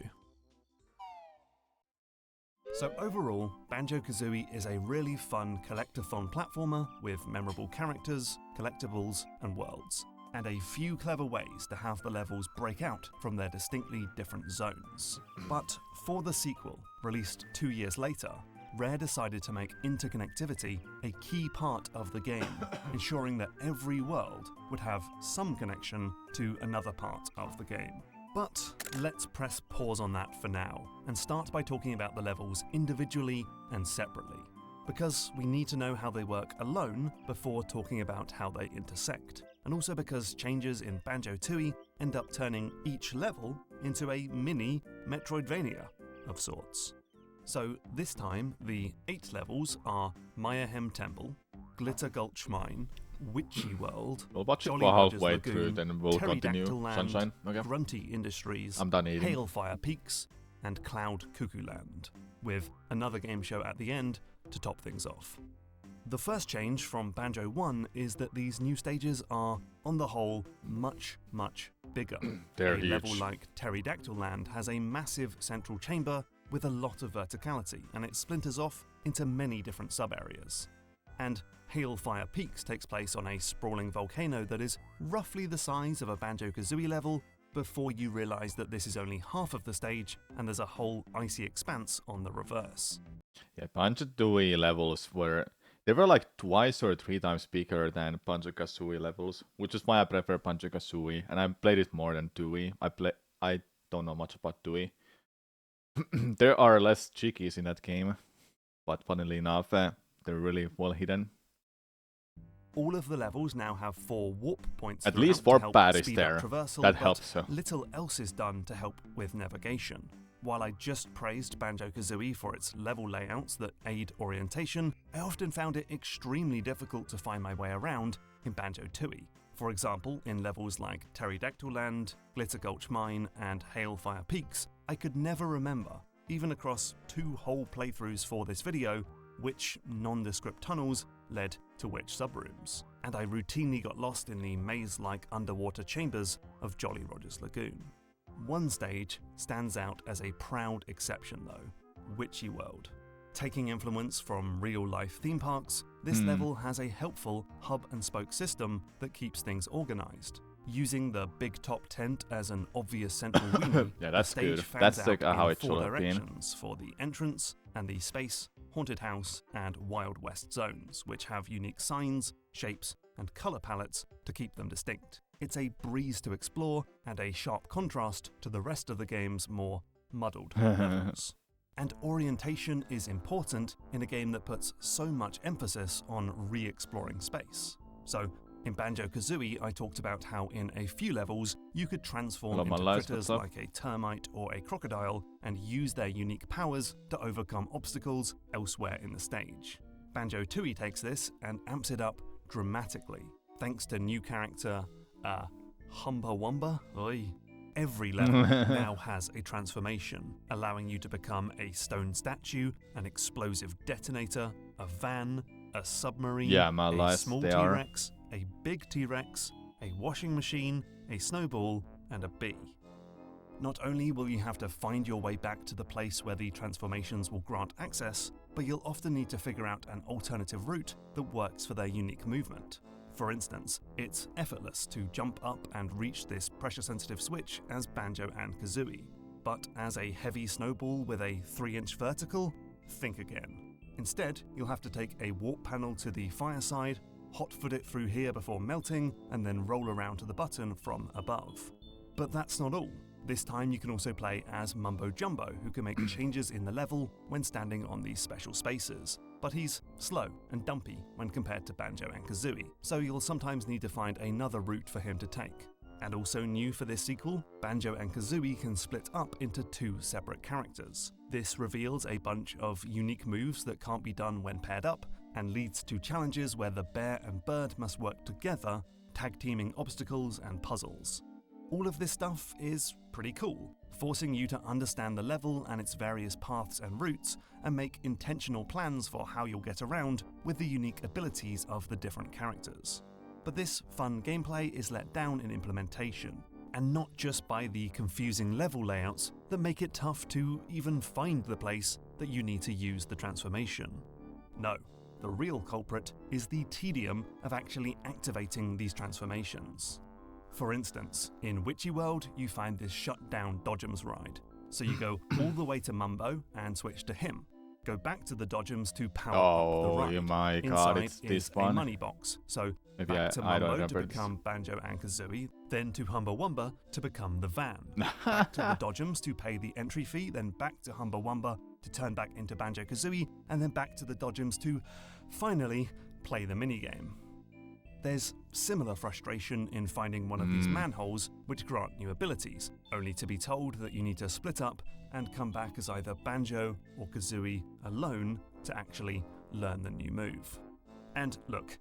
S7: So overall, Banjo-Kazooie is a really fun collectathon platformer with memorable characters, collectibles, and worlds, and a few clever ways to have the levels break out from their distinctly different zones. But for the sequel, released 2 years later, Rare decided to make interconnectivity a key part of the game, ensuring that every world would have some connection to another part of the game. But let's press pause on that for now, and start by talking about the levels individually and separately, because we need to know how they work alone before talking about how they intersect, and also because changes in Banjo-Tooie end up turning each level into a mini Metroidvania of sorts. So this time, the 8 levels are Mayahem Temple, Glitter Gulch Mine, Witchy World,
S1: We'll watch it
S7: Jolly
S1: for
S7: Rogers
S1: halfway through,
S7: Lagoon,
S1: then we'll continue.
S7: Pterodactyl Land,
S1: Sunshine, okay.
S7: Grunty Industries,
S1: I'm done eating.
S7: Hailfire Peaks, and Cloud Cuckoo Land, with another game show at the end to top things off. The first change from Banjo 1 is that these new stages are, on the whole, much, much bigger.
S1: They're
S7: a
S1: huge.
S7: level like Pterodactyl Land has a massive central chamber with a lot of verticality, and it splinters off into many different sub-areas. And Hailfire Peaks takes place on a sprawling volcano that is roughly the size of a Banjo-Kazooie level before you realise that this is only half of the stage and there's a whole icy expanse on the reverse.
S1: Yeah, Banjo-Tooie levels they were like twice or three times bigger than Banjo-Kazooie levels, which is why I prefer Banjo-Kazooie, and I played it more than Tooie. I don't know much about Tooie. There are less chickies in that game, but funnily enough, they're really well hidden.
S7: All of the levels now have 4 warp points.
S1: At least
S7: throughout
S1: 4
S7: to help
S1: baddies
S7: speed up
S1: there.
S7: traversal,
S1: That
S7: but
S1: helps. So.
S7: little else is done to help with navigation. While I just praised Banjo-Kazooie for its level layouts that aid orientation, I often found it extremely difficult to find my way around in Banjo-Tooie. For example, in levels like Pterodactyl Land, Glitter Gulch Mine, and Hailfire Peaks, I could never remember, even across 2 whole playthroughs for this video, which nondescript tunnels led to which subrooms. And I routinely got lost in the maze-like underwater chambers of Jolly Rogers Lagoon. One stage stands out as a proud exception though, Witchy World. Taking influence from real-life theme parks, this level has a helpful hub-and-spoke system that keeps things organised. Using the big top tent as an obvious central weenie,
S1: Yeah, that's
S7: the stage
S1: good.
S7: fans
S1: That's
S7: out
S1: how
S7: in
S1: it
S7: 4
S1: should have been.
S7: directions for the entrance and the space, haunted house, and Wild West zones, which have unique signs, shapes, and colour palettes to keep them distinct. It's a breeze to explore and a sharp contrast to the rest of the game's more muddled levels. And orientation is important in a game that puts so much emphasis on re-exploring space. So, in Banjo-Kazooie, I talked about how in a few levels you could transform into critters like a termite or a crocodile and use their unique powers to overcome obstacles elsewhere in the stage. Banjo-Tooie takes this and amps it up dramatically, thanks to new character, Humba Wumba? Oi. Every level now has a transformation, allowing you to become a stone statue, an explosive detonator, a van, a submarine, a small T-Rex, a big T-Rex, a washing machine, a snowball, and a bee. Not only will you have to find your way back to the place where the transformations will grant access, but you'll often need to figure out an alternative route that works for their unique movement. For instance, it's effortless to jump up and reach this pressure-sensitive switch as Banjo and Kazooie, but as a heavy snowball with a 3-inch vertical, think again. Instead, you'll have to take a warp panel to the fireside, hot-foot it through here before melting, and then roll around to the button from above. But that's not all. This time you can also play as Mumbo Jumbo, who can make changes in the level when standing on these special spaces. But he's slow and dumpy when compared to Banjo and Kazooie, so you'll sometimes need to find another route for him to take. And also new for this sequel, Banjo and Kazooie can split up into 2 separate characters. This reveals a bunch of unique moves that can't be done when paired up, and leads to challenges where the bear and bird must work together, tag-teaming obstacles and puzzles. All of this stuff is pretty cool, forcing you to understand the level and its various paths and routes, and make intentional plans for how you'll get around with the unique abilities of the different characters. But this fun gameplay is let down in implementation, and not just by the confusing level layouts that make it tough to even find the place that you need to use the transformation. No, the real culprit is the tedium of actually activating these transformations. For instance, in Witchy World, you find this shut-down Dodgems ride. So you go all the way to Mumbo and switch to him. Go back to the Dodgems to power up the ride.
S1: Oh my god,
S7: Inside
S1: it's this
S7: is
S1: one.
S7: a money box. So
S1: Maybe
S7: back to
S1: I don't
S7: Mumbo to
S1: remember
S7: become Banjo and Kazooie, then to Humba Wumba to become the van. Back to the Dodgems to pay the entry fee, then back to Humba Wumba to turn back into Banjo Kazooie, and then back to the Dodgems to finally play the minigame. There's similar frustration in finding one of these manholes which grant new abilities, only to be told that you need to split up and come back as either Banjo or Kazooie alone to actually learn the new move. And look,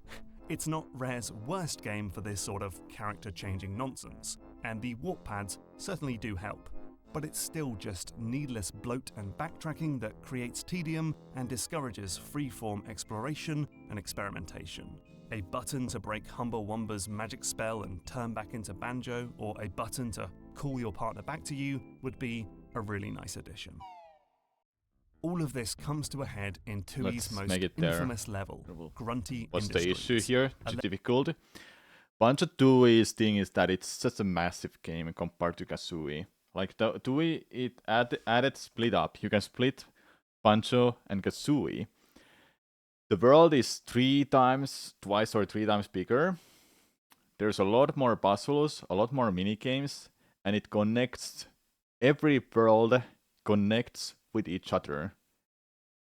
S7: It's not Rare's worst game for this sort of character-changing nonsense, and the warp pads certainly do help. But it's still just needless bloat and backtracking that creates tedium and discourages free-form exploration and experimentation. A button to break Humberwumber's magic spell and turn back into Banjo, or a button to call your partner back to you, would be a really nice addition. All of this comes to a head in Tui's most infamous level, Grunty
S1: What's
S7: Industries.
S1: the issue here? The difficulty? Banjo Tui's thing is that it's such a massive game compared to Kazooie. Like the Tui, it added split up. You can split Banjo and Kazooie. The world is twice or three times bigger. There's a lot more puzzles, a lot more mini games, and it connects. Every world connects with each other.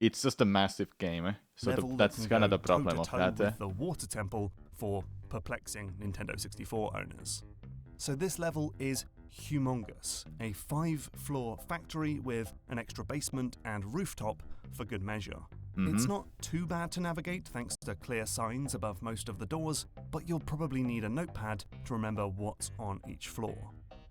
S1: It's just a massive game, so that's kind of the problem of that.
S7: With the Water Temple for perplexing Nintendo 64 owners. So this level is humongous, a 5-floor factory with an extra basement and rooftop for good measure. It's not too bad to navigate thanks to clear signs above most of the doors, but you'll probably need a notepad to remember what's on each floor.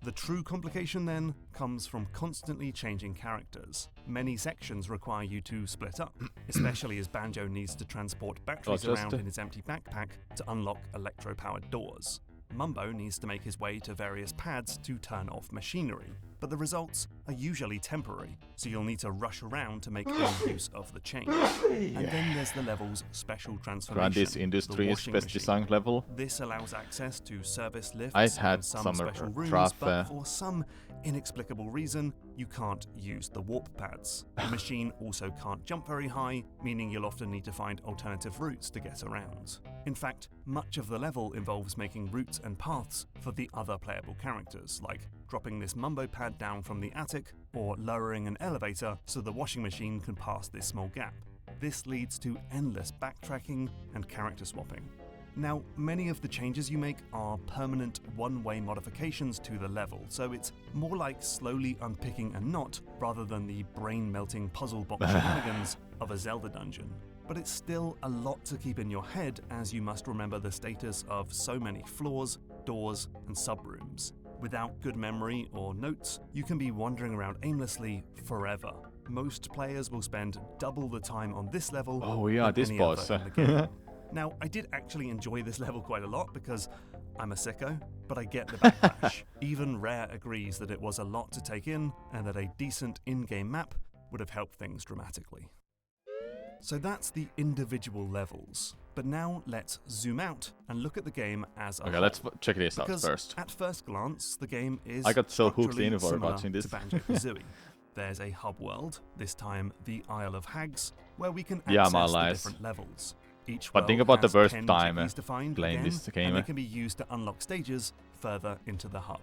S7: The true complication then comes from constantly changing characters. Many sections require you to split up, especially as Banjo needs to transport batteries around in his empty backpack to unlock electro-powered doors. Mumbo needs to make his way to various pads to turn off machinery, but the results are usually temporary, so you'll need to rush around to make full use of the change. And then there's the level's special transformation,
S1: Grunty's Industries best designed level.
S7: This allows access to service lifts
S1: I've had
S7: and some special rooms, but for some inexplicable reason, you can't use the warp pads. The machine also can't jump very high, meaning you'll often need to find alternative routes to get around. In fact, much of the level involves making routes and paths for the other playable characters, like dropping this Mumbo pad down from the attic, or lowering an elevator so the washing machine can pass this small gap. This leads to endless backtracking and character swapping. Now, many of the changes you make are permanent one-way modifications to the level, so it's more like slowly unpicking a knot rather than the brain-melting puzzle box shenanigans of a Zelda dungeon. But it's still a lot to keep in your head, as you must remember the status of so many floors, doors, and subrooms. Without good memory or notes, you can be wandering around aimlessly forever. Most players will spend double the time on this level than
S1: this
S7: any
S1: boss.
S7: other in the game. Now, I did actually enjoy this level quite a lot because I'm a sicko, but I get the backlash. Even Rare agrees that it was a lot to take in and that a decent in-game map would have helped things dramatically. So that's the individual levels. But now let's zoom out and look at the game as a whole.
S1: Okay, let's check this out
S7: Because
S1: first.
S7: at first glance, the game is
S1: I got so hooked
S7: structurally
S1: in for
S7: similar
S1: watching this.
S7: to Banjo-Kazooie. There's a hub world, this time the Isle of Hags, where we can access the different levels. Each
S1: But think
S7: world
S1: about the
S7: has
S1: first
S7: 10
S1: time
S7: jeckies to find
S1: playing
S7: again,
S1: this game.
S7: and they can be used to unlock stages further into the hub.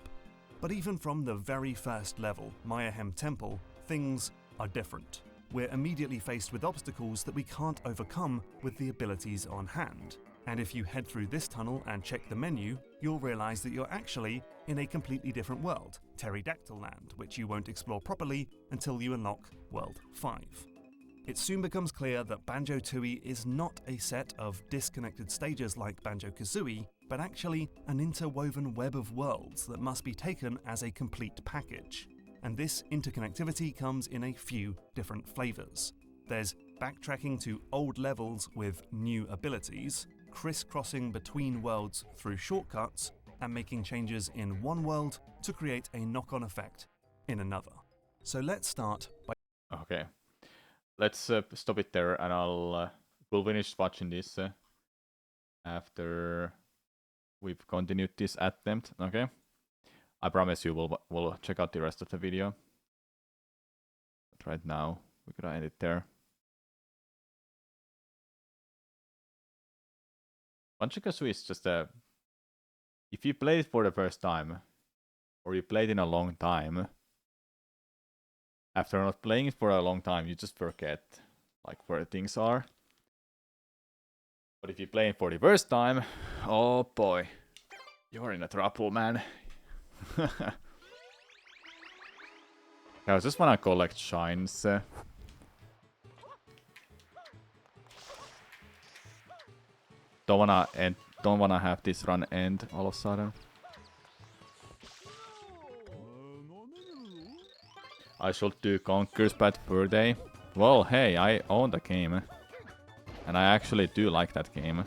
S7: But even from the very first level, Mayahem Temple, things are different. We're immediately faced with obstacles that we can't overcome with the abilities on hand. And if you head through this tunnel and check the menu, you'll realize that you're actually in a completely different world, Pterodactyl Land, which you won't explore properly until you unlock World 5. It soon becomes clear that Banjo-Tooie is not a set of disconnected stages like Banjo-Kazooie, but actually an interwoven web of worlds that must be taken as a complete package. And this interconnectivity comes in a few different flavors. There's backtracking to old levels with new abilities, crisscrossing between worlds through shortcuts, and making changes in one world to create a knock-on effect in another. So let's start by...
S1: Okay. Let's stop it there, and we'll finish watching this after we've continued this attempt. Okay, I promise you we'll check out the rest of the video. But right now we're gonna end it there. Banjo-Kazooie is just if you play it for the first time, or you played in a long time. After not playing it for a long time, you just forget like where things are. But if you play it for the first time, oh boy, you're in a trouble, man. I just wanna collect shines. don't wanna have this run end all of a sudden. I should do Conquer's Bad Fur Day. Well, hey, I own the game. And I actually do like that game.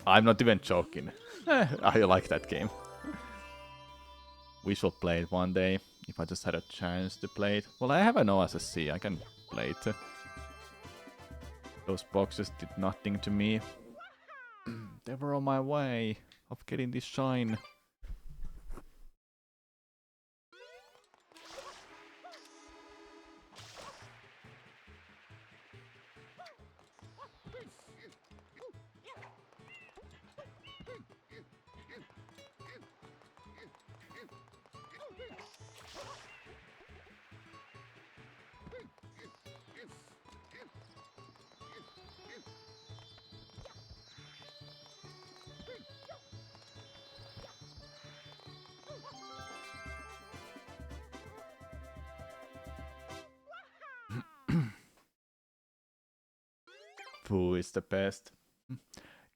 S1: I'm not even joking. I like that game. We should play it one day, if I just had a chance to play it. Well, I have an OSSC, I can play it. Those boxes did nothing to me. They were on my way of getting this shine. Pooh is the best.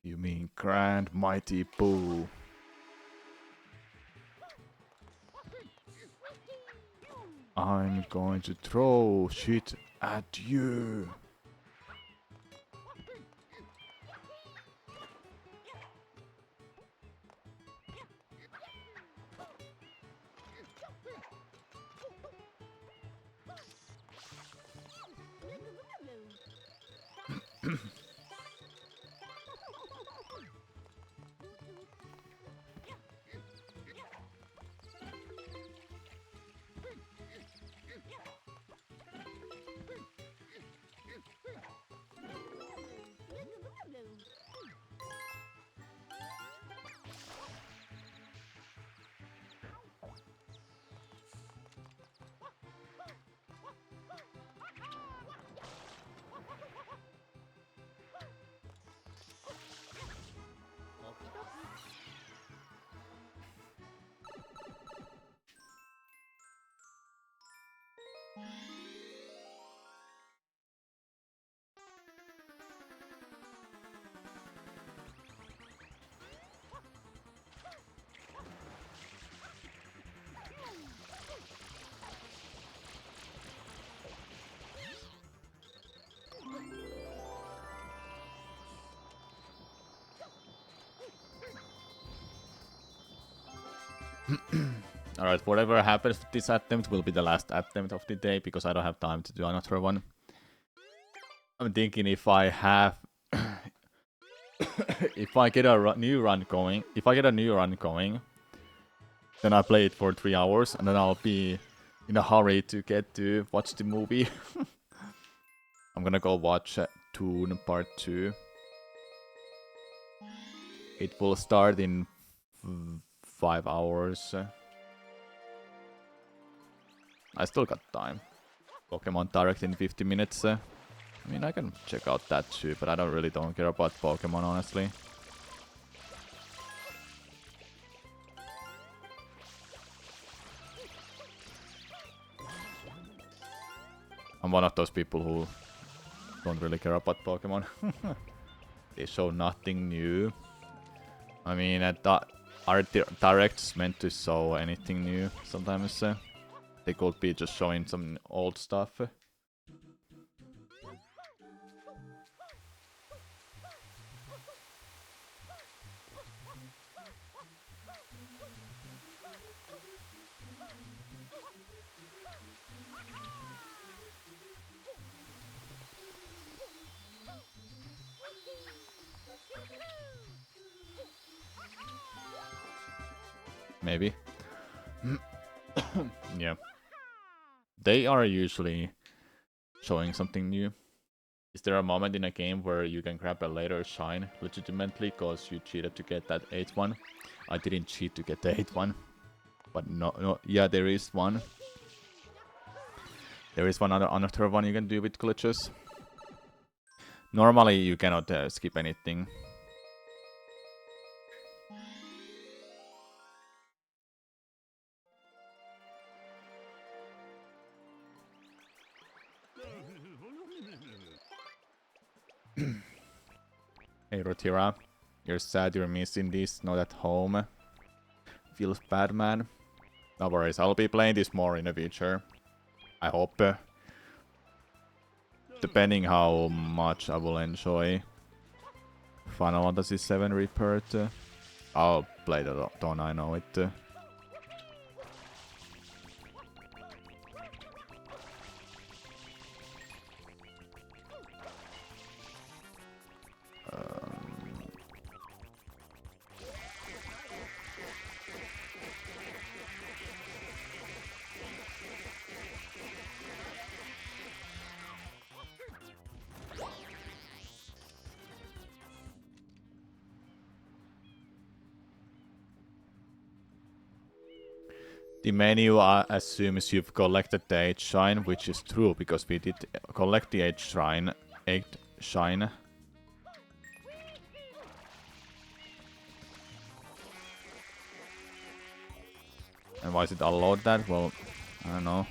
S1: You mean Grand Mighty Pooh. I'm going to throw shit at you. Alright, whatever happens with this attempt will be the last attempt of the day because I don't have time to do another one. I'm thinking if I have... if I get a new run going, then I play it for 3 hours and then I'll be in a hurry to get to watch the movie. I'm gonna go watch Toon Part 2. It will start in 5 hours. I still got time. Pokemon Direct in 50 minutes. I mean, I can check out that too, but I don't care about Pokemon, honestly. I'm one of those people who don't really care about Pokemon. They show nothing new. I mean, are Directs meant to show anything new? Sometimes they could be just showing some old stuff. Maybe. Yeah. They are usually showing something new. Is there a moment in a game where you can grab a later shine legitimately because you cheated to get that 8th one? I didn't cheat to get the 8th one. But no, yeah, there is one. There is another one you can do with glitches. Normally you cannot skip anything. Hey Rotira, you're sad you're missing this, not at home. Feels bad, man. No worries, I'll be playing this more in the future. I hope. Depending how much I will enjoy Final Fantasy VII Rebirth, I'll play the Dawn, I know it. The menu assumes you've collected the 8 shine, which is true, because we did collect the 8 shine. 8 shine. And why is it allowed that? Well, I don't know.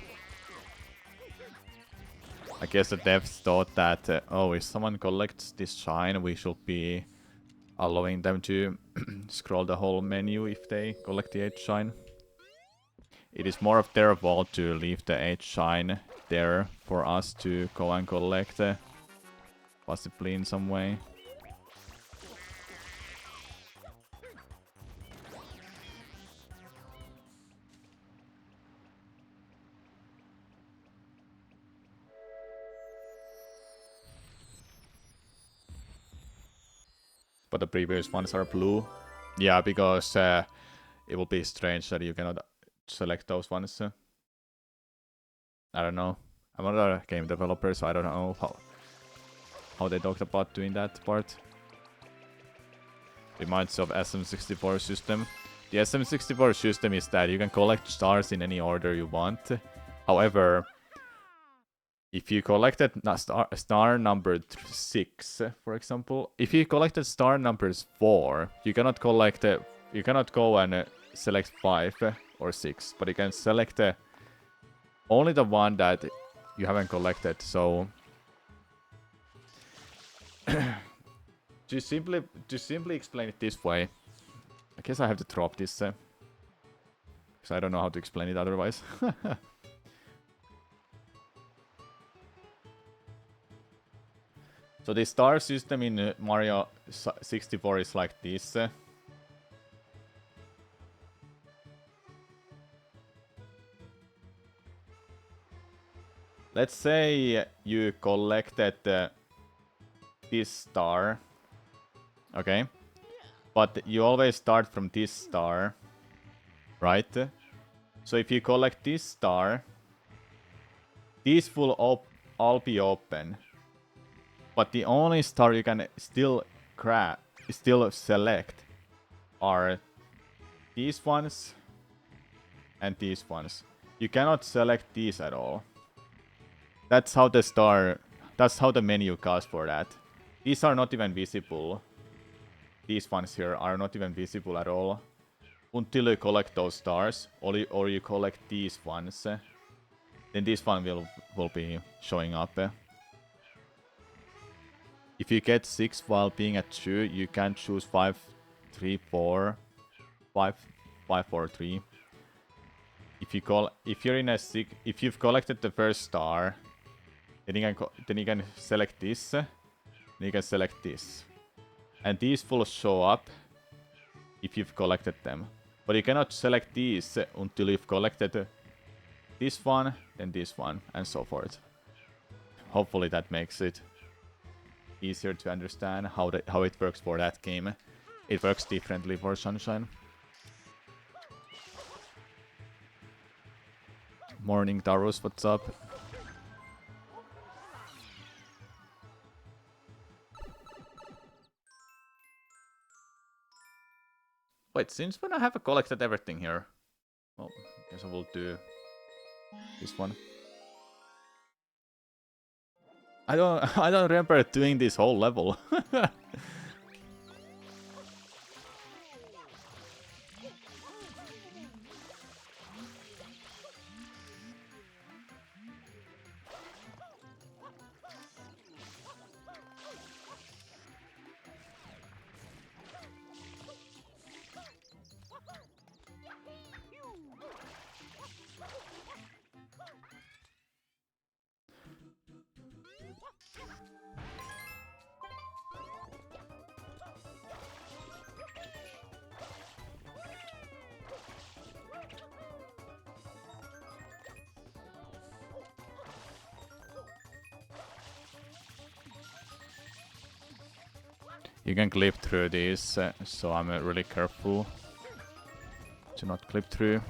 S1: I guess the devs thought that, oh, if someone collects this shine, we should be allowing them to scroll the whole menu if they collect the 8 shine. It is more of their fault to leave the 8 shine there for us to go and collect, possibly in some way. But the previous ones are blue. Yeah, because it will be strange that you cannot select those ones. I don't know. I'm not a game developer, so I don't know how they talked about doing that part. Reminds of SM64 system. The SM64 system is that you can collect stars in any order you want. However, if you collected star number 6, for example, if you collected star numbers 4, you cannot collect. You cannot go and select 5 or 6, but you can select only the one that you haven't collected. So to simply explain it this way, I guess I have to drop this because I don't know how to explain it otherwise. So the star system in Mario 64 is like this. Let's say you collected this star, okay? But you always start from this star, right? So if you collect this star, these will all be open. But the only star you can still select are these ones and these ones. You cannot select these at all. That's how the menu calls for that. These are not even visible. These ones here are not even visible at all until you collect those stars, or you collect these ones. Then this one will be showing up. If you get 6 while being at 2, you can choose 5, 3, 4, 5, 5, 4, 3. If you're in a 6, if you've collected the first star, then you can select this. Then you can select this, and these will show up if you've collected them. But you cannot select these until you've collected this one, then this one, and so forth. Hopefully that makes it easier to understand how it works for that game. It works differently for Sunshine. Morning Taurus, what's up? Wait, since when I have collected everything here? Well, I guess I will do this one. I don't remember doing this whole level. You can clip through these, so I'm really careful to not clip through.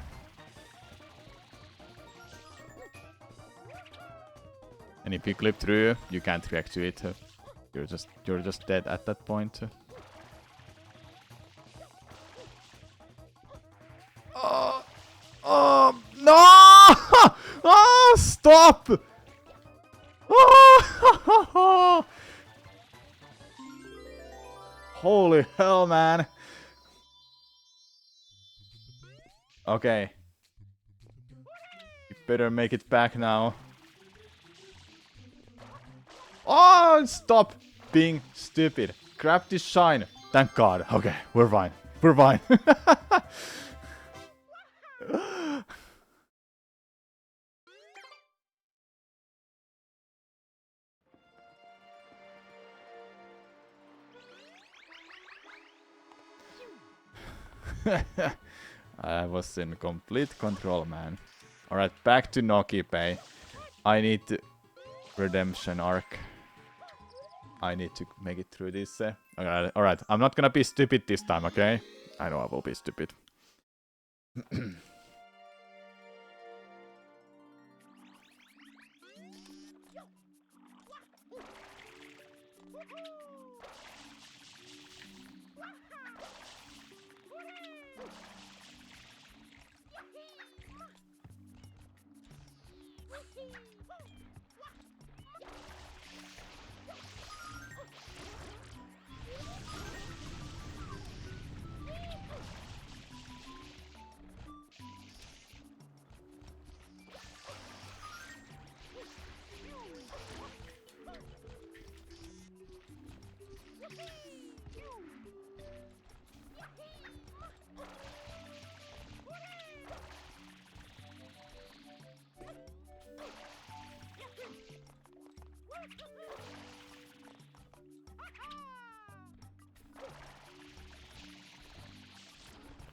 S1: And if you clip through, you can't react to it. You're just dead at that point. Oh no! Oh, stop! Oh! Holy hell, man! Okay. You better make it back now. Oh, stop being stupid. Grab this shine. Thank God. Okay, we're fine. We're fine. I was in complete control, man. Alright, back to Noki Pay. I need redemption arc. I need to make it through this. Alright, I'm not gonna be stupid this time, okay? I know I will be stupid.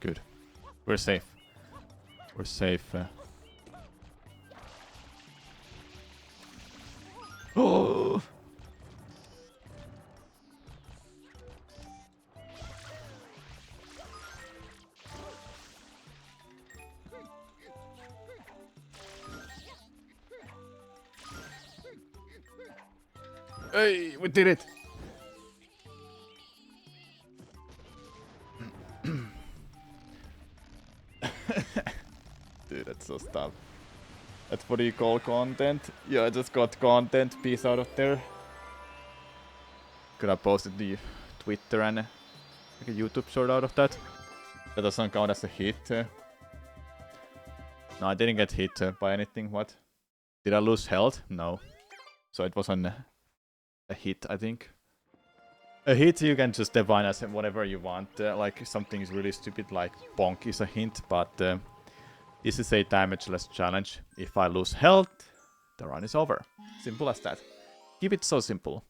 S1: Good. We're safe. We're safe. Oh! Hey, we did it! Dude, that's so stuff. That's what you call content? Yeah, I just got content piece out of there. Could have posted the Twitter and like a YouTube short out of that. That doesn't count as a hit. No, I didn't get hit by anything. What? Did I lose health? No. So it wasn't a hit, I think. A hit you can just define as whatever you want. Like something is really stupid, like bonk is a hint, but this is a damageless challenge. If I lose health, the run is over. Simple as that. Keep it so simple.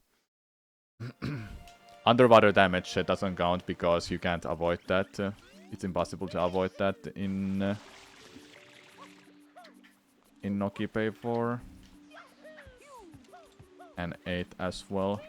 S1: Underwater damage doesn't count because you can't avoid that. It's impossible to avoid that in Noki Pay 4 and 8 as well.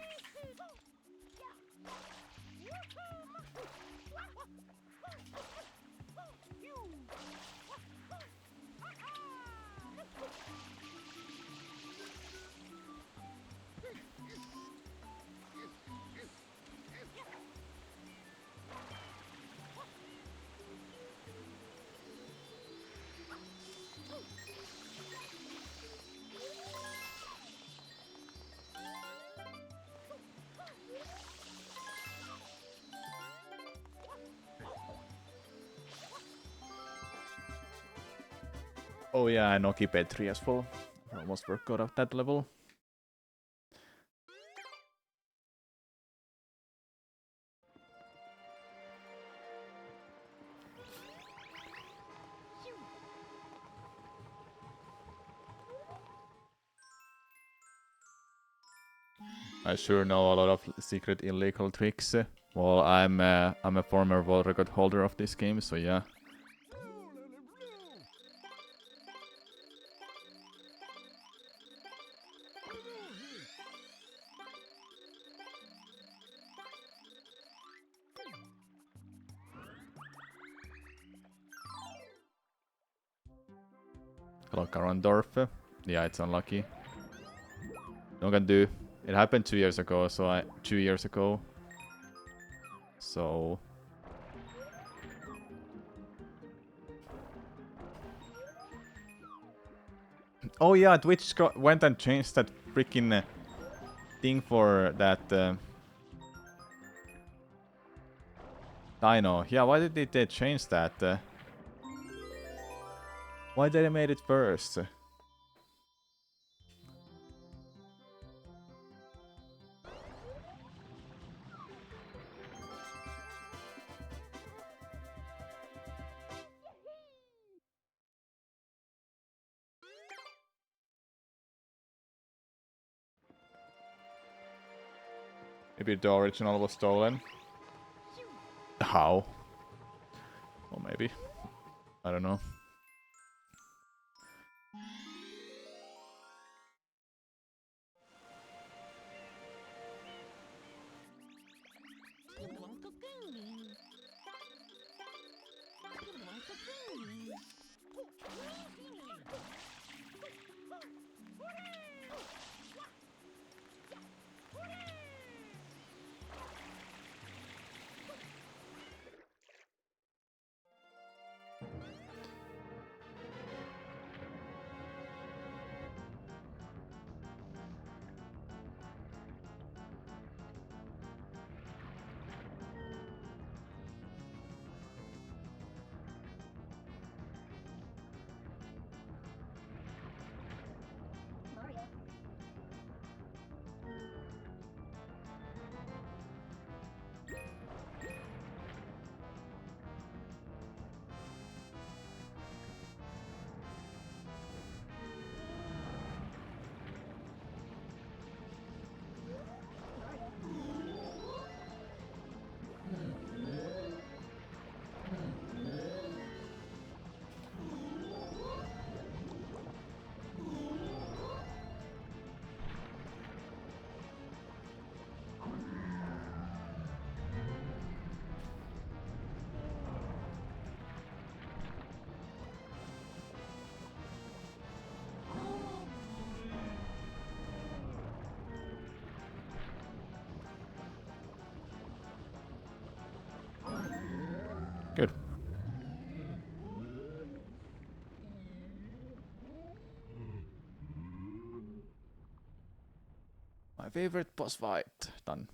S1: Oh yeah, and Noki Pay 3 as well. I almost forgot of that level. I sure know a lot of secret illegal tricks. Well, I'm a former world record holder of this game, so yeah. Hello, Karandorf. Yeah, it's unlucky. No can do. It happened 2 years ago, so 2 years ago. So... Oh yeah, Twitch went and changed that freaking thing for that Dino. Yeah, why did they change that? Why did they made it first? Maybe the original was stolen. How? Or maybe. I don't know.
S2: Mario.
S1: Good. My favorite boss fight. Done.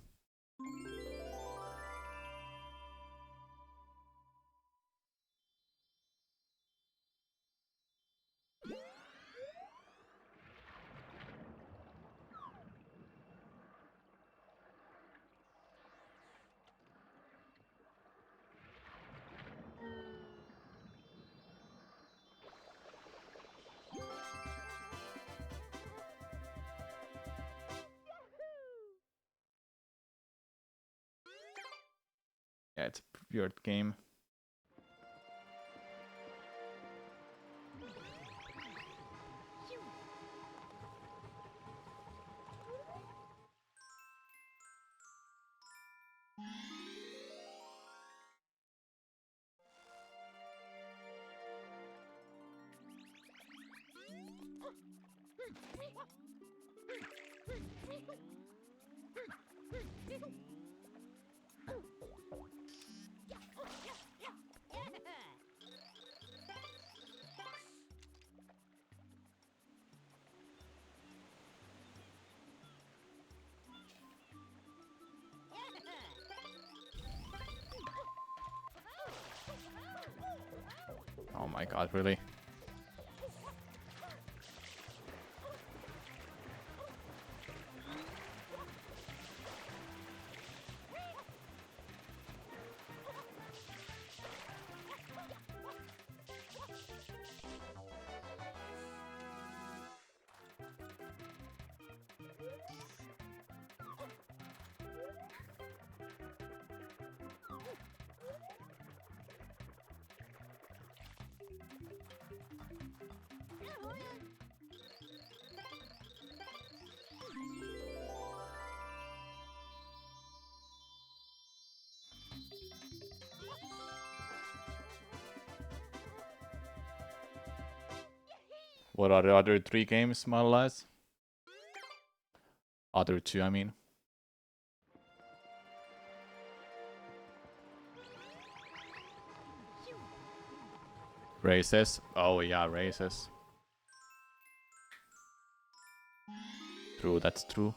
S1: Yeah, it's a weird game. Oh my god, really? What are the other 3 games, Modelize? Other 2, I mean. Races. Oh yeah, races. True, that's true.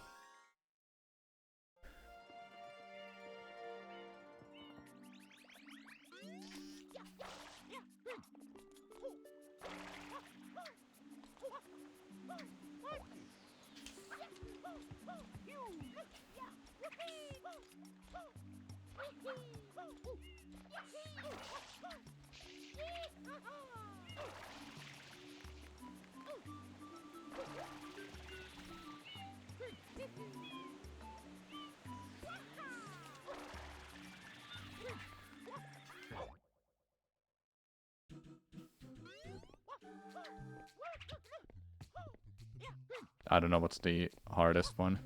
S1: I don't know what's the hardest one.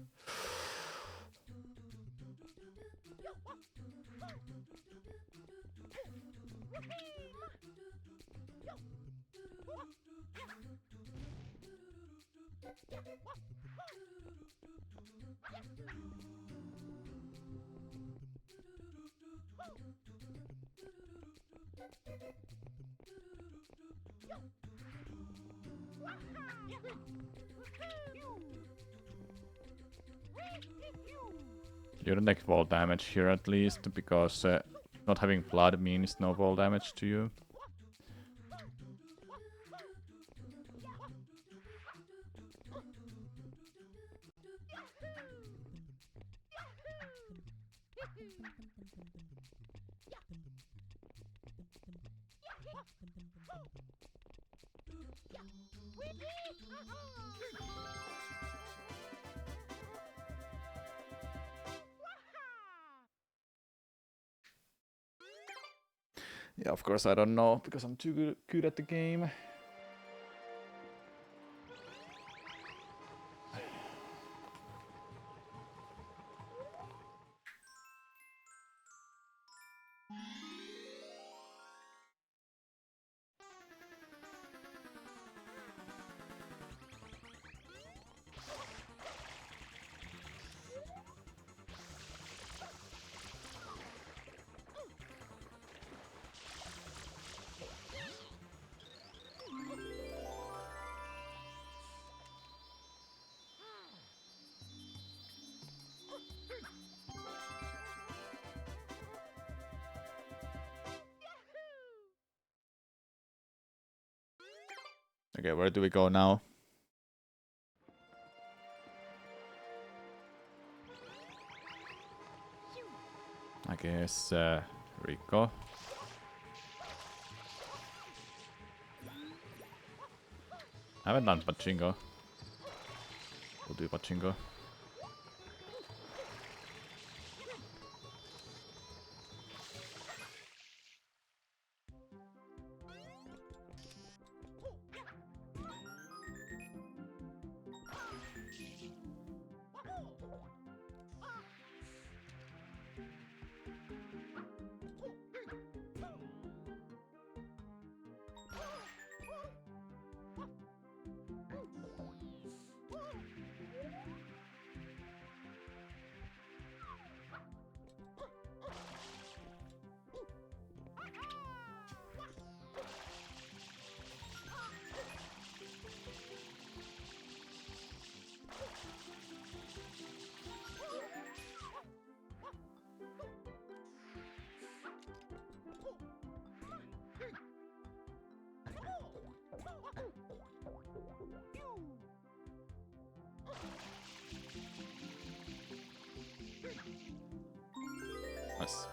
S1: You don't take fall damage here at least, because not having blood means no fall damage to you. Yeah, of course I don't know, because I'm too good at the game. Okay, where do we go now? I guess Rico. I haven't done Pachinko. We'll do Pachinko. Nice.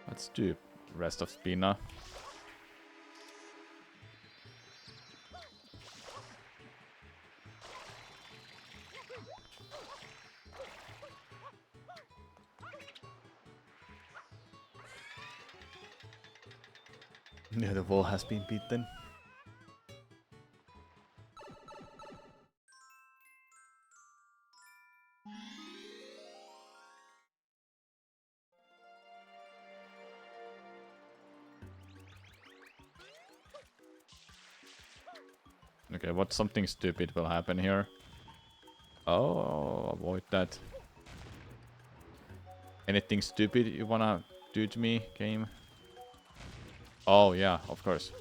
S1: Let's do rest of Spina. Yeah, the wall has been beaten. Okay, what something stupid will happen here? Oh, avoid that. Anything stupid you wanna do to me, game? Oh yeah, of course.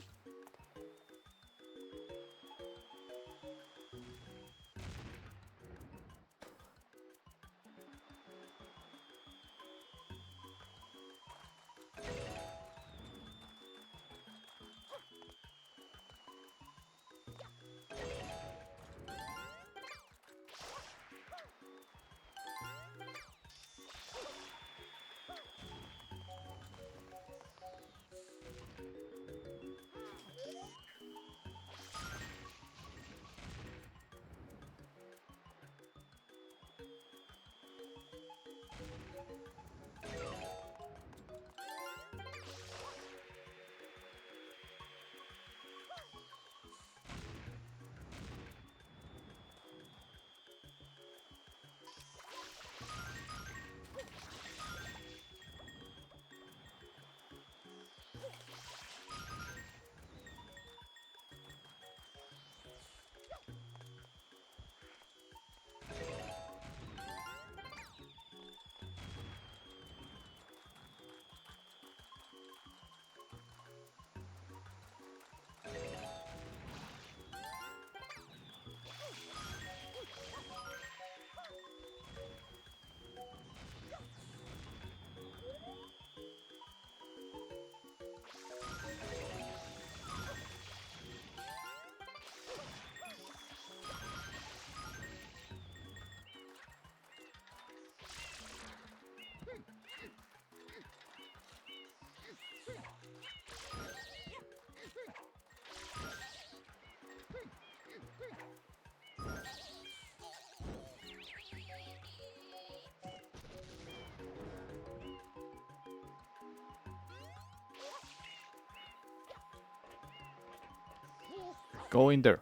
S1: Go in there.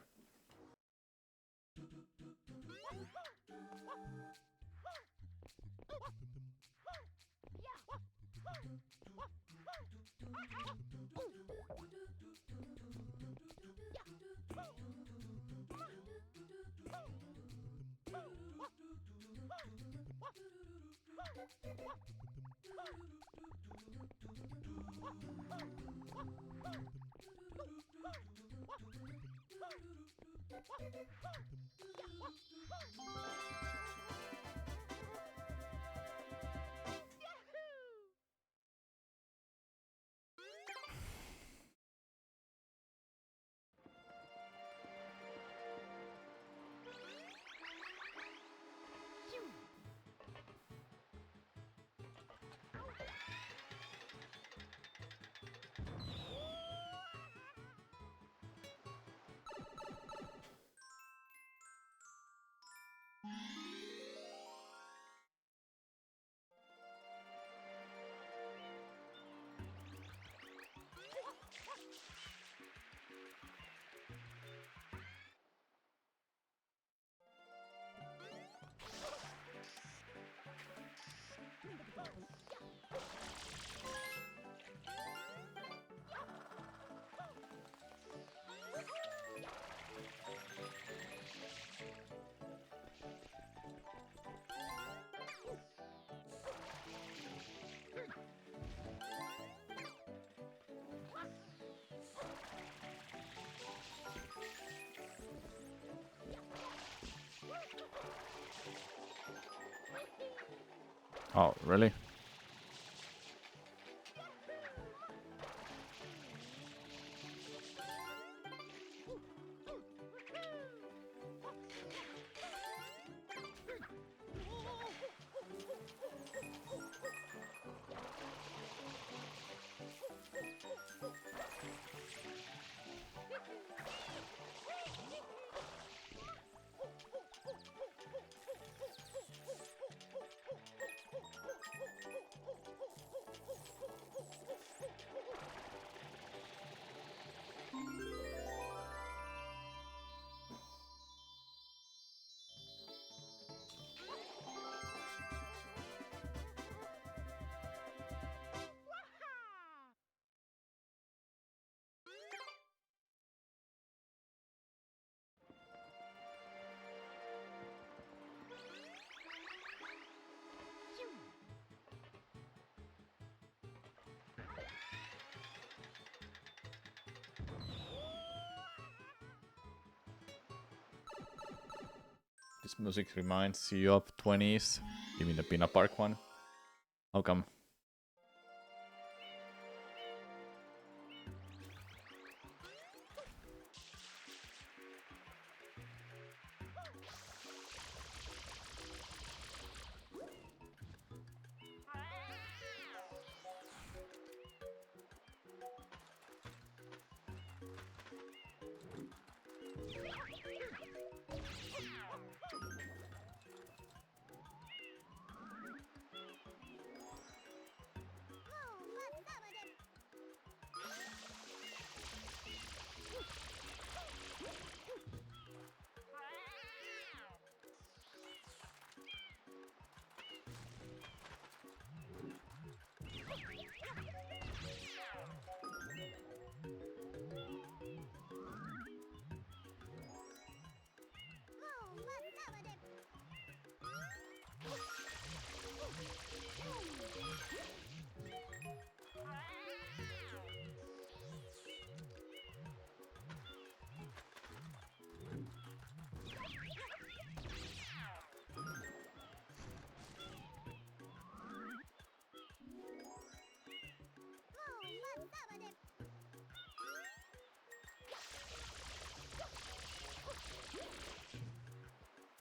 S1: Oh, really? This music reminds you of 20s. You mean the Pina Park one? How come?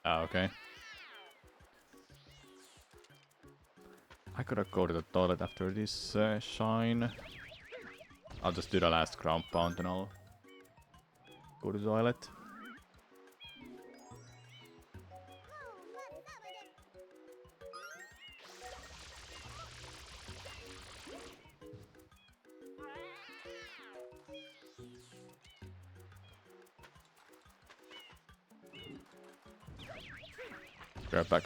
S1: Ah, okay. I gotta go to the toilet after this shine. I'll just do the last ground pound and I'll go to the toilet. Be right back.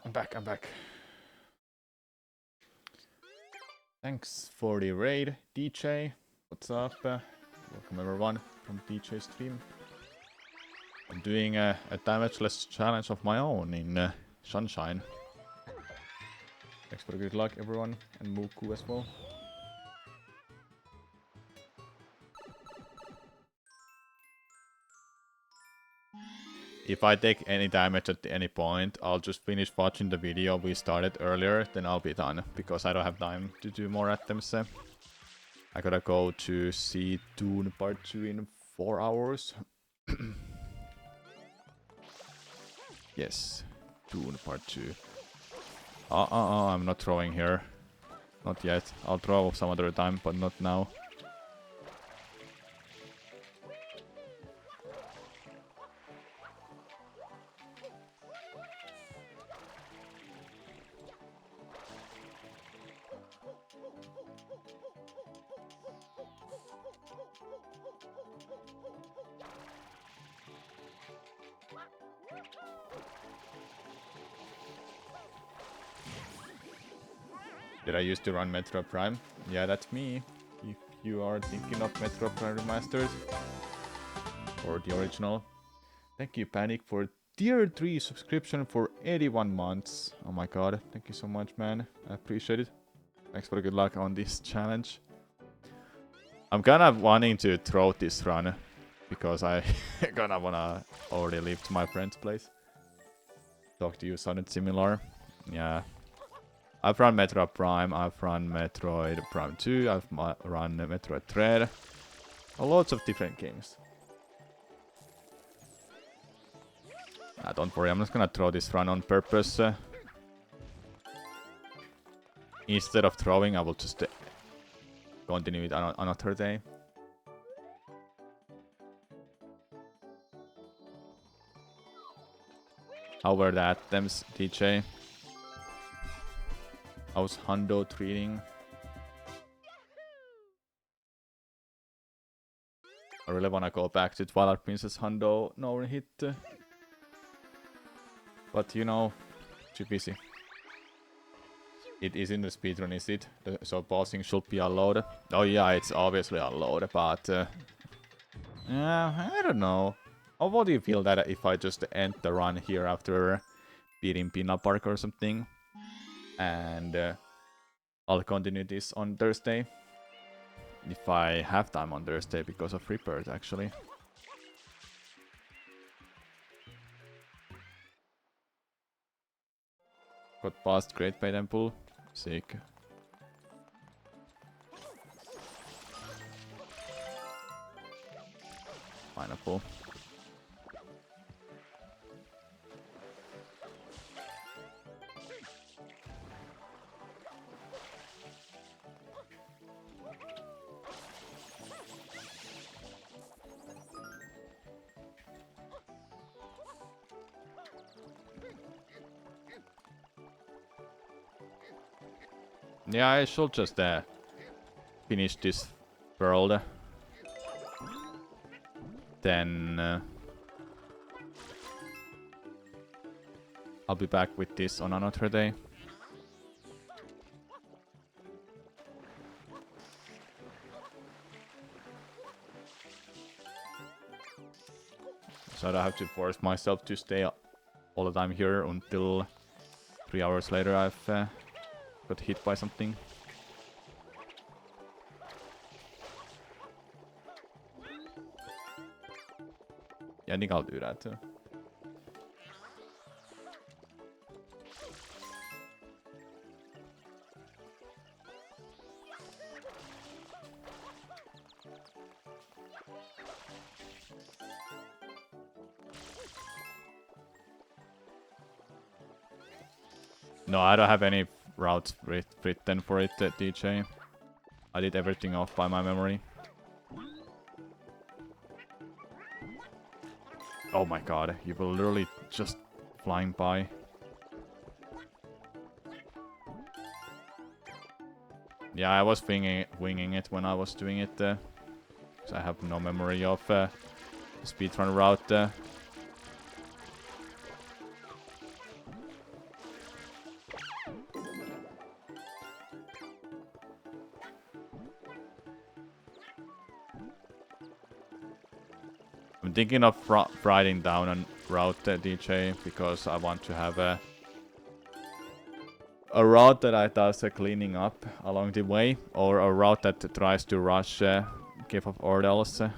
S1: I'm back. I'm back. Thanks for the raid, DJ. What's up? Welcome everyone from DJ stream. I'm doing a damageless challenge of my own in Sunshine. Thanks for the good luck, everyone, and Muku as well. If I take any damage at any point, I'll just finish watching the video we started earlier, then I'll be done, because I don't have time to do more attempts. I gotta go to see Dune Part 2 in 4 hours. Yes, Dune Part 2. I'm not throwing here. Not yet. I'll throw some other time, but not now. Did I used to run Metro Prime? Yeah, that's me. If you are thinking of Metro Prime Remastered. Or the original. Thank you, Panic, for Tier 3 subscription for 81 months. Oh my god, thank you so much, man. I appreciate it. Thanks for the good luck on this challenge. I'm kind of wanting to throw this run. Because I gonna wanna already leave to my friend's place. Talk to you sounded similar. Yeah. I've run Metro Prime, I've run Metroid Prime 2, I've run Metroid Dread. Lots of different games. Don't worry, I'm just gonna throw this run on purpose. Instead of throwing, I will just continue it on another day. How were the attempts, DJ? How's Hundo treating? I really wanna go back to Twilight Princess Hundo. No hit. But you know, too busy. It is in the speedrun, is it? So pausing should be allowed. Oh yeah, it's obviously allowed, but... I don't know. How would you feel that if I just end the run here after beating Pina Park or something? And I'll continue this on Thursday. If I have time on Thursday because of Rebirth, actually. Got past Great Bay Temple. Sick. Pineapple. Yeah, I should just finish this world. Then I'll be back with this on another day. So I don't have to force myself to stay all the time here until 3 hours later I've got hit by something. Yeah, I think I'll do that too. No, I don't have any routes written for it, DJ. I did everything off by my memory. Oh my god, you were literally just flying by. Yeah, I was winging it when I was doing it. 'Cause I have no memory of speedrun route. I'm thinking of writing down a route, DJ, because I want to have a route that does a cleaning up along the way, or a route that tries to rush Cave of Ordels.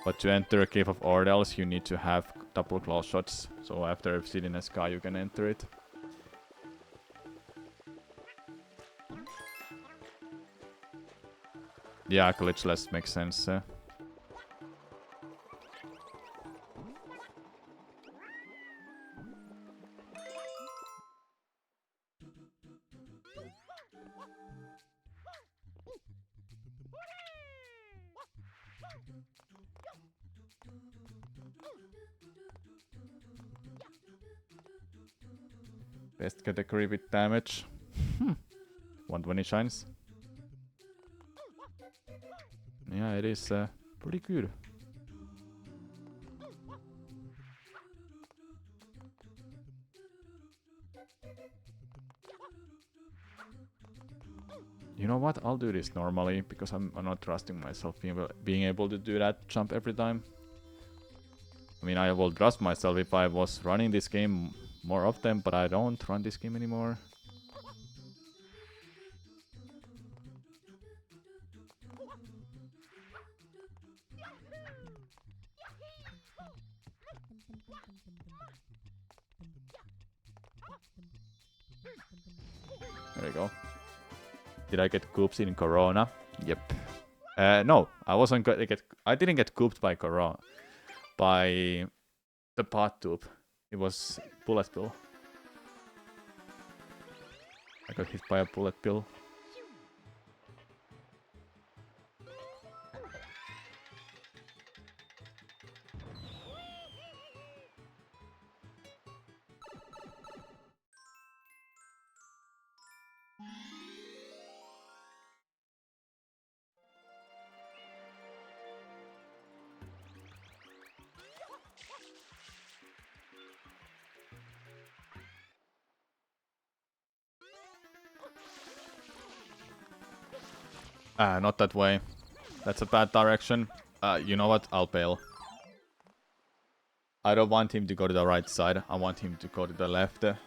S1: But to enter Cave of Ordels, you need to have double claw shots. So after Obsidian Sky, you can enter it. Yeah, glitchless makes sense. Best category with damage. 120 shines. Yeah, it is pretty good. You know what? I'll do this normally because I'm not trusting myself being able to do that jump every time. I mean, I will trust myself if I was running this game more often, but I don't run this game anymore. There you go. Did I get cooped in Corona? Yep. No, I wasn't gonna get. I didn't get cooped by Corona. By the pot tube. It was bullet bill. I got hit by a bullet bill. Not that way. That's a bad direction. You know what? I'll bail. I don't want him to go to the right side. I want him to go to the left. I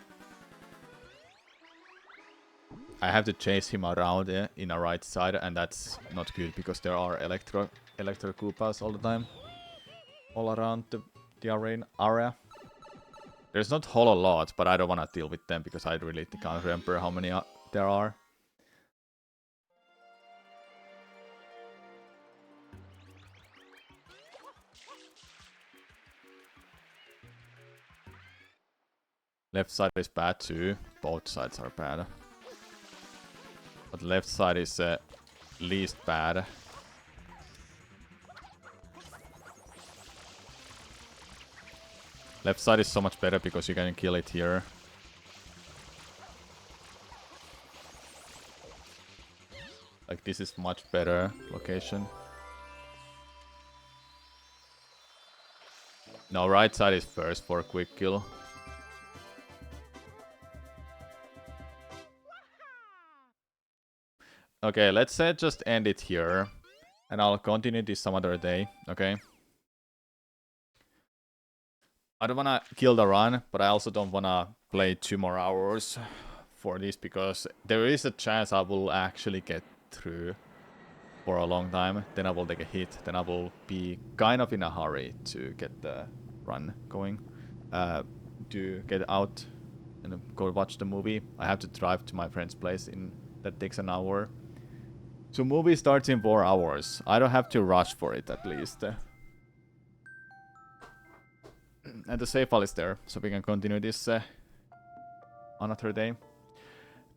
S1: have to chase him around in the right side, and that's not good because there are Electro Koopas all the time. All around the arena area. There's not a whole lot, but I don't want to deal with them because I really can't remember how many there are. Left side is bad too. Both sides are bad. But left side is least bad. Left side is so much better because you can kill it here. Like this is much better location. No, right side is first for a quick kill. Okay, let's just end it here. And I'll continue this some other day, okay? I don't wanna kill the run, but I also don't wanna play 2 more hours for this because there is a chance I will actually get through for a long time. Then I will take a hit. Then I will be kind of in a hurry to get the run going. To get out and go watch the movie. I have to drive to my friend's place that takes an hour. So movie starts in 4 hours. I don't have to rush for it at least. And the save file is there, so we can continue this another day.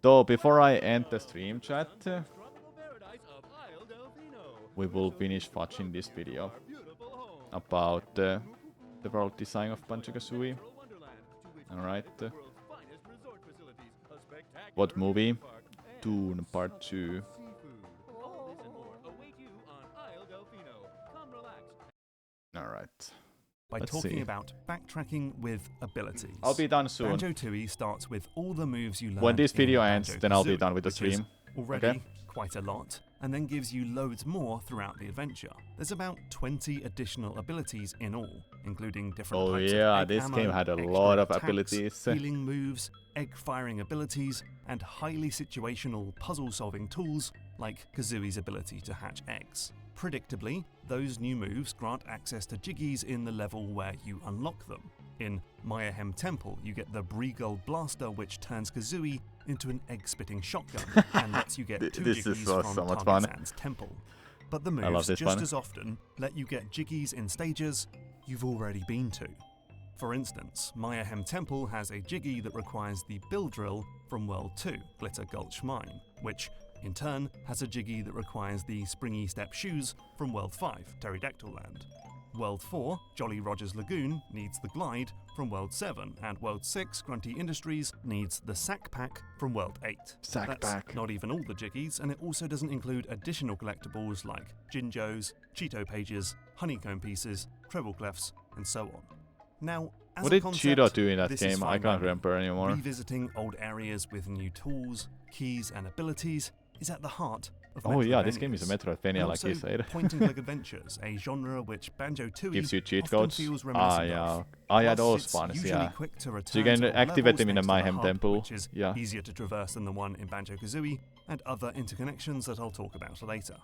S1: Though before I end the stream chat, we will finish watching this video about the world design of Banjo-Kazooie. Alright. What movie? Dune Part 2. Alright.
S7: By
S1: Let's
S7: talking
S1: see.
S7: about backtracking with abilities.
S1: I'll be done soon.
S7: Banjo-Tooie starts with all the moves you learned
S1: When this video
S7: in
S1: ends, then I'll be
S7: Banjo-Kazooie,
S1: done with the
S7: which is
S1: stream.
S7: already
S1: Okay.
S7: quite a lot, and then gives you loads more throughout the adventure. There's about 20 additional abilities in all, including different
S1: Oh
S7: types
S1: yeah,
S7: of egg
S1: this
S7: ammo,
S1: game had a
S7: extra
S1: lot of
S7: attacks,
S1: abilities.
S7: healing moves, egg firing abilities, and highly situational puzzle-solving tools like Kazooie's ability to hatch eggs. Predictably, those new moves grant access to Jiggies in the level where you unlock them. In Mayahem Temple, you get the Breegull Blaster, which turns Kazooie into an egg-spitting shotgun and lets you get 2
S1: This
S7: Jiggies
S1: was
S7: from
S1: so much
S7: Target
S1: fun.
S7: Sands Temple. But the
S1: I love
S7: moves
S1: this
S7: just
S1: one.
S7: as often let you get Jiggies in stages you've already been to. For instance, Mayahem Temple has a Jiggy that requires the Bill Drill from World 2, Glitter Gulch Mine, which in turn has a Jiggy that requires the Springy Step Shoes from World 5, Pterodactyl Land. World 4, Jolly Roger's Lagoon, needs the Glide from World 7, and World 6, Grunty Industries, needs the Sack Pack from World 8.
S1: Sack
S7: That's
S1: Pack.
S7: not even all the Jiggies, and it also doesn't include additional collectibles like Jinjos, Cheeto Pages, Honeycomb Pieces, Treble Clefs, and so on. Now, as
S1: What
S7: a
S1: did
S7: concept,
S1: Cheeto do in that
S7: this is
S1: game? I
S7: fine
S1: can't
S7: by me.
S1: remember anymore.
S7: Revisiting old areas with new tools, keys, and abilities is at the heart of
S1: Oh yeah, this game is a
S7: Metroidvanias.
S1: Metroidvania,
S7: And
S1: like you
S7: also
S1: said.
S7: point-and-click adventures, a genre which Banjo-Tooie
S1: Gives you cheat
S7: often
S1: codes.
S7: feels
S1: Ah
S7: reminiscent
S1: yeah.
S7: of.
S1: Ah yeah,
S7: Plus,
S1: those
S7: it's
S1: ones,
S7: usually
S1: yeah.
S7: quick to
S1: So you
S7: return
S1: can
S7: to all
S1: activate
S7: levels
S1: them in a
S7: thanks to the
S1: Mayhem
S7: hub,
S1: Temple.
S7: which is
S1: Yeah.
S7: easier to traverse than the one in Banjo-Kazooie, and other interconnections that I'll talk about later.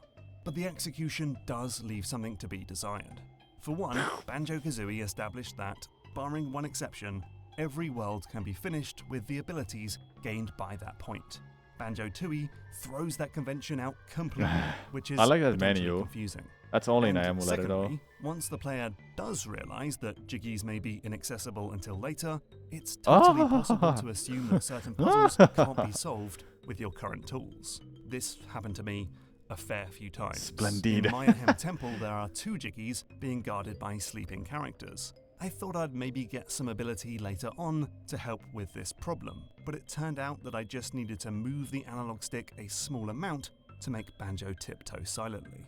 S7: But the execution does leave something to be desired. For one, Banjo-Kazooie established that, barring one exception, every world can be finished with the abilities gained by that point. Banjo-Tooie throws that convention out completely, which is
S1: I like that
S7: potentially
S1: menu.
S7: confusing.
S1: That's only in
S7: And
S1: an emulator though.
S7: secondly, once the player does realise that Jiggies may be inaccessible until later, it's totally possible to assume that certain puzzles can't be solved with your current tools. This happened to me a fair few times.
S1: Splendid.
S7: In Mayahem Temple, there are 2 Jiggies being guarded by sleeping characters. I thought I'd maybe get some ability later on to help with this problem, but it turned out that I just needed to move the analog stick a small amount to make Banjo tiptoe silently.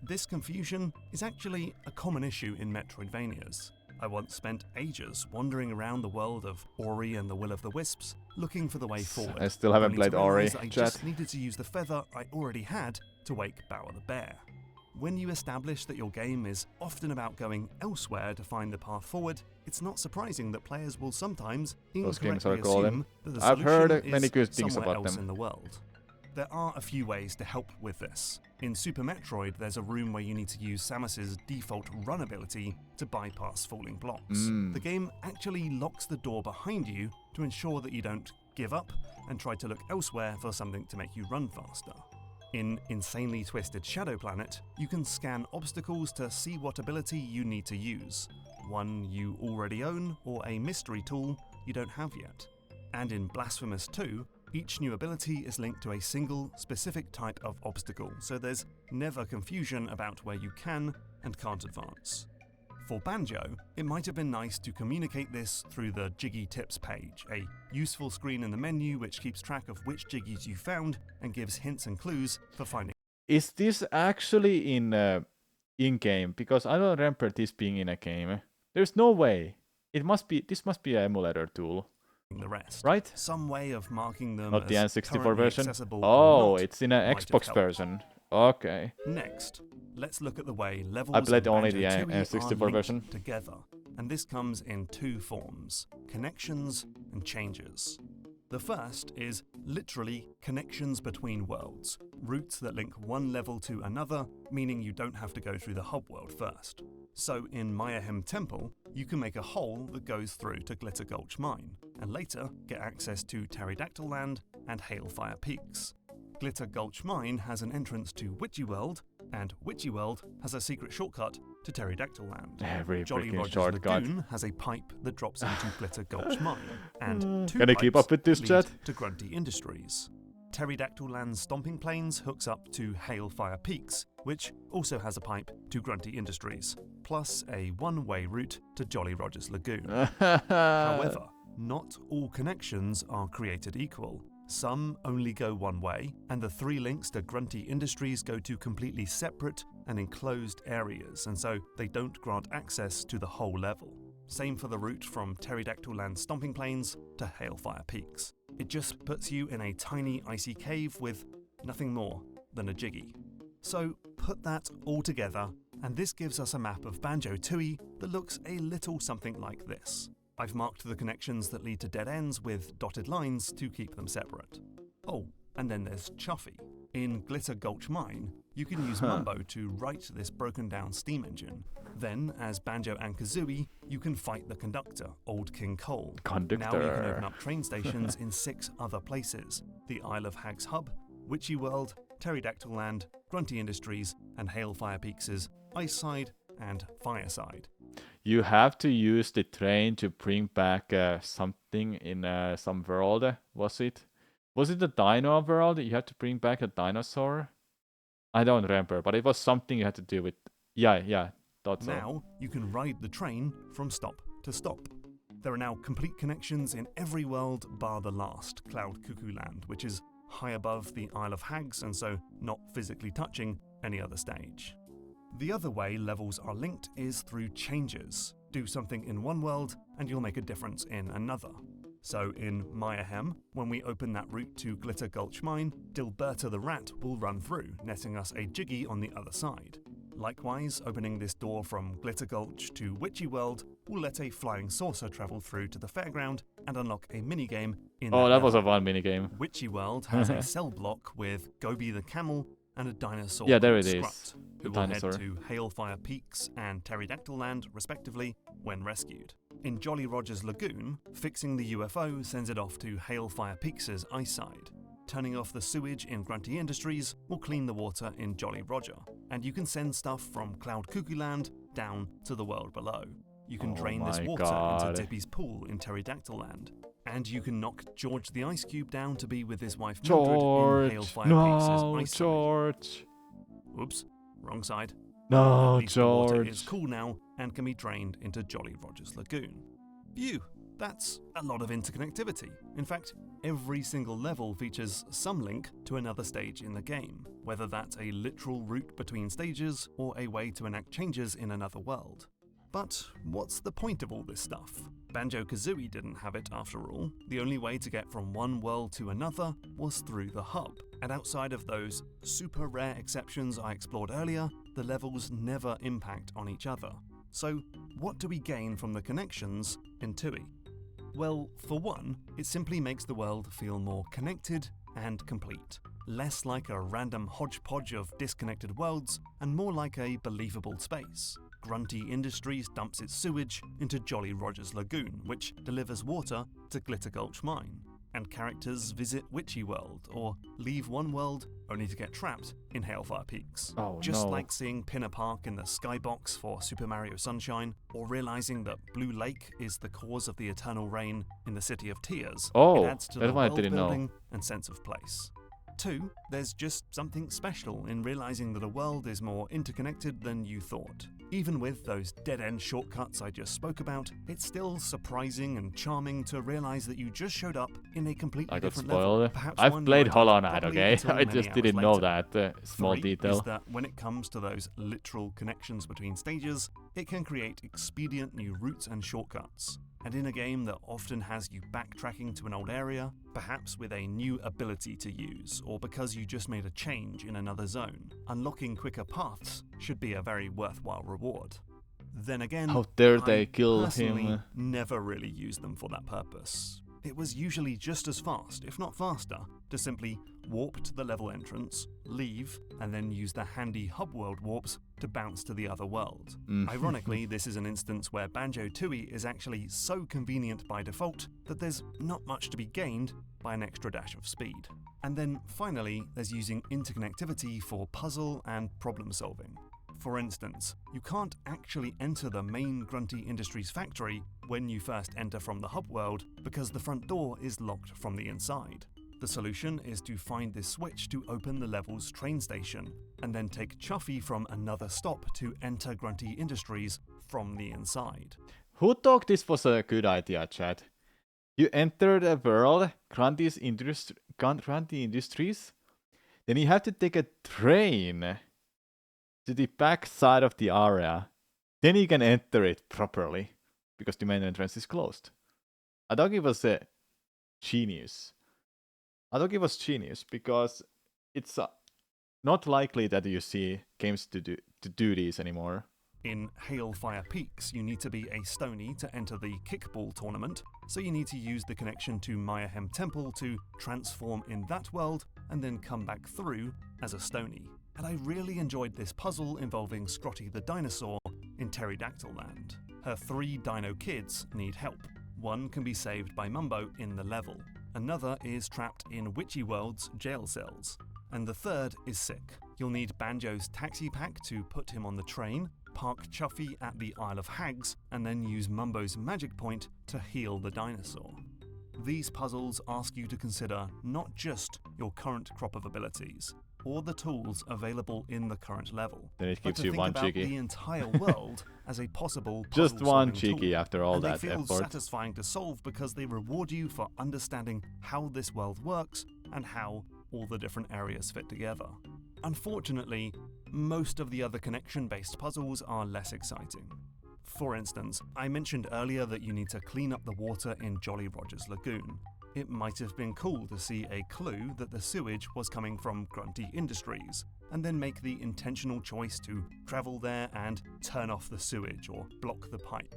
S7: This confusion is actually a common issue in Metroidvanias. I once spent ages wandering around the world of Ori and the Will of the Wisps, looking for the way forward.
S1: I still haven't
S7: only to
S1: played Ori,
S7: realise I
S1: chat.
S7: just needed to use the feather I already had to wake Bower the Bear. When you establish that your game is often about going elsewhere to find the path forward, it's not surprising that players will sometimes
S1: Those games
S7: incorrectly
S1: are golden.
S7: assume that the
S1: I've heard
S7: solution
S1: many
S7: is
S1: good things
S7: somewhere
S1: about
S7: else
S1: them.
S7: in the world. There are a few ways to help with this. In Super Metroid, there's a room where you need to use Samus's default run ability to bypass falling blocks. The game actually locks the door behind you to ensure that you don't give up and try to look elsewhere for something to make you run faster. In Insanely Twisted Shadow Planet, you can scan obstacles to see what ability you need to use, one you already own or a mystery tool you don't have yet. And in Blasphemous 2, each new ability is linked to a single, specific type of obstacle, so there's never confusion about where you can and can't advance. For Banjo, it might have been nice to communicate this through the Jiggy Tips page, a useful screen in the menu which keeps track of which Jiggies you found and gives hints and clues for finding.
S1: Is this actually in-game? Because I don't remember this being in a game. There's no way. This must be an emulator tool.
S7: The rest.
S1: Right?
S7: Some way of marking them
S1: Not the
S7: as
S1: N64
S7: currently
S1: version?
S7: accessible or
S1: Oh,
S7: not
S1: it's in an
S7: might have
S1: Xbox
S7: helped.
S1: version. Okay.
S7: Next, let's look at the way levels
S1: I played
S7: in
S1: only the
S7: Banjo-Tooie
S1: N64
S7: are linked
S1: version.
S7: together, and this comes in 2 forms: connections and changes. The first is literally connections between worlds, routes that link one level to another, meaning you don't have to go through the hub world first. So in Mayahem Temple, you can make a hole that goes through to Glitter Gulch Mine, and later get access to Pterodactyl Land and Hailfire Peaks. Glitter Gulch Mine has an entrance to Witchy World, and Witchy World has a secret shortcut to Pterodactyl Land.
S1: Every
S7: Jolly
S1: freaking
S7: Roger's
S1: shortcut.
S7: Lagoon has a pipe that drops into Glitter Gulch Mine, and 2
S1: Can I keep
S7: pipes
S1: up with this,
S7: lead
S1: chat?
S7: to Grunty Industries. Pterodactyl Land's Stomping Plains hooks up to Hailfire Peaks, which also has a pipe to Grunty Industries, plus a one-way route to Jolly Roger's Lagoon. However, not all connections are created equal. Some only go one way, and the 3 links to Grunty Industries go to completely separate and enclosed areas, and so they don't grant access to the whole level. Same for the route from Pterodactyl Land's Stomping Plains to Hailfire Peaks. It just puts you in a tiny icy cave with nothing more than a jiggy. So put that all together, and this gives us a map of Banjo-Tooie that looks a little something like this. I've marked the connections that lead to dead ends with dotted lines to keep them separate. Oh, and then there's Chuffy. In Glitter Gulch Mine, you can use Mumbo to right this broken down steam engine. Then, as Banjo and Kazooie, you can fight the conductor, Old King Cole. Now you can open up train stations in 6 other places: the Isle of Hags Hub, Witchy World, Pterodactyl Land, Grunty Industries, and Hailfire Peaks' Ice Side and Fireside.
S1: You have to use the train to bring back something in some world, was it? Was it the dino world? You had to bring back a dinosaur? I don't remember, but it was something you had to do with... Yeah, thought so.
S7: Now you can ride the train from stop to stop. There are now complete connections in every world bar the last, Cloud Cuckoo Land, which is high above the Isle of Hags and so not physically touching any other stage. The other way levels are linked is through changes. Do something in one world and you'll make a difference in another. So in Mayahem, when we open that route to Glitter Gulch Mine, Dilberta the rat will run through, netting us a jiggy on the other side. Likewise, opening this door from Glitter Gulch to Witchy World will let a flying saucer travel through to the fairground and unlock a minigame in
S1: that was a fun minigame.
S7: Witchy World has a cell block with Gobi the camel and a dinosaur
S1: there it
S7: Scrut,
S1: is.
S7: who
S1: The
S7: will
S1: dinosaur.
S7: head to Hailfire Peaks and Pterodactyl Land, respectively, when rescued. In Jolly Roger's Lagoon, fixing the UFO sends it off to Hailfire Peaks' Ice Side. Turning off the sewage in Grunty Industries will clean the water in Jolly Roger, and you can send stuff from Cloud Cuckoo Land down to the world below. You can drain this water into Dippy's pool in Pterodactyl Land, and you can knock George the Ice Cube down to be with his wife Mildred in Hailfire Peaks' Ice Side. Oops, wrong side.
S1: No,
S7: At least the water
S1: George.
S7: is cool now and can be drained into Jolly Roger's Lagoon. Phew, that's a lot of interconnectivity. In fact, every single level features some link to another stage in the game, whether that's a literal route between stages or a way to enact changes in another world. But what's the point of all this stuff? Banjo-Kazooie didn't have it after all. The only way to get from one world to another was through the hub. And outside of those super rare exceptions I explored earlier, the levels never impact on each other. So what do we gain from the connections in Tooie? Well, for one, it simply makes the world feel more connected and complete. Less like a random hodgepodge of disconnected worlds, and more like a believable space. Grunty Industries dumps its sewage into Jolly Roger's Lagoon, which delivers water to Glitter Gulch Mine. And characters visit Witchy World, or leave one world only to get trapped in Hailfire Peaks. Just like seeing Pinner Park in the skybox for Super Mario Sunshine, or realizing that Blue Lake is the cause of the eternal rain in the City of Tears. It adds to the world building and sense of place. 2, there's just something special in realizing that a world is more interconnected than you thought. Even with those dead-end shortcuts I just spoke about, it's still surprising and charming to realize that you just showed up in a completely different level.
S1: I've played Hollow Knight, okay? I just didn't know that small
S7: 3
S1: detail.
S7: is that when it comes to those literal connections between stages, it can create expedient new routes and shortcuts. And in a game that often has you backtracking to an old area, perhaps with a new ability to use, or because you just made a change in another zone, unlocking quicker paths should be a very worthwhile reward. Then again,
S1: How dare
S7: I
S1: they kill
S7: personally
S1: him?
S7: never really used them for that purpose. It was usually just as fast, if not faster, to simply warp to the level entrance, leave, and then use the handy hub world warps to bounce to the other world. Ironically, this is an instance where Banjo-Tooie is actually so convenient by default that there's not much to be gained by an extra dash of speed. And then finally, there's using interconnectivity for puzzle and problem solving. For instance, you can't actually enter the main Grunty Industries factory when you first enter from the hub world because the front door is locked from the inside. The solution is to find this switch to open the level's train station, and then take Chuffy from another stop to enter Grunty Industries from the inside.
S1: Who thought this was a good idea, chat? You enter the world, Grunty Industries, then you have to take a train to the back side of the area. Then you can enter it properly, because the main entrance is closed. I thought it was genius. Because it's not likely that you see games to do these anymore.
S7: In Hailfire Peaks, you need to be a Stony to enter the kickball tournament, so you need to use the connection to Mayahem Temple to transform in that world and then come back through as a Stony. And I really enjoyed this puzzle involving Scrotty the dinosaur in Pterodactyl Land. Her 3 dino kids need help. One can be saved by Mumbo in the level, another is trapped in Witchy World's jail cells, and the third is sick. You'll need Banjo's taxi pack to put him on the train, park Chuffy at the Isle of Hags, and then use Mumbo's magic point to heal the dinosaur. These puzzles ask you to consider not just your current crop of abilities, or the tools available in the current level,
S1: Then it
S7: but
S1: gives
S7: to
S1: you
S7: think
S1: one
S7: about
S1: cheeky.
S7: the entire world as a possible
S1: Just one
S7: puzzle-solving
S1: cheeky
S7: tool.
S1: after all
S7: And
S1: that
S7: they feel
S1: effort.
S7: satisfying to solve because they reward you for understanding how this world works and how all the different areas fit together. Unfortunately, most of the other connection-based puzzles are less exciting. For instance, I mentioned earlier that you need to clean up the water in Jolly Roger's lagoon. It might have been cool to see a clue that the sewage was coming from Grunty Industries, and then make the intentional choice to travel there and turn off the sewage or block the pipe.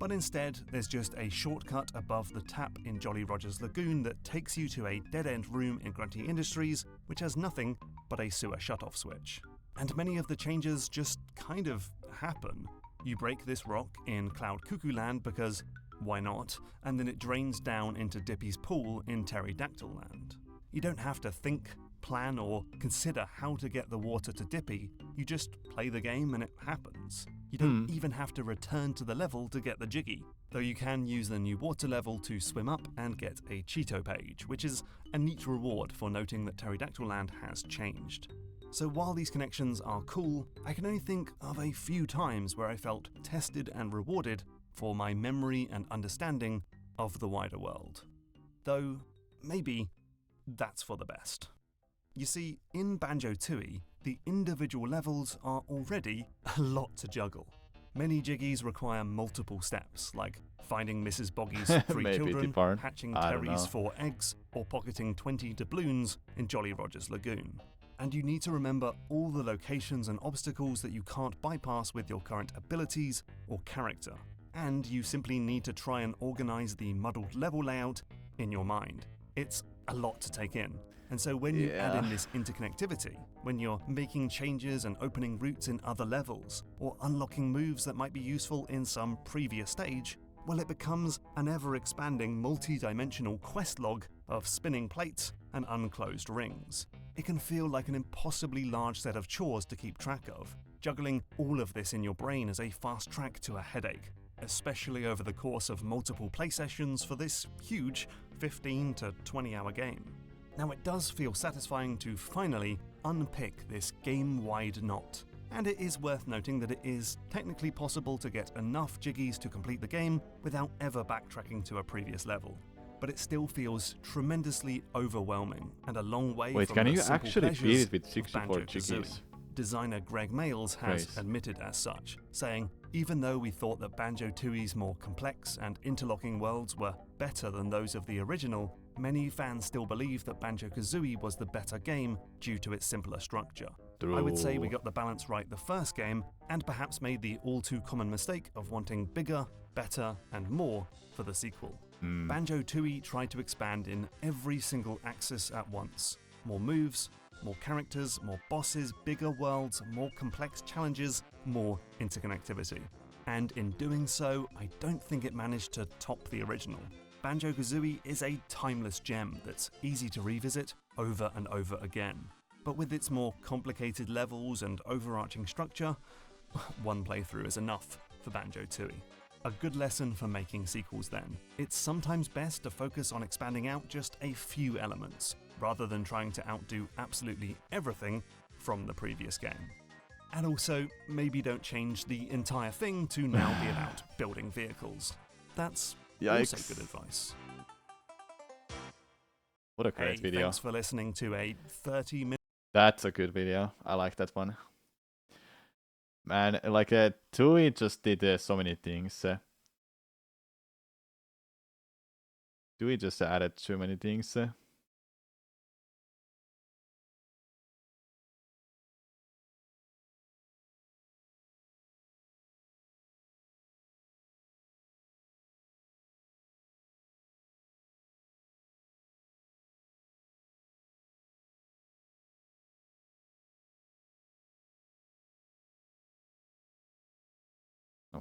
S7: But instead, there's just a shortcut above the tap in Jolly Roger's lagoon that takes you to a dead-end room in Grunty Industries, which has nothing but a sewer shutoff switch. And many of the changes just kind of happen. You break this rock in Cloud Cuckoo Land because why not? And then it drains down into Dippy's pool in Pterodactyl Land. You don't have to think, plan, or consider how to get the water to Dippy. You just play the game and it happens. You don't even have to return to the level to get the Jiggy, though you can use the new water level to swim up and get a Cheeto page, which is a neat reward for noting that Pterodactyl Land has changed. So while these connections are cool, I can only think of a few times where I felt tested and rewarded for my memory and understanding of the wider world. Though, maybe that's for the best. You see, in Banjo-Tooie, the individual levels are already a lot to juggle. Many jiggies require multiple steps, like finding Mrs. Boggy's 3
S1: Maybe
S7: children,
S1: different.
S7: hatching
S1: I don't
S7: Terry's
S1: know.
S7: 4 eggs, or pocketing 20 doubloons in Jolly Roger's lagoon. And you need to remember all the locations and obstacles that you can't bypass with your current abilities or character. And you simply need to try and organize the muddled level layout in your mind. It's a lot to take in. And so when you add in this interconnectivity, when you're making changes and opening routes in other levels, or unlocking moves that might be useful in some previous stage, well, it becomes an ever-expanding multi-dimensional quest log of spinning plates and unclosed rings. It can feel like an impossibly large set of chores to keep track of. Juggling all of this in your brain is a fast track to a headache, especially over the course of multiple play sessions for this huge 15 to 20 hour game. Now, it does feel satisfying to finally unpick this game-wide knot, and it is worth noting that it is technically possible to get enough jiggies to complete the game without ever backtracking to a previous level. But it still feels tremendously overwhelming and a long way
S1: Wait,
S7: from
S1: can
S7: the
S1: you
S7: simple
S1: actually beat
S7: pleasures
S1: it with
S7: of
S1: 64
S7: Banjo-Kazooie.
S1: jiggies?
S7: Designer Greg Mayles has
S1: Great.
S7: admitted as such, saying, even though we thought that Banjo-Tooie's more complex and interlocking worlds were better than those of the original, many fans still believe that Banjo-Kazooie was the better game due to its simpler structure. I would say we got the balance right the first game, and perhaps made the all-too-common mistake of wanting bigger, better, and more for the sequel. Banjo-Tooie tried to expand in every single axis at once. More moves, more characters, more bosses, bigger worlds, more complex challenges, more interconnectivity. And in doing so, I don't think it managed to top the original. Banjo-Kazooie is a timeless gem that's easy to revisit over and over again. But with its more complicated levels and overarching structure, one playthrough is enough for Banjo-Tooie. A good lesson for making sequels then. It's sometimes best to focus on expanding out just a few elements, rather than trying to outdo absolutely everything from the previous game. And also, maybe don't change the entire thing to now be about building vehicles. That's also
S1: Yikes.
S7: good advice.
S1: What a great
S7: Hey,
S1: video.
S7: thanks for listening to a 30-minute
S1: That's a good video. I like that one. Man, like Tui just did so many things. Tui just added too many things.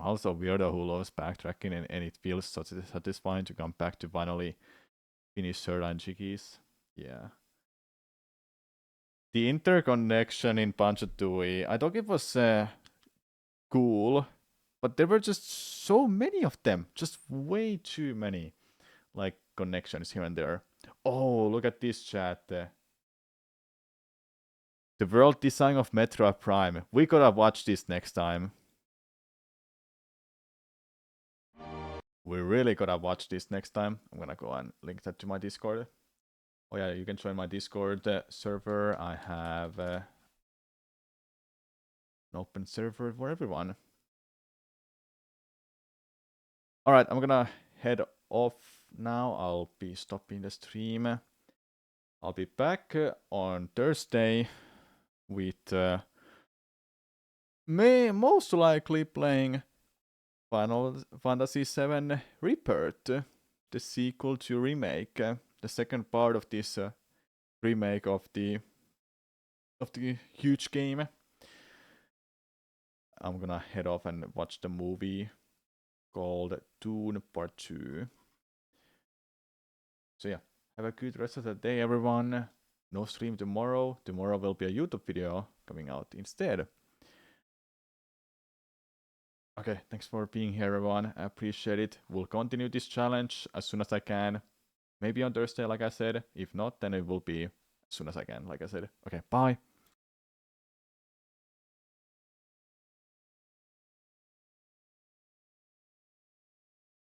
S1: also weirdo who loves backtracking and it feels so satisfying to come back to finally finish certain jiggies. Yeah. The interconnection in Banjo-Tooie, I thought it was cool, but there were just so many of them. Just way too many, like, connections here and there. Oh, look at this chat. The world design of Metroid Prime. We gotta watch this next time. We really gotta watch this next time. I'm gonna go and link that to my Discord. Oh yeah, you can join my Discord server. I have an open server for everyone. Alright, I'm gonna head off now. I'll be stopping the stream. I'll be back on Thursday with most likely playing Final Fantasy VII Rebirth, the sequel to remake, the second part of this remake of the huge game. I'm gonna head off and watch the movie called Dune Part 2. So yeah, have a good rest of the day, everyone. No stream tomorrow. Tomorrow will be a YouTube video coming out instead. Okay, thanks for being here, everyone. I appreciate it. We'll continue this challenge as soon as I can. Maybe on Thursday, like I said. If not, then it will be as soon as I can, like I said. Okay, bye.